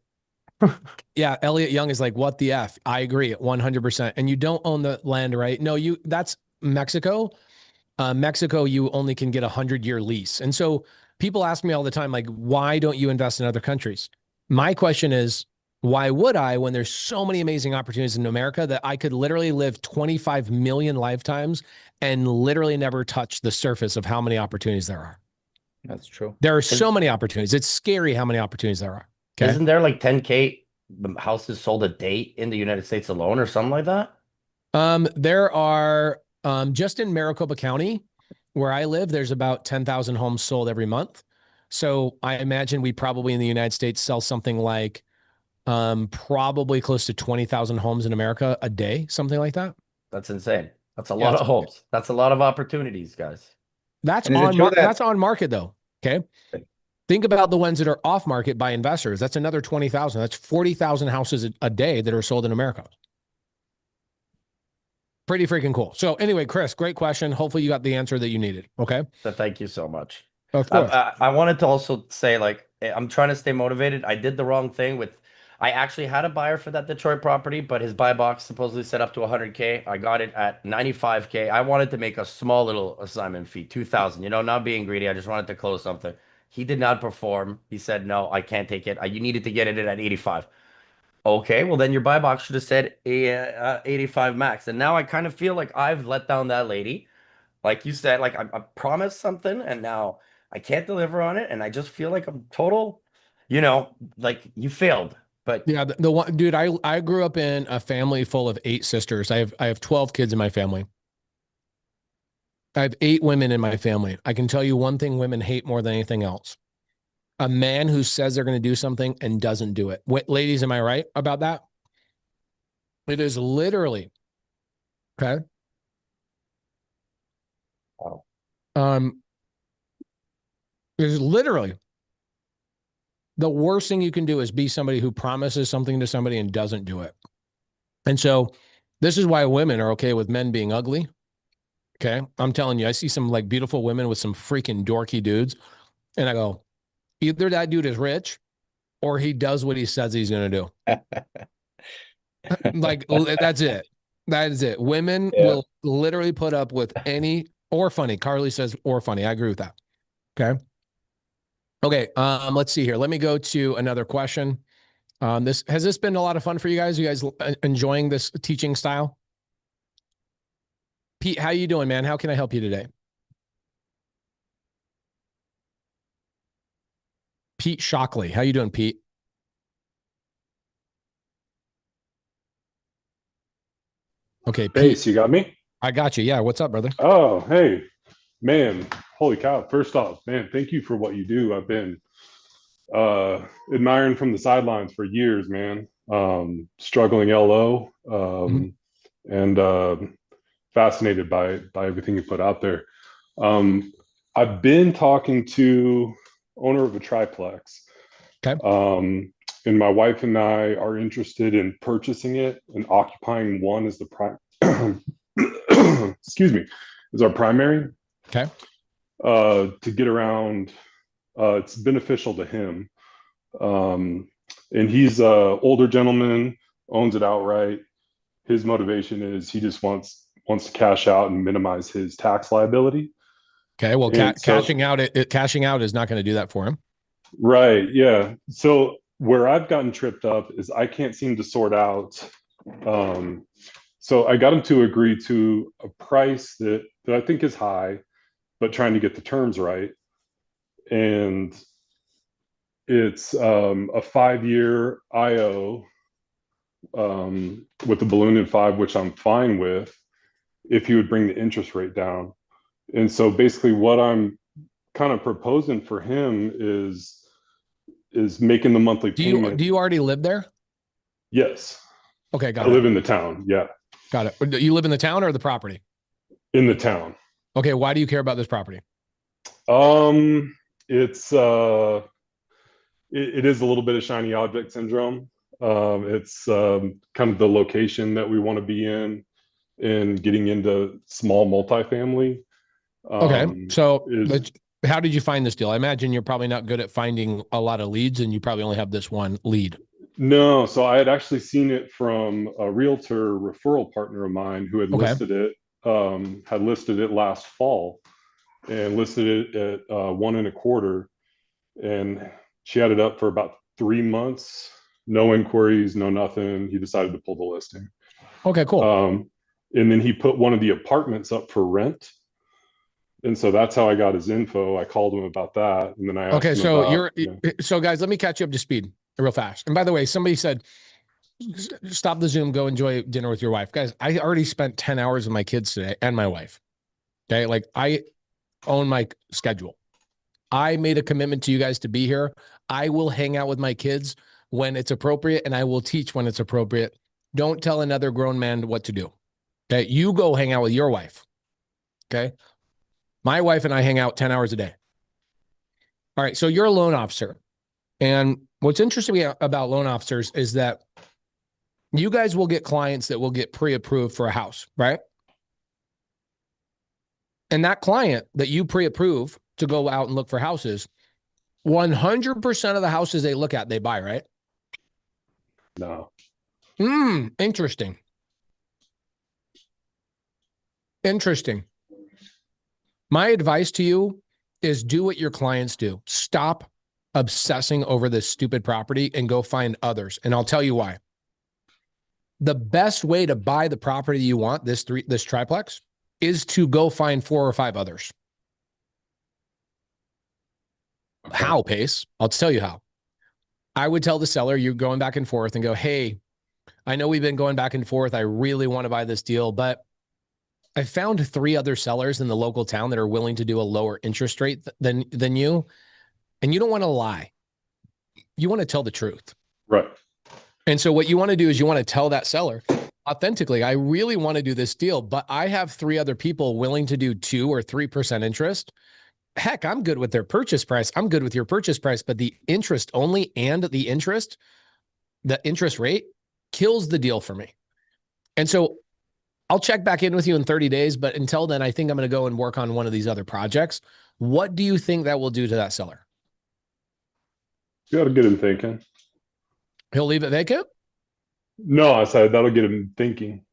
yeah, Elliot Young is like, what the F? I agree 100%. And you don't own the land, right? No, that's Mexico. Mexico, you only can get 100-year lease. And so people ask me all the time, like, why don't you invest in other countries? My question is, why would I, when there's so many amazing opportunities in America that I could literally live 25 million lifetimes and literally never touch the surface of how many opportunities there are? That's true. There are so many opportunities. It's scary how many opportunities there are. Okay. Isn't there like 10K houses sold a day in the United States alone or something like that? There are, just in Maricopa County, where I live, there's about 10,000 homes sold every month. So I imagine we probably in the United States sell something like probably close to 20,000 homes in America a day, something like that. That's insane. That's a Yeah, lot it's- of homes. That's a lot of opportunities, guys. That's And is it on true that- that's on market though. Okay. Think about the ones that are off market by investors. That's another 20,000. That's 40,000 houses a day that are sold in America. Pretty freaking cool. So anyway, Chris, great question. Hopefully you got the answer that you needed. Okay. So thank you so much. Of course. I wanted to also say, like, I'm trying to stay motivated. I did the wrong thing with, I actually had a buyer for that Detroit property, but his buy box supposedly set up to 100K. I got it at 95K. I wanted to make a small little assignment fee, 2,000, you know, not being greedy. I just wanted to close something. He did not perform. He said, no, I can't take it. You needed to get it at 85. Okay, well then your buy box should have said 85 max. And now I kind of feel like I've let down that lady. Like you said, like I promised something and now I can't deliver on it. And I just feel like I'm total, you know, like you failed. But yeah, the one dude, I grew up in a family full of 8 sisters. I have 12 kids in my family. I have 8 women in my family. I can tell you one thing women hate more than anything else. A man who says they're going to do something and doesn't do it. Wait, ladies, am I right about that? It is literally, okay. Wow. It is literally the worst thing you can do is be somebody who promises something to somebody and doesn't do it. And so this is why women are okay with men being ugly. Okay. I'm telling you, I see some like beautiful women with some freaking dorky dudes. And I go, either that dude is rich or he does what he says he's going to do. Like, that's it. That is it. Women will literally put up with any, or funny. Carly says, or funny. I agree with that. Okay. Okay. Let's see here. Let me go to another question. Has this been a lot of fun for you guys? You guys enjoying this teaching style? Pete, how you doing, man? How can I help you today? Pete Shockley. How you doing, Pete? Okay, Pete. Hey, so you got me? I got you. Yeah. What's up, brother? Oh, hey, man. Holy cow. First off, man, thank you for what you do. I've been admiring from the sidelines for years, man. Struggling LO, and fascinated by everything you put out there. I've been talking to owner of a triplex. Okay. And my wife and I are interested in purchasing it and occupying one as the prime, excuse me, as our primary. Okay. To get around, it's beneficial to him. And he's a older gentleman, owns it outright. His motivation is he just wants to cash out and minimize his tax liability. Okay. Well, And so- cashing out is not going to do that for him. Right. Yeah. So where I've gotten tripped up is I can't seem to sort out. So I got him to agree to a price that I think is high, but trying to get the terms right. And it's a 5-year IO with the balloon in 5, which I'm fine with, if you would bring the interest rate down. And so basically what I'm kind of proposing for him is making the monthly payment. Do you already live there? Yes. Okay, got I it. live in the town. Yeah. Got it. Do you live in the town or the property? In the town. Okay, why do you care about this property? It's it is a little bit of shiny object syndrome. It's kind of the location that we want to be in and getting into small multifamily. Okay, so how did you find this deal? I imagine you're probably not good at finding a lot of leads and you probably only have this one lead. No, so I had actually seen it from a realtor referral partner of mine who had listed it last fall and listed it at 1.25, and she had it up for about 3 months, no inquiries, no nothing. He decided to pull the listing. Okay, cool. And then he put one of the apartments up for rent. And so that's how I got his info. I called him about that. And then I asked him about, so guys, let me catch you up to speed real fast. And by the way, somebody said, stop the Zoom, go enjoy dinner with your wife. Guys, I already spent 10 hours with my kids today and my wife. Okay. Like I own my schedule. I made a commitment to you guys to be here. I will hang out with my kids when it's appropriate and I will teach when it's appropriate. Don't tell another grown man what to do. Okay. You go hang out with your wife. Okay. My wife and I hang out 10 hours a day. All right. So you're a loan officer. And what's interesting about loan officers is that you guys will get clients that will get pre-approved for a house, right? And that client that you pre-approve to go out and look for houses, 100% of the houses they look at, they buy, right? No. Interesting. Interesting. My advice to you is do what your clients do. Stop obsessing over this stupid property and go find others. And I'll tell you why. The best way to buy the property you want, this triplex, is to go find 4 or 5 others. Okay. How, Pace? I'll tell you how. I would tell the seller, you're going back and forth and go, hey, I know we've been going back and forth. I really want to buy this deal, but I found 3 other sellers in the local town that are willing to do a lower interest rate than you. And you don't want to lie. You want to tell the truth. Right. And so what you want to do is you want to tell that seller authentically, I really want to do this deal, but I have 3 other people willing to do 2 or 3% interest. Heck, I'm good with their purchase price. I'm good with your purchase price, but the interest only and the interest rate kills the deal for me. And so I'll check back in with you in 30 days, but until then, I think I'm going to go and work on one of these other projects. What do you think that will do to that seller? You got to get him thinking. He'll leave it vacant? No, I said that'll get him thinking.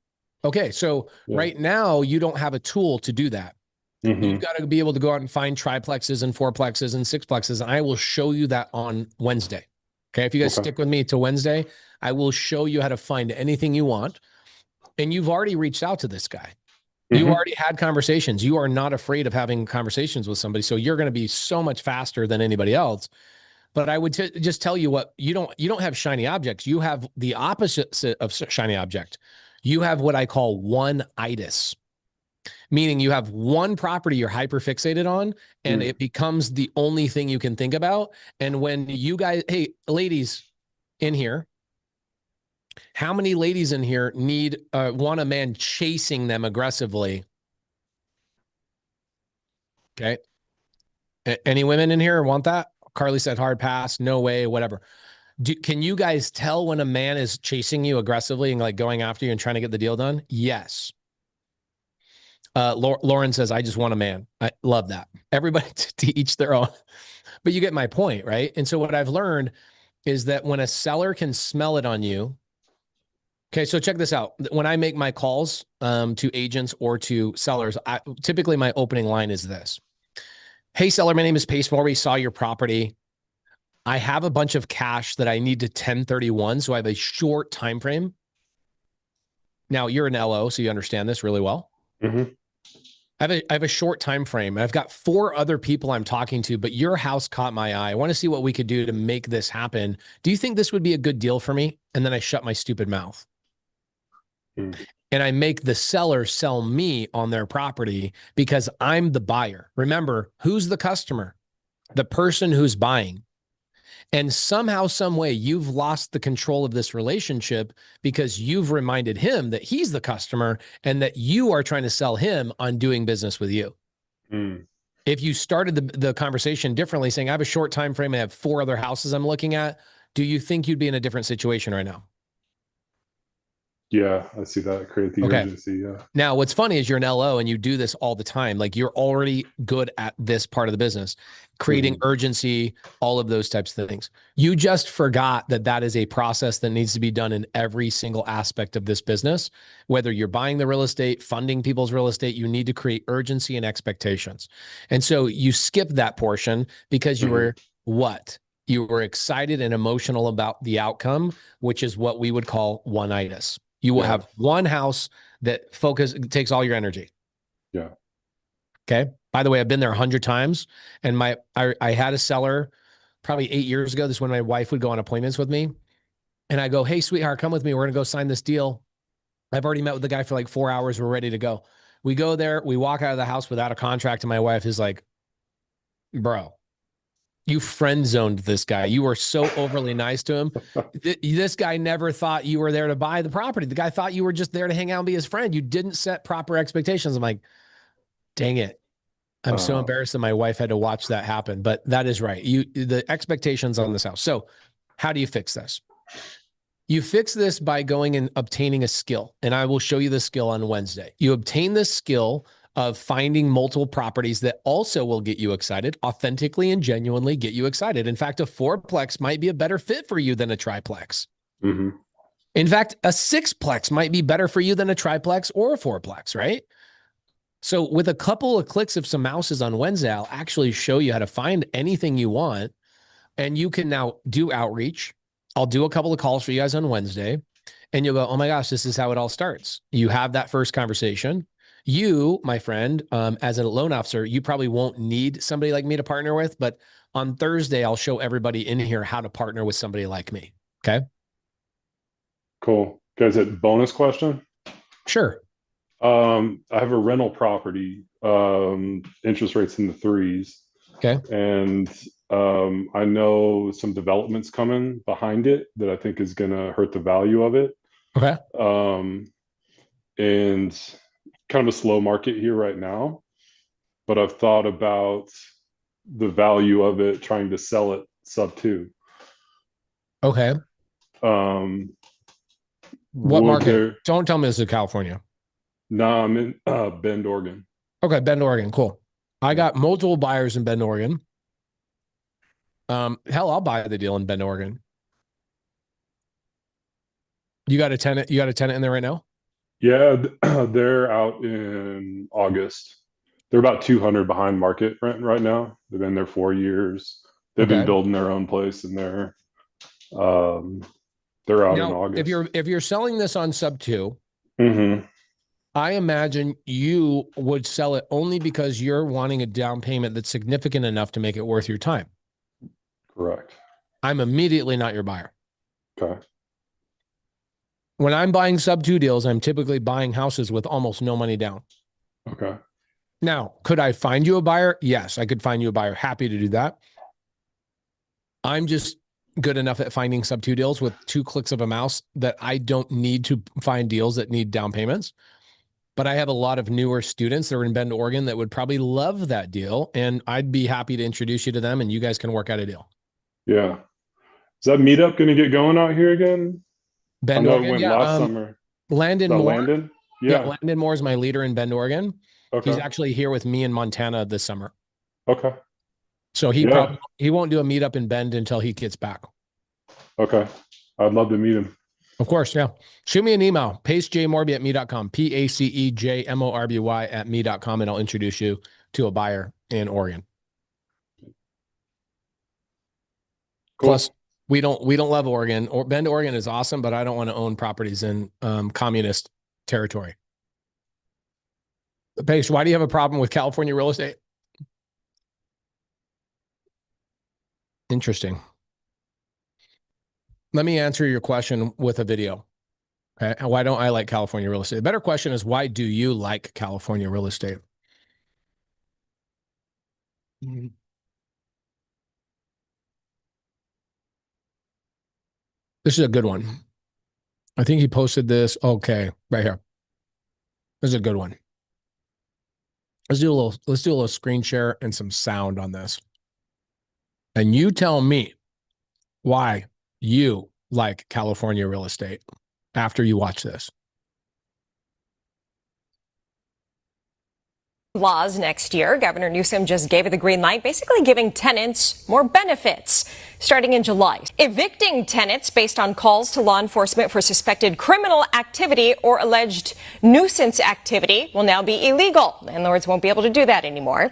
Okay, so right now you don't have a tool to do that. You've got to be able to go out and find triplexes and 4plexes and 6plexes, and I will show you that on Wednesday. Okay, if you guys stick with me to Wednesday, I will show you how to find anything you want. And you've already reached out to this guy. You already had conversations. You are not afraid of having conversations with somebody, so you're going to be so much faster than anybody else. But I would just tell you what, you don't have shiny objects. You have the opposite of shiny object. You have what I call one-itis, meaning you have one property you're hyper fixated on and it becomes the only thing you can think about. And when you guys, hey, ladies in here, how many ladies in here want a man chasing them aggressively? Okay. Any women in here want that? Carly said hard pass, no way, whatever. Can you guys tell when a man is chasing you aggressively and like going after you and trying to get the deal done? Yes. Lauren says, I just want a man. I love that. Everybody to each their own. But you get my point, right? And so what I've learned is that when a seller can smell it on you, okay, so check this out. When I make my calls to agents or to sellers, typically my opening line is this. Hey, seller, my name is Pace Moore. We saw your property. I have a bunch of cash that I need to 1031, so I have a short time frame. Now, you're an LO, so you understand this really well. I have a short time frame. I've got 4 other people I'm talking to, but your house caught my eye. I want to see what we could do to make this happen. Do you think this would be a good deal for me? And then I shut my stupid mouth. And I make the seller sell me on their property because I'm the buyer. Remember, who's the customer? The person who's buying. And somehow, some way, you've lost the control of this relationship because you've reminded him that he's the customer and that you are trying to sell him on doing business with you. If you started the conversation differently, saying, I have a short time frame, I have 4 other houses I'm looking at, do you think you'd be in a different situation right now? Yeah, I see that. Create the urgency. Yeah. Now, what's funny is you're an LO and you do this all the time. Like you're already good at this part of the business, creating urgency, all of those types of things. You just forgot that that is a process that needs to be done in every single aspect of this business. Whether you're buying the real estate, funding people's real estate, you need to create urgency and expectations. And so you skip that portion because you were what? You were excited and emotional about the outcome, which is what we would call one-itis. You will have one house that takes all your energy. Yeah. Okay. By the way, I've been there 100 times, and I had a seller probably 8 years ago. This is when my wife would go on appointments with me, and I go, "Hey, sweetheart, come with me. We're gonna go sign this deal." I've already met with the guy for like 4 hours. We're ready to go. We go there. We walk out of the house without a contract, and my wife is like, "Bro, You friend zoned this guy. You were so overly nice to him. This guy never thought you were there to buy the property. The guy thought you were just there to hang out and be his friend. You didn't set proper expectations. I'm like, dang it. I'm so embarrassed that my wife had to watch that happen, but that is right. The expectations on this house. So how do you fix this? You fix this by going and obtaining a skill, and I will show you the skill on Wednesday. You obtain this skill of finding multiple properties that also will get you excited, authentically and genuinely get you excited. In fact, a fourplex might be a better fit for you than a triplex. Mm-hmm. In fact, a sixplex might be better for you than a triplex or a fourplex, right? So with a couple of clicks of some mouses on Wednesday, I'll actually show you how to find anything you want, and you can now do outreach. I'll do a couple of calls for you guys on Wednesday, and you'll go, oh my gosh, this is how it all starts. You have that first conversation. You, my friend, as a loan officer, you probably won't need somebody like me to partner with, but on Thursday, I'll show everybody in here how to partner with somebody like me. Okay. Cool. Guys, a bonus question? Sure. I have a rental property, interest rates in the 3s. Okay. And I know some developments coming behind it that I think is going to hurt the value of it. Okay. And kind of a slow market here right now, but I've thought about the value of it, trying to sell it SubTo. Okay. What market? Don't tell me this is California. No, I'm in Bend, Oregon. Okay, Bend, Oregon. Cool. I got multiple buyers in Bend, Oregon. Hell, I'll buy the deal in Bend, Oregon. You got a tenant? You got a tenant in there right now? Yeah, they're out in August. They're about 200 behind market rent right now. They've been there 4 years. They've been building their own place, and they're out in August. If you're selling this on SubTo, mm-hmm. I imagine you would sell it only because you're wanting a down payment that's significant enough to make it worth your time. Correct. I'm immediately not your buyer. Okay. When I'm buying SubTo deals, I'm typically buying houses with almost no money down. Okay. Now, could I find you a buyer? Yes, I could find you a buyer. Happy to do that. I'm just good enough at finding SubTo deals with 2 clicks of a mouse that I don't need to find deals that need down payments. But I have a lot of newer students that are in Bend, Oregon that would probably love that deal. And I'd be happy to introduce you to them, and you guys can work out a deal. Yeah. Is that meetup going to get going out here again? Bend, I know Oregon, it went yeah. last summer. Landon Moore. Landon? Yeah, Landon Moore is my leader in Bend, Oregon. Okay. He's actually here with me in Montana this summer. Okay. So he won't do a meetup in Bend until he gets back. Okay. I'd love to meet him. Of course, yeah. Shoot me an email, pacejmorby@me.com, PACEJMORBY@me.com, and I'll introduce you to a buyer in Oregon. Cool. Plus, we don't love Oregon. Bend, Oregon is awesome, but I don't want to own properties in communist territory. Pace, why do you have a problem with California real estate? Interesting. Let me answer your question with a video. Okay. Why don't I like California real estate? The better question is, why do you like California real estate? This is a good one. I think he posted this. Okay, right here. This is a good one. Let's do a little screen share and some sound on this. And you tell me why you like California real estate after you watch this. Laws next year. Governor Newsom just gave it the green light, basically giving tenants more benefits starting in July. Evicting tenants based on calls to law enforcement for suspected criminal activity or alleged nuisance activity will now be illegal. Landlords won't be able to do that anymore.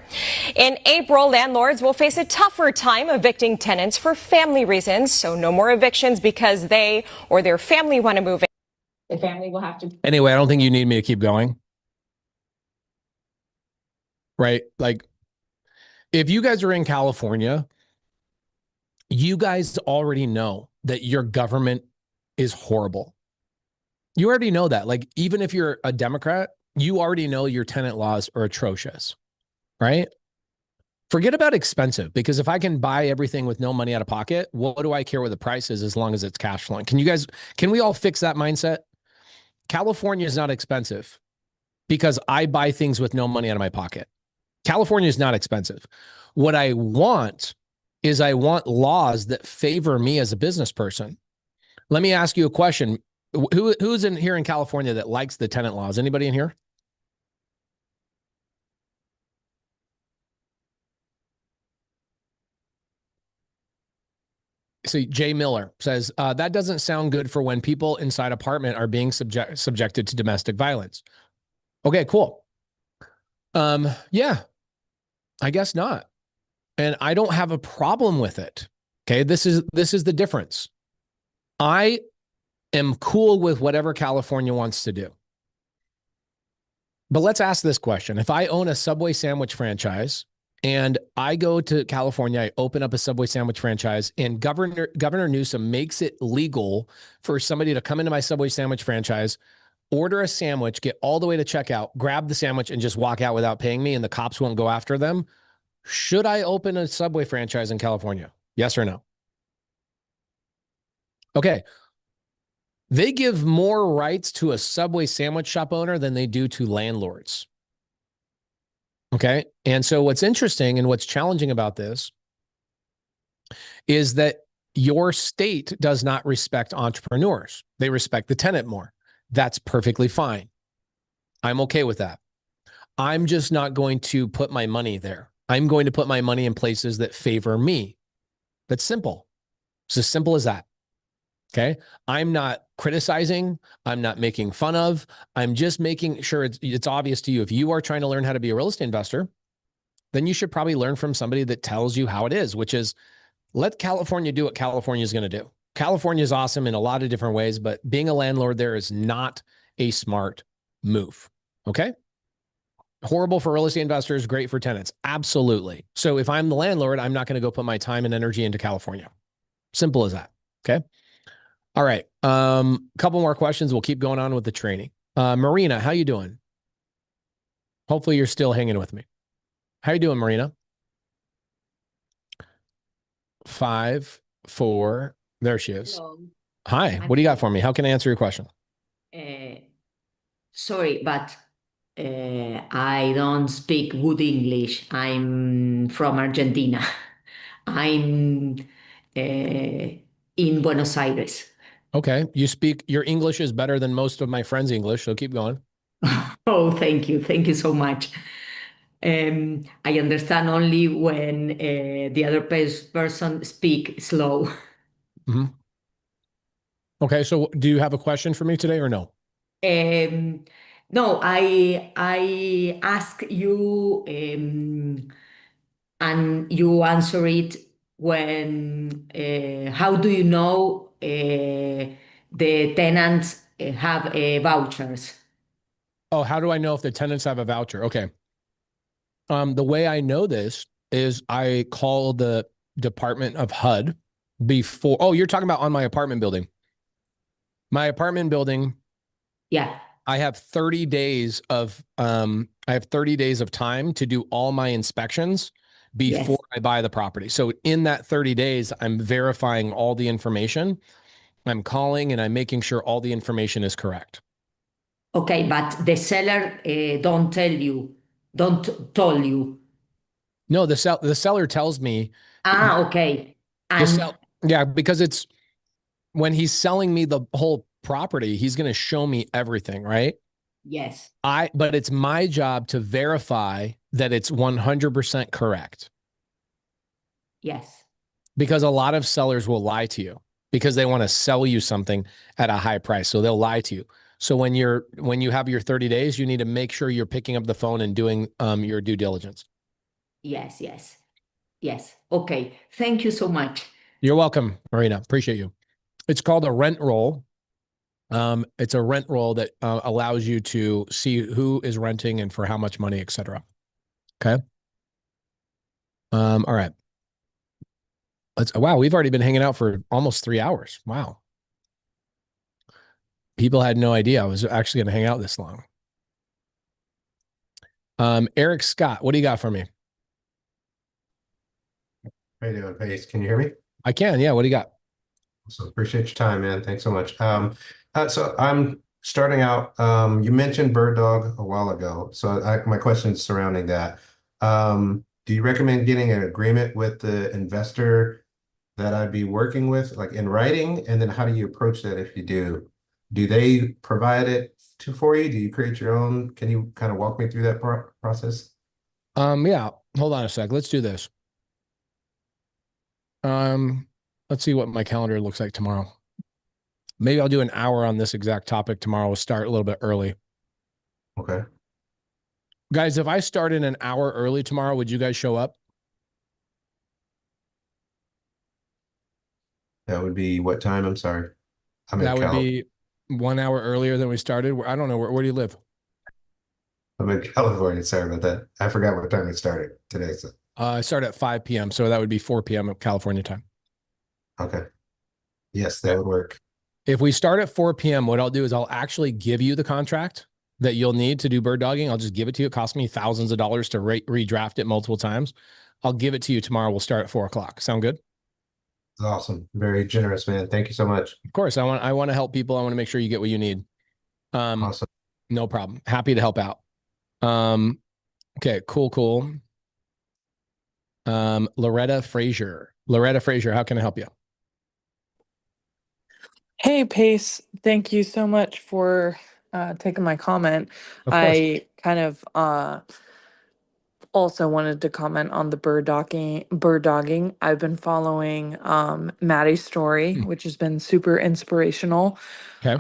In April, landlords will face a tougher time evicting tenants for family reasons. So no more evictions because they or their family want to move in. The family will have to. Anyway, I don't think you need me to keep going. Right? Like, if you guys are in California, you guys already know that your government is horrible. You already know that. Like, even if you're a Democrat, you already know your tenant laws are atrocious, right? Forget about expensive, because if I can buy everything with no money out of pocket, what do I care what the price is as long as it's cash flowing? Can we all fix that mindset? California is not expensive because I buy things with no money out of my pocket. California is not expensive. What I want is I want laws that favor me as a business person. Let me ask you a question. Who's in here in California that likes the tenant laws? Anybody in here? See, Jay Miller says, that doesn't sound good for when people inside apartment are being subjected to domestic violence. Okay, cool. Yeah, I guess not. And I don't have a problem with it. Okay, this is the difference. I am cool with whatever California wants to do. But let's ask this question. If I own a Subway sandwich franchise and I go to California, I open up a Subway sandwich franchise, and Governor Newsom makes it legal for somebody to come into my Subway sandwich franchise, order a sandwich, get all the way to checkout, grab the sandwich, and just walk out without paying me, and the cops won't go after them. Should I open a Subway franchise in California? Yes or no? Okay. They give more rights to a Subway sandwich shop owner than they do to landlords. Okay. And so what's interesting and what's challenging about this is that your state does not respect entrepreneurs. They respect the tenant more. That's perfectly fine. I'm okay with that. I'm just not going to put my money there. I'm going to put my money in places that favor me. That's simple. It's as simple as that. Okay. I'm not criticizing. I'm not making fun of. I'm just making sure it's obvious to you. If you are trying to learn how to be a real estate investor, then you should probably learn from somebody that tells you how it is, which is let California do what California is going to do. California is awesome in a lot of different ways, but being a landlord there is not a smart move. Okay. Horrible for real estate investors, great for tenants. Absolutely. So if I'm the landlord, I'm not going to go put my time and energy into California. Simple as that. Okay. All right. Couple more questions. We'll keep going on with the training. Marina, how you doing? Hopefully you're still hanging with me. How you doing, Marina? 5, 4. There she is. Hello. Hi. What do you got for me? How can I answer your question? Sorry, but I don't speak good English. I'm from Argentina. I'm in Buenos Aires. Okay. Your English is better than most of my friends' English, so keep going. Oh, thank you. Thank you so much. I understand only when the other person speak slow. Mm-hmm. Okay. So do you have a question for me today or no? No, I ask you and you answer it when how do you know the tenants have vouchers? Oh, how do I know if the tenants have a voucher? Okay. The way I know this is I call the Department of HUD before. Oh, you're talking about on my apartment building. My apartment building. Yeah. I have 30 days of time to do all my inspections before I buy the property. So in that 30 days, I'm verifying all the information. I'm calling and I'm making sure all the information is correct. Okay, but the seller don't tell you. No, the seller tells me. Okay. Yeah, because it's when he's selling me the whole property, he's going to show me everything, right? Yes. But it's my job to verify that it's 100% correct. Yes. Because a lot of sellers will lie to you because they want to sell you something at a high price. So they'll lie to you. So when you have your 30 days, you need to make sure you're picking up the phone and doing your due diligence. Yes. Okay. Thank you so much. You're welcome, Marina. Appreciate you. It's called a rent roll. It's a rent roll that allows you to see who is renting and for how much money, et cetera. Okay. All right. Wow, we've already been hanging out for almost 3 hours. Wow. People had no idea I was actually going to hang out this long. Eric Scott, what do you got for me? How you doing, Pace? Can you hear me? I can. Yeah. What do you got? So appreciate your time, man. Thanks so much. So I'm starting out. You mentioned Bird Dog a while ago, so my question is surrounding that. Do you recommend getting an agreement with the investor that I'd be working with, like in writing? And then how do you approach that if you do? Do they provide it for you? Do you create your own? Can you kind of walk me through that process? Yeah. Hold on a sec. Let's do this. Let's see what my calendar looks like tomorrow. Maybe I'll do an hour on this exact topic tomorrow. We'll start a little bit early. Okay. Guys, if I started an hour early tomorrow, would you guys show up? That would be what time? I'm sorry. That would be 1 hour earlier than we started. I don't know. Where do you live? I'm in California. Sorry about that. I forgot what time it started today. So. I start at 5 p.m. So that would be 4 p.m. of California time. Okay. Yes, that would work. If we start at 4 p.m., what I'll do is I'll actually give you the contract that you'll need to do bird dogging. I'll just give it to you. It costs me thousands of dollars to redraft it multiple times. I'll give it to you tomorrow. We'll start at 4 o'clock. Sound good? That's awesome. Very generous, man. Thank you so much. Of course. I want to help people. I want to make sure you get what you need. Awesome. No problem. Happy to help out. Okay, cool. Loretta Frazier, how can I help you? Hey, Pace. Thank you so much for taking my comment. Of course. I kind of also wanted to comment on the bird dogging. I've been following Maddie's story, which has been super inspirational. Okay.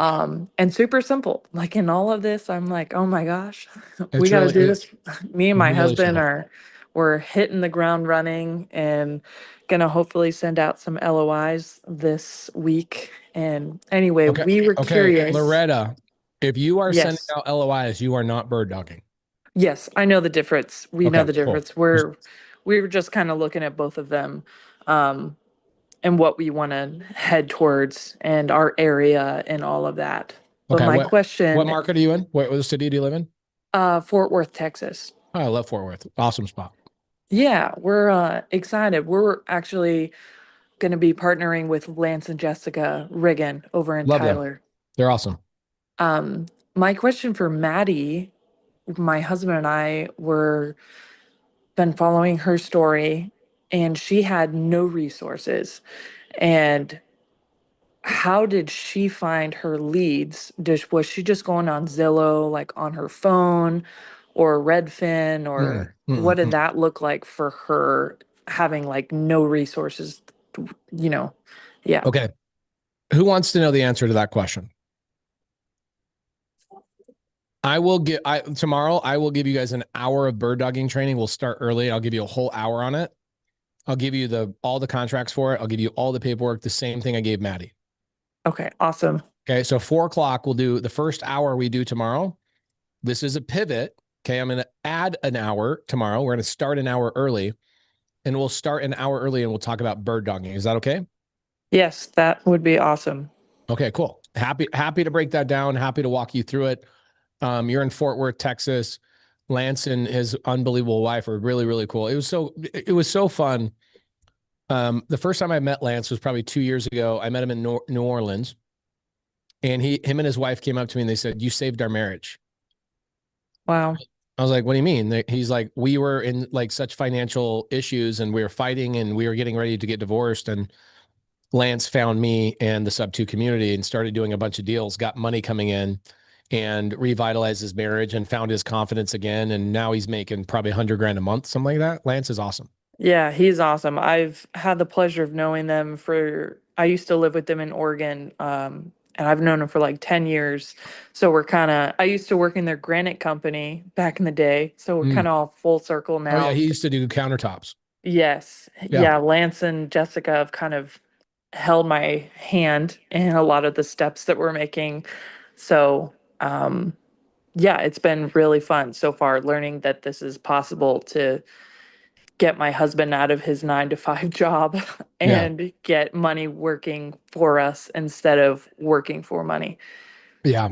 And super simple. Like in all of this, I'm like, oh my gosh, we It's got to really- do this. Me and my really husband simple. we're hitting the ground running and gonna hopefully send out some LOIs this week. And anyway, we were curious. Loretta, if you are sending Yes. out LOIs, you are not bird dogging. Yes, I know the difference. We know Okay, the cool. difference. We were just kind of looking at both of them, and what we want to head towards and our area and all of that. But Okay, my what question, market are you in? What city do you live in? Fort Worth, Texas. Oh, I love Fort Worth. Awesome spot. Yeah, we're excited. We're actually going to be partnering with Lance and Jessica Riggin over in Love them. Tyler. They're awesome. My question for Maddie, my husband and I were been following her story, and she had no resources. And how did she find her leads? Was she just going on Zillow, like on her phone, or Redfin, or what did that look like for her, having like no resources? Yeah. Okay. Who wants to know the answer to that question? Tomorrow I will give you guys an hour of bird dogging training. We'll start early. I'll give you a whole hour on it. I'll give you all the contracts for it. I'll give you all the paperwork, the same thing I gave Maddie. Okay, awesome. Okay, so 4 o'clock, we'll do the first hour we do tomorrow. This is a pivot. Okay, I'm going to add an hour tomorrow. We're going to start an hour early, and we'll start an hour early, and we'll talk about bird dogging. Is that okay? Yes, that would be awesome. Okay, cool. Happy to break that down. Happy to walk you through it. You're in Fort Worth, Texas. Lance and his unbelievable wife are really, really cool. It was so fun. The first time I met Lance was probably 2 years ago. I met him in New Orleans, and him and his wife came up to me and they said, "You saved our marriage." Wow. I was like, "What do you mean?" He's like, "We were in like such financial issues and we were fighting and we were getting ready to get divorced. And Lance found me and the SubTo community and started doing a bunch of deals, got money coming in, and revitalized his marriage and found his confidence again. And now he's making probably $100,000 a month, something like that." Lance is awesome. Yeah, he's awesome. I've had the pleasure of knowing them I used to live with them in Oregon, and I've known them for like 10 years. So I used to work in their granite company back in the day. So we're kind of all full circle now. Oh yeah, he used to do countertops. Yes. Yeah. Yeah, Lance and Jessica have kind of held my hand in a lot of the steps that we're making. So, yeah, it's been really fun so far learning that this is possible to get my husband out of his 9-to-5 job and get money working for us instead of working for money. Yeah.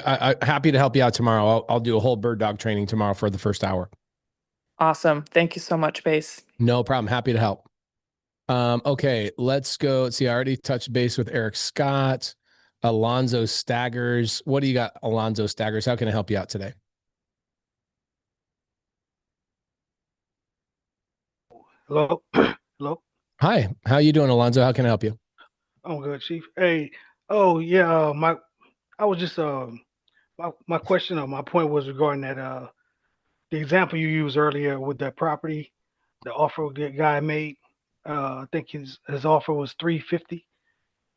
I'm happy to help you out tomorrow. I'll do a whole bird dog training tomorrow for the first hour. Awesome. Thank you so much, Pace. No problem. Happy to help. Okay, let's go. Let's see. I already touched base with Eric Scott. Alonzo Staggers. What do you got, Alonzo Staggers? How can I help you out today? Hello. Hello. Hi, how you doing, Alonzo? How can I help you? I'm good, Chief. Hey. Oh yeah. I was just my question or my point was regarding that the example you used earlier with that property, the offer the guy made. I think his offer was 350,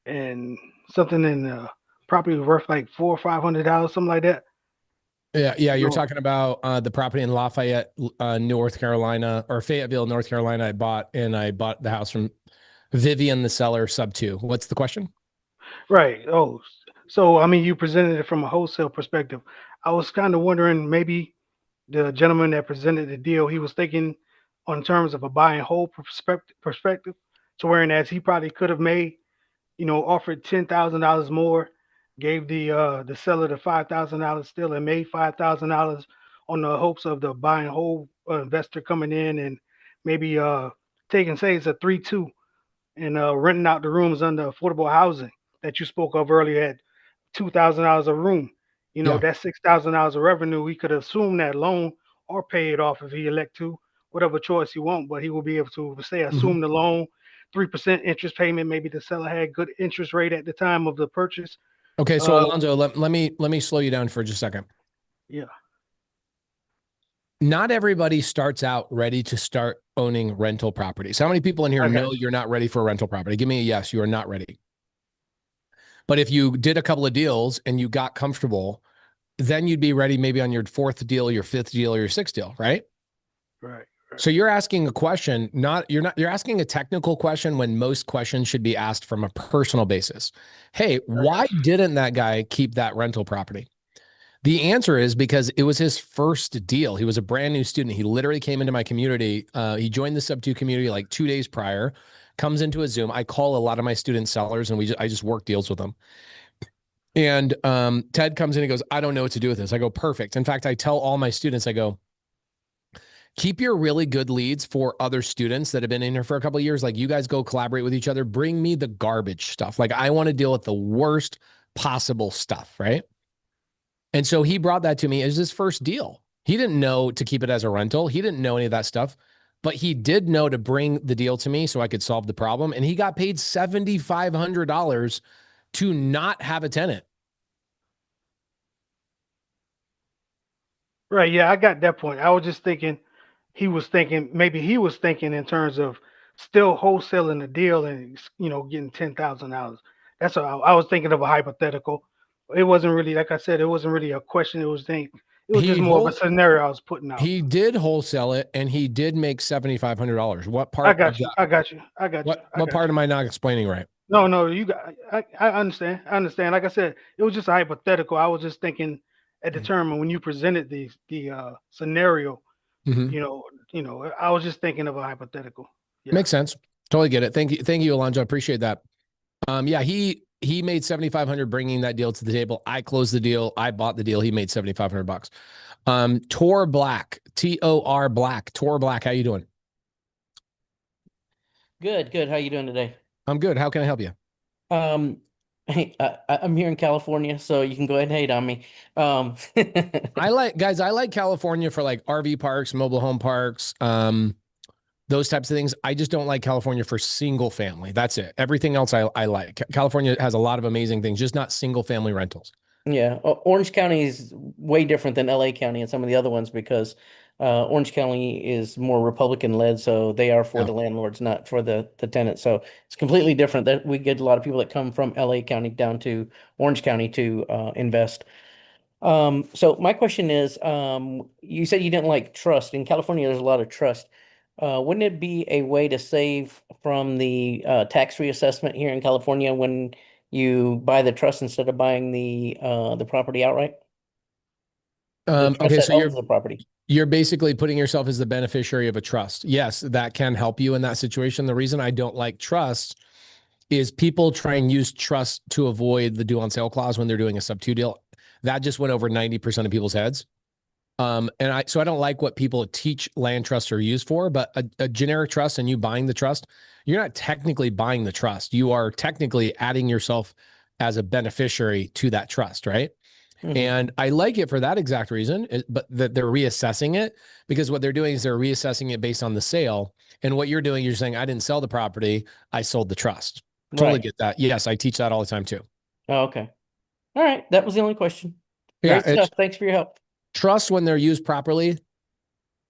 and something in the property was worth like $400 or $500, something like that. Yeah, you're No. talking about the property in Lafayette, North Carolina, or Fayetteville, North Carolina. I bought the house from Vivian, the seller, SubTo. What's the question? Right. Oh, so I mean, you presented it from a wholesale perspective. I was kind of wondering maybe the gentleman that presented the deal, he was thinking on terms of a buy and hold perspective, to whereas he probably could have made, offered $10,000 more, gave the seller the $5,000 still, and made $5,000 on the hopes of the buy and hold investor coming in and maybe taking, say it's a 3-2, and renting out the rooms under affordable housing that you spoke of earlier at $2,000 a room. Yeah. That's $6,000 of revenue. We could assume that loan or pay it off if he elect to, whatever choice he want. But he will be able to say assume the loan, 3% interest payment. Maybe the seller had good interest rate at the time of the purchase. Okay, so Alonzo, let me slow you down for just a second. Yeah. Not everybody starts out ready to start owning rental properties. How many people in here know you're not ready for a rental property? Give me a yes, you are not ready. But if you did a couple of deals and you got comfortable, then you'd be ready maybe on your fourth deal, your fifth deal, or your sixth deal, right? Right. So you're asking a question, you're asking a technical question when most questions should be asked from a personal basis. Hey, why didn't that guy keep that rental property? The answer is because it was his first deal. He was a brand new student. He literally came into my community. He joined the SubTo community like 2 days prior, comes into a Zoom. I call a lot of my student sellers and I just work deals with them. And Ted comes in and goes, I don't know what to do with this. I go, perfect. In fact, I tell all my students, I go, keep your really good leads for other students that have been in here for a couple of years. Like, you guys go collaborate with each other. Bring me the garbage stuff. Like, I want to deal with the worst possible stuff, right? And so he brought that to me as his first deal. He didn't know to keep it as a rental. He didn't know any of that stuff, but he did know to bring the deal to me so I could solve the problem. And he got paid $7,500 to not have a tenant. Right. Yeah, I got that point. I was just thinking maybe he was thinking in terms of still wholesaling the deal and getting $10,000. That's what I was thinking of, a hypothetical. It wasn't really, like I said, it wasn't really a question. It was just more of a scenario I was putting out. He did wholesale it, and he did make $7,500. What part? I got you. What part am I not explaining right? No, you got. I understand. Like I said, it was just a hypothetical. I was just thinking at the term when you presented the scenario. I was just thinking of a hypothetical. Yeah. Makes sense. Totally get it. Thank you, Alonzo. I appreciate that. Yeah, he made $7,500 bringing that deal to the table. I closed the deal. I bought the deal. He made $7,500. Tor Black, Tor Black, Tor Black. How you doing? Good. How you doing today? I'm good. How can I help you? Hey, I'm here in California, so you can go ahead and hate on me. I like California for like RV parks, mobile home parks, those types of things. I just don't like California for single family. That's it. Everything else I like. California has a lot of amazing things, just not single family rentals. Yeah, Orange County is way different than LA County and some of the other ones because Orange County is more Republican led, so they are for the landlords, not for the tenants. So it's completely different. That we get a lot of people that come from LA County down to Orange County to invest. So my question is, you said you didn't like trust. In California, there's a lot of trust. Wouldn't it be a way to save from the tax-free assessment here in California when you buy the trust instead of buying the property outright? Okay, so owns the property. You're basically putting yourself as the beneficiary of a trust. Yes, that can help you in that situation. The reason I don't like trust is people try and use trust to avoid the due on sale clause when they're doing a SubTo deal. That just went over 90% of people's heads. So I don't like what people teach land trusts are used for, but a generic trust and you buying the trust, you're not technically buying the trust. You are technically adding yourself as a beneficiary to that trust, right? Mhm. And I like it for that exact reason, but that they're reassessing it, because what they're doing is they're reassessing it based on the sale. And what you're doing, you're saying, I didn't sell the property, I sold the trust. Totally Right. get that. Yes, I teach that all the time too. Oh, okay. All right. That was the only question. Yeah, Great stuff. Thanks for your help. Trusts, when they're used properly,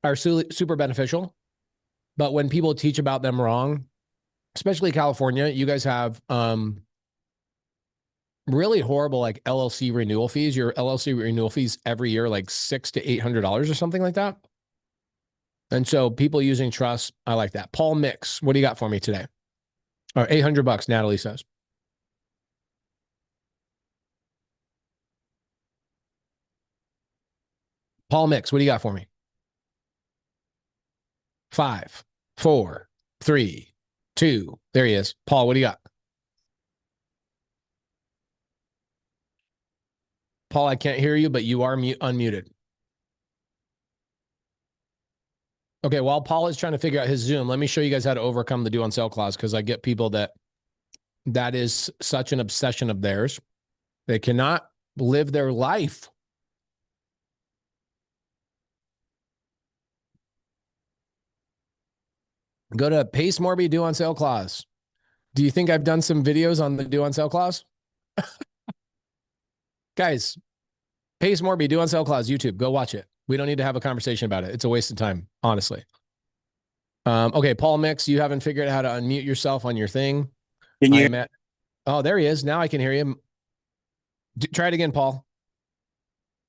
are super beneficial. But when people teach about them wrong, especially California, you guys have really horrible like LLC renewal fees. Your LLC renewal fees every year, like $600 to $800 or something like that. And so people using trust, I like that. Paul Mix, what do you got for me today? Or $800, Natalie says. Paul Mix, what do you got for me? 5, 4, 3, 2. There he is. Paul, what do you got? Paul, I can't hear you, but you are unmuted. Okay, while Paul is trying to figure out his Zoom, let me show you guys how to overcome the due on sale clause, because I get people that is such an obsession of theirs. They cannot live their life. Go to Pace Morby due on sale clause. Do you think I've done some videos on the due on sale clause? Guys, Pace Morby due on sale clause, YouTube. Go watch it. We don't need to have a conversation about it. It's a waste of time, honestly. Okay, Paul Mix, you haven't figured out how to unmute yourself on your thing. Can you? Oh, there he is. Now I can hear him. Try it again, Paul.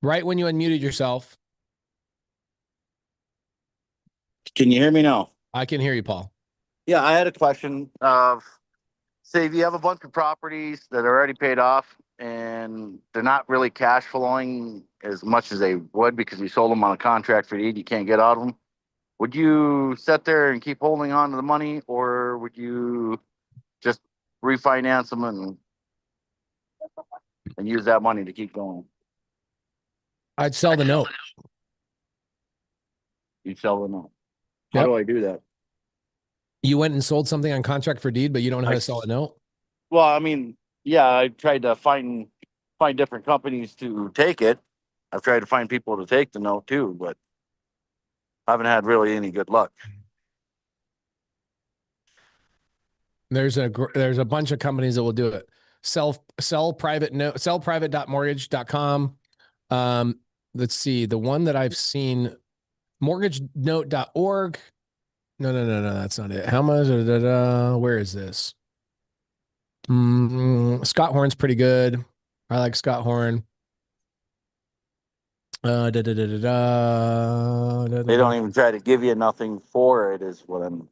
Right when you unmuted yourself. Can you hear me now? I can hear you, Paul. Yeah, I had a question of, say if you have a bunch of properties that are already paid off and they're not really cash flowing as much as they would because you sold them on a contract for deed, you can't get out of them. Would you sit there and keep holding on to the money, or would you just refinance them and use that money to keep going? I'd sell the note. You'd sell the note. How do I do that? You went and sold something on contract for deed, but you don't know how to sell a note? Well, I mean, yeah, I tried to find different companies to take it. I've tried to find people to take the note too, but I haven't had really any good luck. There's a bunch of companies that will do it. Sell private note, sellprivate.mortgage.com. Let's see, the one that I've seen, mortgagenote.org. No, that's not it. How much? Where is this? Scott Horn's pretty good. I like Scott Horn. They don't even try to give you nothing for it, is what I'm.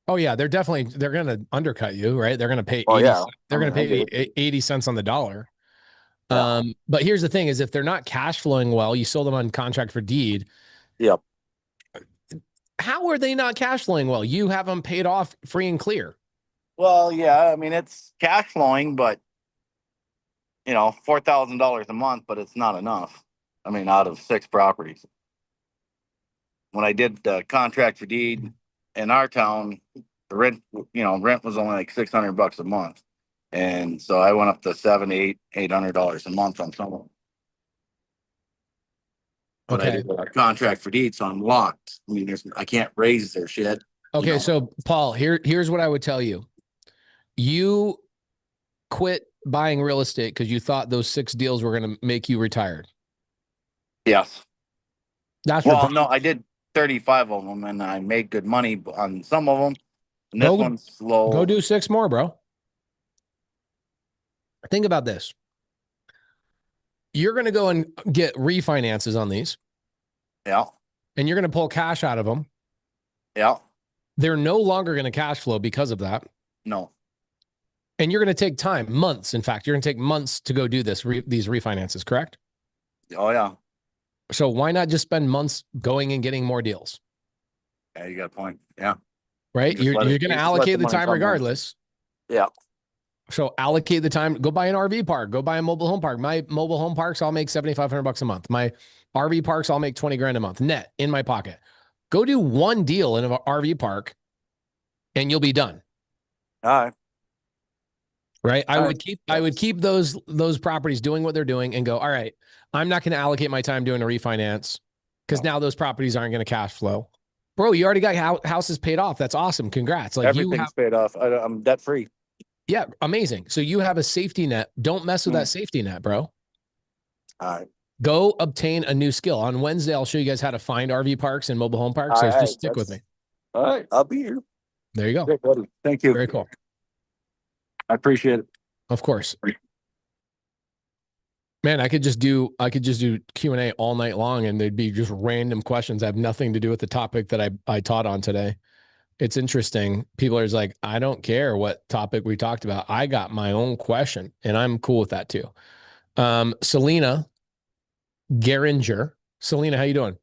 Oh yeah, they're going to undercut you, right? They're going to pay 80, they're going to pay 80 cents on the dollar. Yeah. But here's the thing is, if they're not cash flowing well, you sold them on contract for deed. Yep. How are they not cash flowing well? You have them paid off free and clear. Well, yeah, I mean, it's cash flowing, but $4,000 a month, but it's not enough. I mean, out of 6 properties. When I did the contract for deed in our town, the rent was only like $600 a month. And so I went up to $800 a month on some of them. But I did a contract for deed, so I'm locked. I mean, I can't raise their shit. Okay, so Paul, here's what I would tell you. You quit buying real estate because you thought those 6 deals were going to make you retired. Yes. That's well, no, I did 35 of them, and I made good money on some of them. And this one's slow. Go do 6 more, bro. Think about this. You're going to go and get refinances on these. Yeah. And you're going to pull cash out of them. Yeah. They're no longer going to cash flow because of that. No. And you're going to take time, months. In fact, you're going to take months to go do these refinances, correct? Oh, yeah. So why not just spend months going and getting more deals? Yeah, you got a point. Yeah. Right? You're going to allocate the time regardless. Yeah. So allocate the time. Go buy an RV park. Go buy a mobile home park. My mobile home parks, I'll make $7,500 a month. My RV parks, I'll make 20 grand a month net in my pocket. Go do one deal in an RV park and you'll be done. All right. Right. I would keep those properties doing what they're doing and go, all right, I'm not going to allocate my time doing a refinance because now those properties aren't going to cash flow. Bro, you already got houses paid off. That's awesome. Congrats. Like Everything's paid off. I'm debt free. Yeah, amazing. So you have a safety net. Don't mess with that safety net, bro. All right. Go obtain a new skill. On Wednesday, I'll show you guys how to find RV parks and mobile home parks. So just stick with me. All right. I'll be here. There you go. Great, buddy. Thank you. Very cool. I appreciate it. Of course. Man, I could just do Q&A all night long and there'd be just random questions that have nothing to do with the topic that I taught on today. It's interesting. People are just like, I don't care what topic we talked about. I got my own question and I'm cool with that too. Selena Geringer. Selena, how you doing?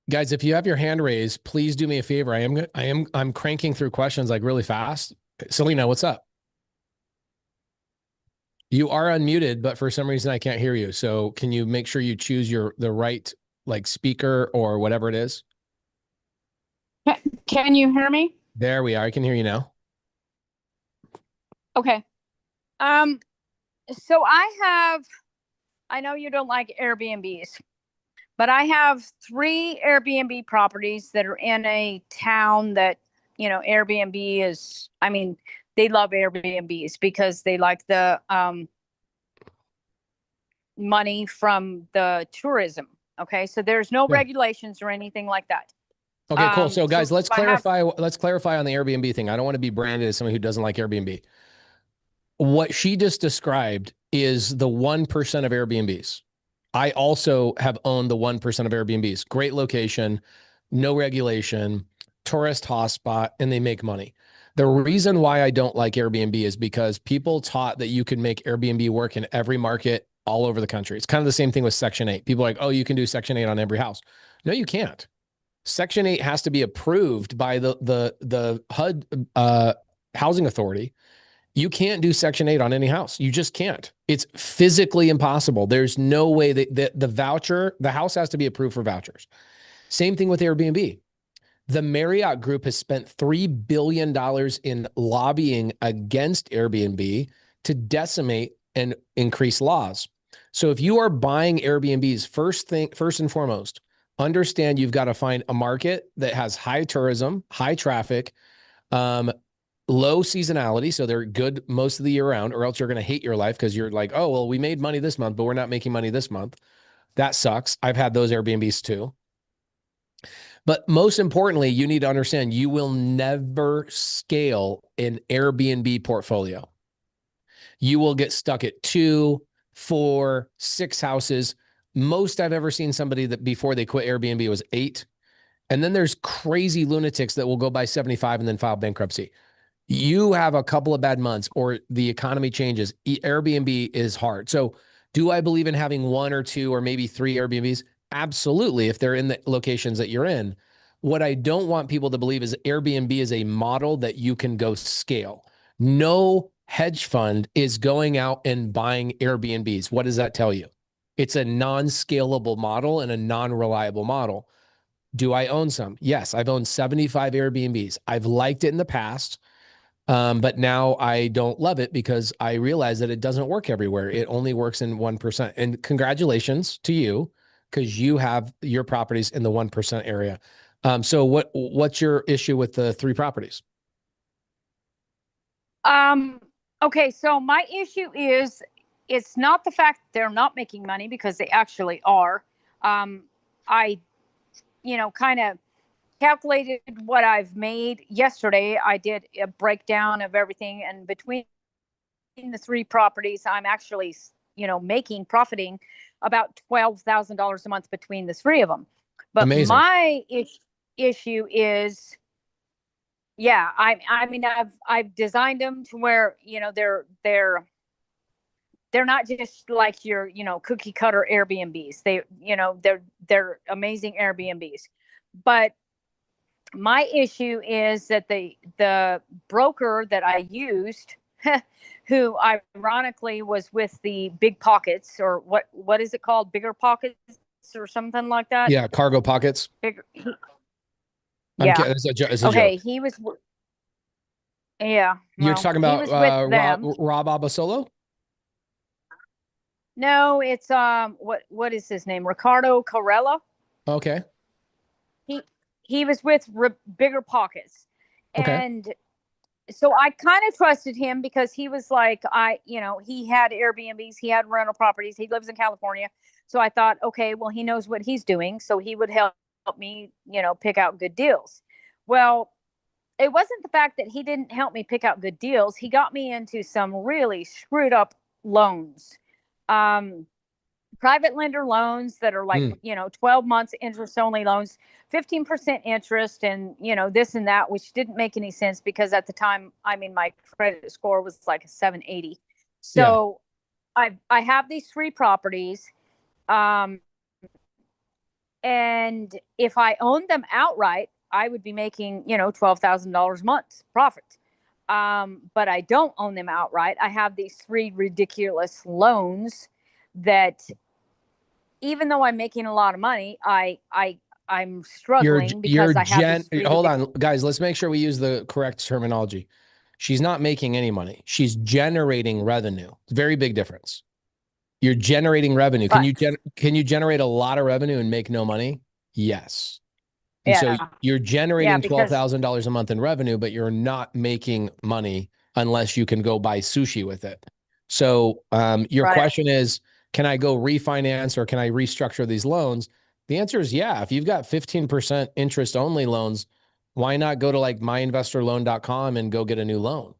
Guys, if you have your hand raised, please do me a favor. I'm cranking through questions like really fast. Selena, what's up? You are unmuted, but for some reason I can't hear you. So can you make sure you choose the right like speaker or whatever it is? Can you hear me? There we are. I can hear you now. Okay. So I know you don't like Airbnbs, but I have 3 Airbnb properties that are in a town that, Airbnb is, they love Airbnbs because they like the money from the tourism. Okay. So there's no regulations or anything like that. Okay, cool. So guys, let's clarify on the Airbnb thing. I don't want to be branded as someone who doesn't like Airbnb. What she just described is the 1% of Airbnbs. I also have owned the 1% of Airbnbs. Great location, no regulation, tourist hotspot, and they make money. The reason why I don't like Airbnb is because people taught that you can make Airbnb work in every market all over the country. It's kind of the same thing with Section 8. People are like, oh, you can do Section 8 on every house. No, you can't. Section 8 has to be approved by the HUD housing authority. You can't do Section 8 on any house. You just can't. It's physically impossible. There's no way that the house has to be approved for vouchers. Same thing with Airbnb. The Marriott Group has spent $3 billion in lobbying against Airbnb to decimate and increase laws. So if you are buying Airbnbs, first and foremost, understand you've got to find a market that has high tourism, high traffic, low seasonality. So they're good most of the year round, or else you're going to hate your life because you're like, oh, well, we made money this month, but we're not making money this month. That sucks. I've had those Airbnbs too. But most importantly, you need to understand you will never scale an Airbnb portfolio. You will get stuck at 2, 4, 6 houses. Most I've ever seen somebody that before they quit Airbnb was 8. And then there's crazy lunatics that will go buy 75 and then file bankruptcy. You have a couple of bad months or the economy changes. Airbnb is hard. So do I believe in having 1 or 2 or maybe 3 Airbnbs? Absolutely, if they're in the locations that you're in. What I don't want people to believe is Airbnb is a model that you can go scale. No hedge fund is going out and buying Airbnbs. What does that tell you? It's a non-scalable model and a non-reliable model. Do I own some? Yes, I've owned 75 Airbnbs. I've liked it in the past, but now I don't love it because I realize that it doesn't work everywhere. It only works in 1%. And congratulations to you because you have your properties in the 1% area. So what's your issue with the 3 properties? Okay, so my issue is it's not the fact they're not making money because they actually are. I kind of calculated what I've made yesterday. I did a breakdown of everything, and between the 3 properties, I'm actually, profiting about $12,000 a month between the 3 of them. But amazing. My issue is, I've designed them to where, they're not just like your, cookie cutter Airbnbs. They're amazing Airbnbs. But my issue is that the broker that I used who ironically was with the Big Pockets, or what is it called? Bigger Pockets or something like that. Yeah, cargo pockets. Bigger. Yeah, it's a Okay, joke. he was. Yeah. You're well, talking he about was with them. Rob Abasolo? No, it's what is his name? Ricardo Carella. Okay. He was with Bigger Pockets, Okay. and so I kind of trusted him because he was like, he had Airbnbs, he had rental properties, he lives in California. So I thought, okay, well, he knows what he's doing, so he would help me, pick out good deals. Well, it wasn't the fact that he didn't help me pick out good deals. He got me into some really screwed up loans. Private lender loans that are like, 12 months interest only loans, 15% interest, and, this and that, which didn't make any sense because at the time, my credit score was like a 780. So I have these 3 properties. And if I owned them outright, I would be making, $12,000 a month profit. But I don't own them outright. I have these 3 ridiculous loans that, even though I'm making a lot of money, I'm struggling because I have these hold on, guys, let's make sure we use the correct terminology. She's not making any money. She's generating revenue. Very big difference. You're generating revenue. Can you generate a lot of revenue and make no money? Yes. And so you're generating $12,000 a month in revenue, but you're not making money unless you can go buy sushi with it. So your question is, can I go refinance or can I restructure these loans? The answer is yeah. If you've got 15% interest only loans, why not go to like myinvestorloan.com and go get a new loan?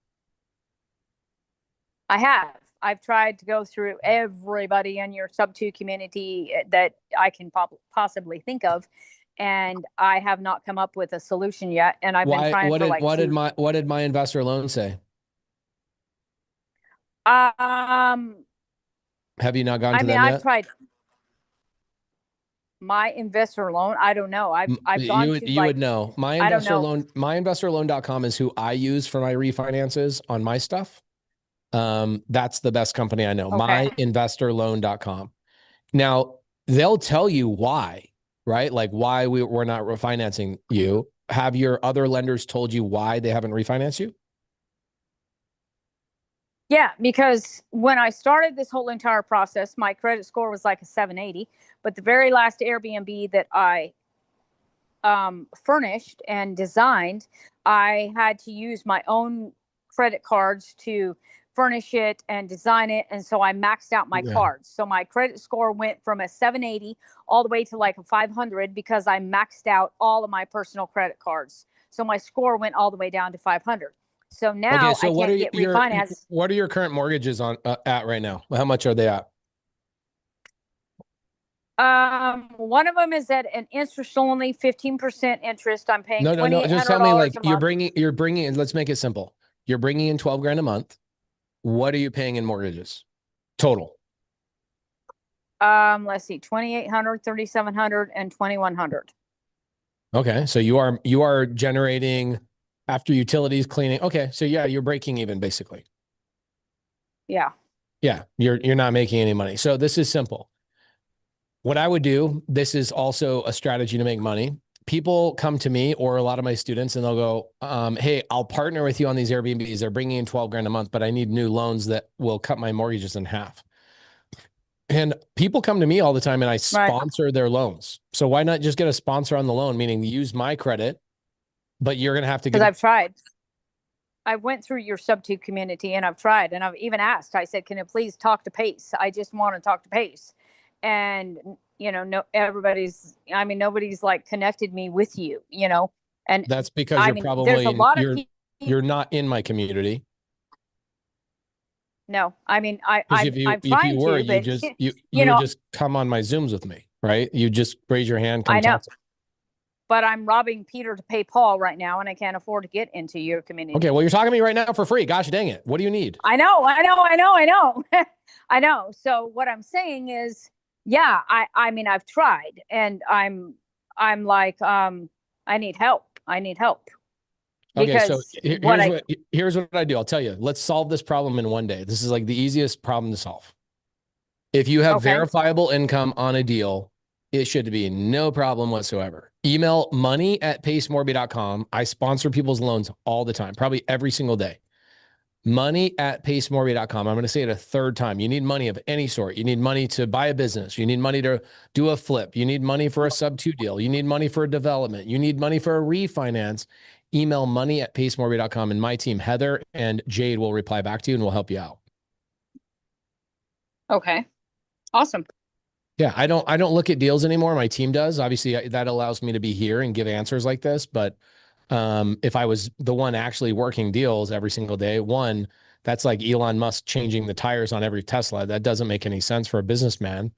I've tried to go through everybody in your SubTo community that I can possibly think of, and I have not come up with a solution yet. And I've been trying for like what did my investor loan say? Have you not gone to them yet? I've tried my investor loan. I don't know. I've gone to you would know. Myinvestorloan.com is who I use for my refinances on my stuff. That's the best company I know. Okay. Myinvestorloan.com. Now they'll tell you why, right? Like why we're not refinancing you. Have your other lenders told you why they haven't refinanced you? Yeah, because when I started this whole entire process, my credit score was like a 780. But the very last Airbnb that I furnished and designed, I had to use my own credit cards to furnish it and design it. And so I maxed out my cards. So my credit score went from a 780 all the way to like a 500 because I maxed out all of my personal credit cards. So my score went all the way down to 500. So now I can't get refinanced. What are your current mortgages on at right now? How much are they at? One of them is at an interest only 15% interest. I'm paying $2,800 just tell me, like, a month. you're bringing in, let's make it simple. You're bringing in 12 grand a month. What are you paying in mortgages total? Let's see, 2,800, 3,700, and 2,100. Okay. So you are generating after utilities, cleaning. Okay. So yeah, you're breaking even basically. Yeah. Yeah. You're not making any money. So this is simple. What I would do, this is also a strategy to make money. People come to me or a lot of my students and they'll go, hey, I'll partner with you on these Airbnbs. They're bringing in 12 grand a month, but I need new loans that will cut my mortgages in half. And people come to me all the time and I sponsor their loans. So why not just get a sponsor on the loan, meaning use my credit, but you're going to have to get. Because I've tried. I went through your SubTo community and I've tried, and I've even asked, I said, can you please talk to Pace? I just want to talk to Pace. And, nobody's like connected me with you, and that's because you're probably, you're not in my community. No, I'm if you were, you would just come on my Zooms with me, right? You just raise your hand. Come talk to me. But I'm robbing Peter to pay Paul right now, and I can't afford to get into your community. Okay, well, you're talking to me right now for free. Gosh dang it. What do you need? I know. I know. So what I'm saying is, yeah, I've tried, and I'm like, I need help. Okay, so Because here's what I do. I'll tell you. Let's solve this problem in one day. This is like the easiest problem to solve. If you have verifiable income on a deal, it should be no problem whatsoever. Email money@pacemorby.com. I sponsor people's loans all the time, probably every single day. Money@pacemorby.com. I'm going to say it a third time. You need money of any sort. You need money to buy a business. You need money to do a flip. You need money for a SubTo deal. You need money for a development. You need money for a refinance. Email money@pacemorby.com, and my team, Heather and Jade, will reply back to you and we'll help you out. Okay. Awesome. Yeah, I don't look at deals anymore. My team does. Obviously, that allows me to be here and give answers like this. But if I was the one actually working deals every single day, one, that's like Elon Musk changing the tires on every Tesla. That doesn't make any sense for a businessman.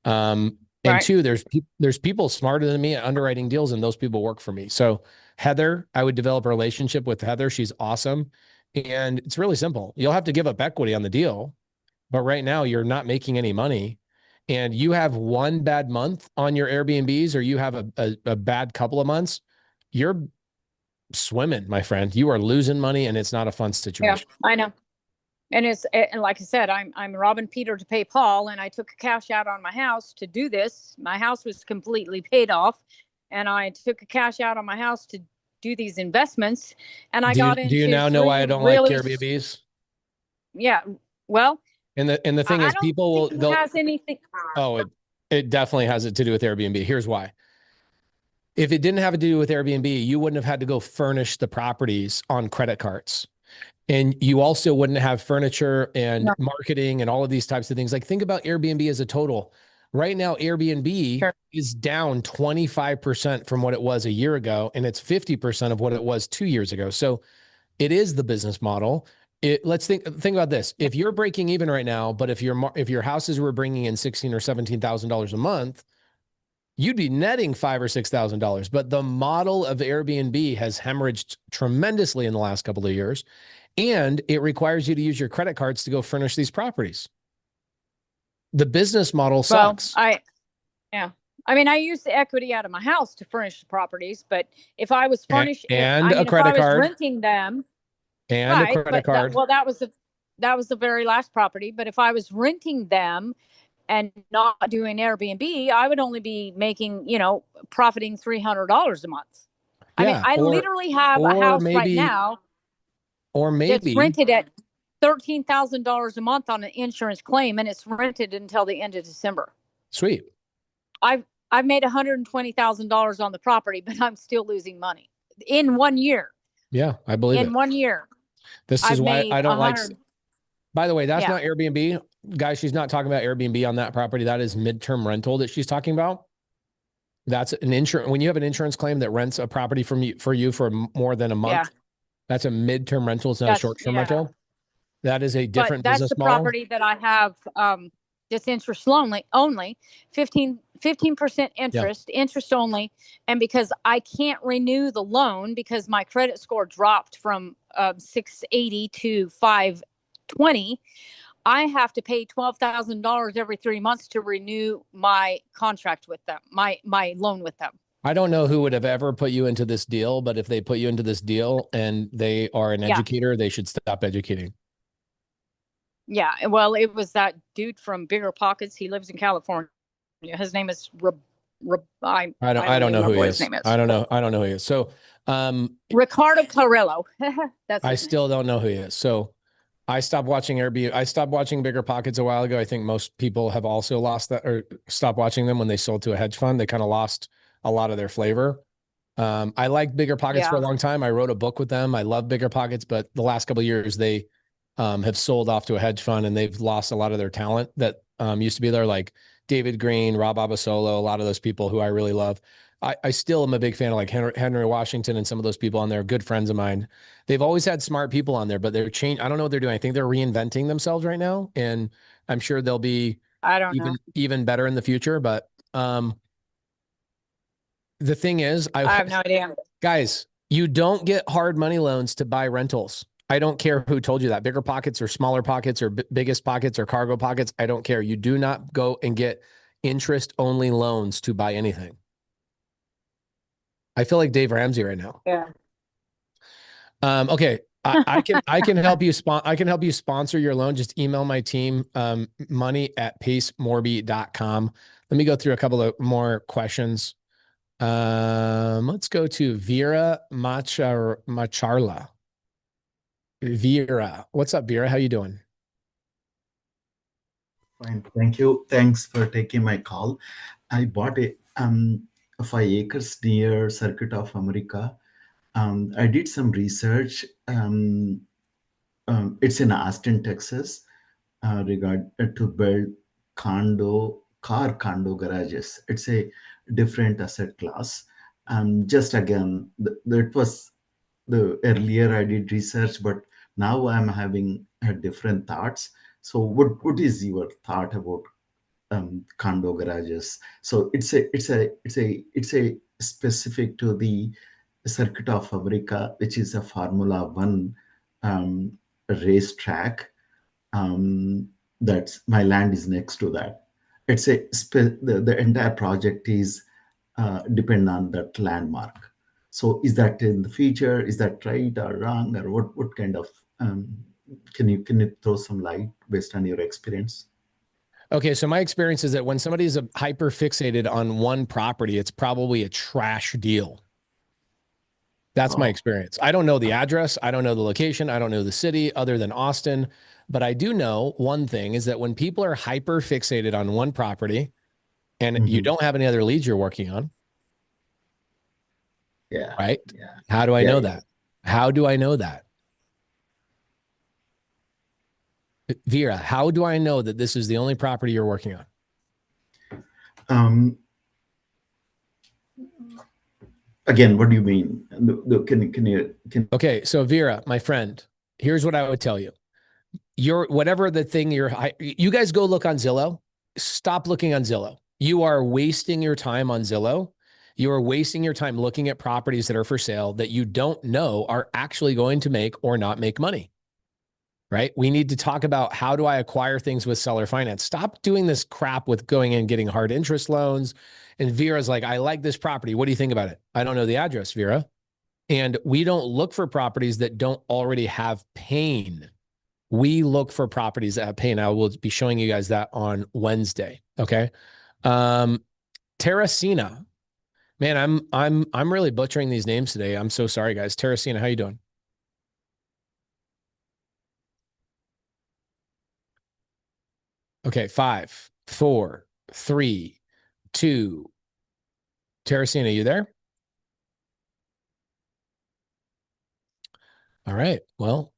And two, there's people smarter than me at underwriting deals, and those people work for me. So Heather, I would develop a relationship with Heather. She's awesome. And it's really simple. You'll have to give up equity on the deal, but right now you're not making any money. And you have one bad month on your Airbnbs, or you have a bad couple of months, you're swimming, my friend. You are losing money, and it's not a fun situation. Yeah, I know. And like I said, I'm robbing Peter to pay Paul, and I took a cash out on my house to do this. My house was completely paid off, and I took a cash out on my house to do these investments. And I got into do you now know why I don't like Airbnbs? Yeah. Well, And the thing is, people will, they'll has anything. Oh, it definitely has it to do with Airbnb. Here's why. If it didn't have to do with Airbnb, you wouldn't have had to go furnish the properties on credit cards. And you also wouldn't have furniture and marketing and all of these types of things. Like, think about Airbnb as a total. Right now, Airbnb is down 25% from what it was a year ago, and it's 50% of what it was 2 years ago. So it is the business model. Let's think about this. If you're breaking even right now, but if your houses were bringing in $16,000 or $17,000 a month, you'd be netting $5,000 or $6,000. But the model of Airbnb has hemorrhaged tremendously in the last couple of years, and it requires you to use your credit cards to go furnish these properties. The business model sucks. I mean, I use the equity out of my house to furnish the properties, but if I was furnished and a credit card, renting them. And a credit card. That was the very last property. But if I was renting them and not doing Airbnb, I would only be making, profiting $300 a month. I mean, I literally have a house right now. Or maybe it's rented at $13,000 a month on an insurance claim, and it's rented until the end of December. Sweet. I've made $120,000 on the property, but I'm still losing money in 1 year. Yeah, I believe it. In 1 year. This is why I don't like. By the way, that's not Airbnb. Guys, she's not talking about Airbnb on that property. That is midterm rental that she's talking about. That's an insurance. When you have an insurance claim that rents a property for you for more than a month, that's a midterm rental. It's not a short-term rental. That is a different business model. That's the property that I have. This interest only 15% interest only. And because I can't renew the loan because my credit score dropped from 680 to 520, I have to pay $12,000 every 3 months to renew my contract with them, my loan with them. I don't know who would have ever put you into this deal, but if they put you into this deal and they are an educator, they should stop educating. Yeah, well, it was that dude from Bigger Pockets. He lives in California. His name is I don't know who he is. I don't know who he is. So Ricardo Carrillo. I still don't know who he is. So I stopped watching Airbnb. I stopped watching Bigger Pockets a while ago. I think most people have also lost that or stopped watching them when they sold to a hedge fund. They kind of lost a lot of their flavor. I liked Bigger Pockets for a long time. I wrote a book with them. I love Bigger Pockets, but the last couple of years they have sold off to a hedge fund and they've lost a lot of their talent that used to be there, like David Green, Rob Abasolo, a lot of those people who I really love. I still am a big fan of like Henry Washington and some of those people on there, good friends of mine. They've always had smart people on there, but they're I don't know what they're doing. I think they're reinventing themselves right now. And I'm sure they'll be even better in the future. But the thing is, I have no idea. Guys, you don't get hard money loans to buy rentals. I don't care who told you that. Bigger Pockets or smaller pockets or biggest pockets or cargo pockets. I don't care. You do not go and get interest-only loans to buy anything. I feel like Dave Ramsey right now. Yeah. Okay. I can help you sponsor your loan. Just email my team, money@pacemorby.com. Let me go through a couple of more questions. Let's go to Vera Macharla. Vera, what's up, Vera? How you doing? Fine, thank you. Thanks for taking my call. I bought a 5 acres near Circuit of America. I did some research. It's in Austin, Texas, to build car condo garages. It's a different asset class. Just again, it was the earlier I did research, but now I'm having different thoughts. So what is your thought about condo garages? So it's a specific to the Circuit of America, which is a Formula One racetrack. That's my land is next to that. It's the entire project is depend on that landmark. So is that in the future? Is that right or wrong, or what kind of can you throw some light based on your experience? Okay, so my experience is that when somebody is hyper fixated on one property, it's probably a trash deal. That's my experience. I don't know the address. I don't know the location. I don't know the city other than Austin. But I do know one thing is that when people are hyper fixated on one property and you don't have any other leads you're working on. Yeah. Right. Yeah. How do I know that? How do I know that? Vera, how do I know that this is the only property you're working on? Again, what do you mean? Okay, so Vera, my friend, here's what I would tell you. Whatever the thing you guys go look on Zillow. Stop looking on Zillow. You are wasting your time on Zillow. You are wasting your time looking at properties that are for sale that you don't know are actually going to make or not make money. Right? We need to talk about how do I acquire things with seller finance. Stop doing this crap with going and getting hard interest loans. And Vera's like, I like this property. What do you think about it? I don't know the address, Vera. And we don't look for properties that don't already have pain. We look for properties that have pain. I will be showing you guys that on Wednesday. Okay. Terracina. Man, I'm really butchering these names today. I'm so sorry, guys. Terracina, how you doing? Okay, 5, 4, 3, 2. Terracina, you there? All right. Well,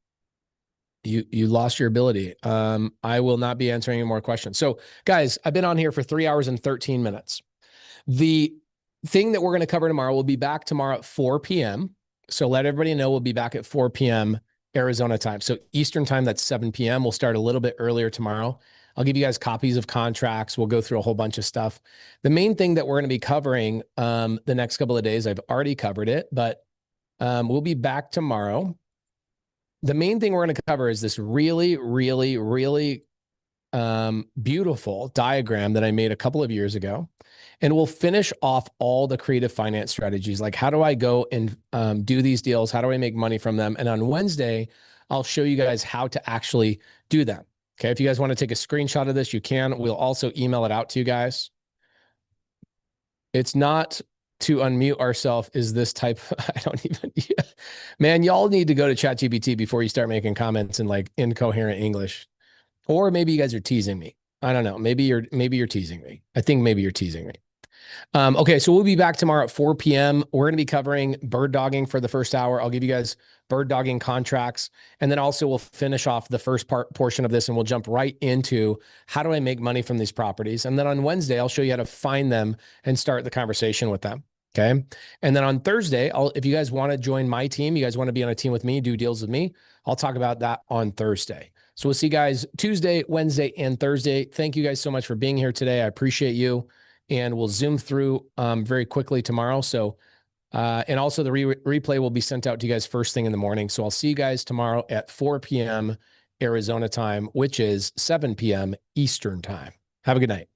you lost your ability. I will not be answering any more questions. So, guys, I've been on here for 3 hours and 13 minutes. The thing that we're going to cover tomorrow, we'll be back tomorrow at 4 p.m. So let everybody know we'll be back at 4 p.m. Arizona time. So Eastern time, that's 7 p.m. We'll start a little bit earlier tomorrow. I'll give you guys copies of contracts. We'll go through a whole bunch of stuff. The main thing that we're going to be covering the next couple of days, I've already covered it, but we'll be back tomorrow. The main thing we're going to cover is this really, really, really beautiful diagram that I made a couple of years ago. And we'll finish off all the creative finance strategies. Like, how do I go and do these deals? How do I make money from them? And on Wednesday, I'll show you guys how to actually do them. Okay. If you guys want to take a screenshot of this, you can. We'll also email it out to you guys. It's not to unmute ourselves is this type. I don't even, man, y'all need to go to ChatGPT before you start making comments in like incoherent English. Or maybe you guys are teasing me. I don't know. Maybe you're teasing me. I think maybe you're teasing me. Okay, so we'll be back tomorrow at 4 p.m. We're going to be covering bird dogging for the first hour. I'll give you guys bird dogging contracts. And then also we'll finish off the first portion of this and we'll jump right into how do I make money from these properties? And then on Wednesday, I'll show you how to find them and start the conversation with them. Okay. And then on Thursday, if you guys want to join my team, you guys want to be on a team with me, do deals with me, I'll talk about that on Thursday. So we'll see you guys Tuesday, Wednesday, and Thursday. Thank you guys so much for being here today. I appreciate you. And we'll zoom through very quickly tomorrow. So, and also the replay will be sent out to you guys first thing in the morning. So I'll see you guys tomorrow at 4 p.m. Arizona time, which is 7 p.m. Eastern time. Have a good night.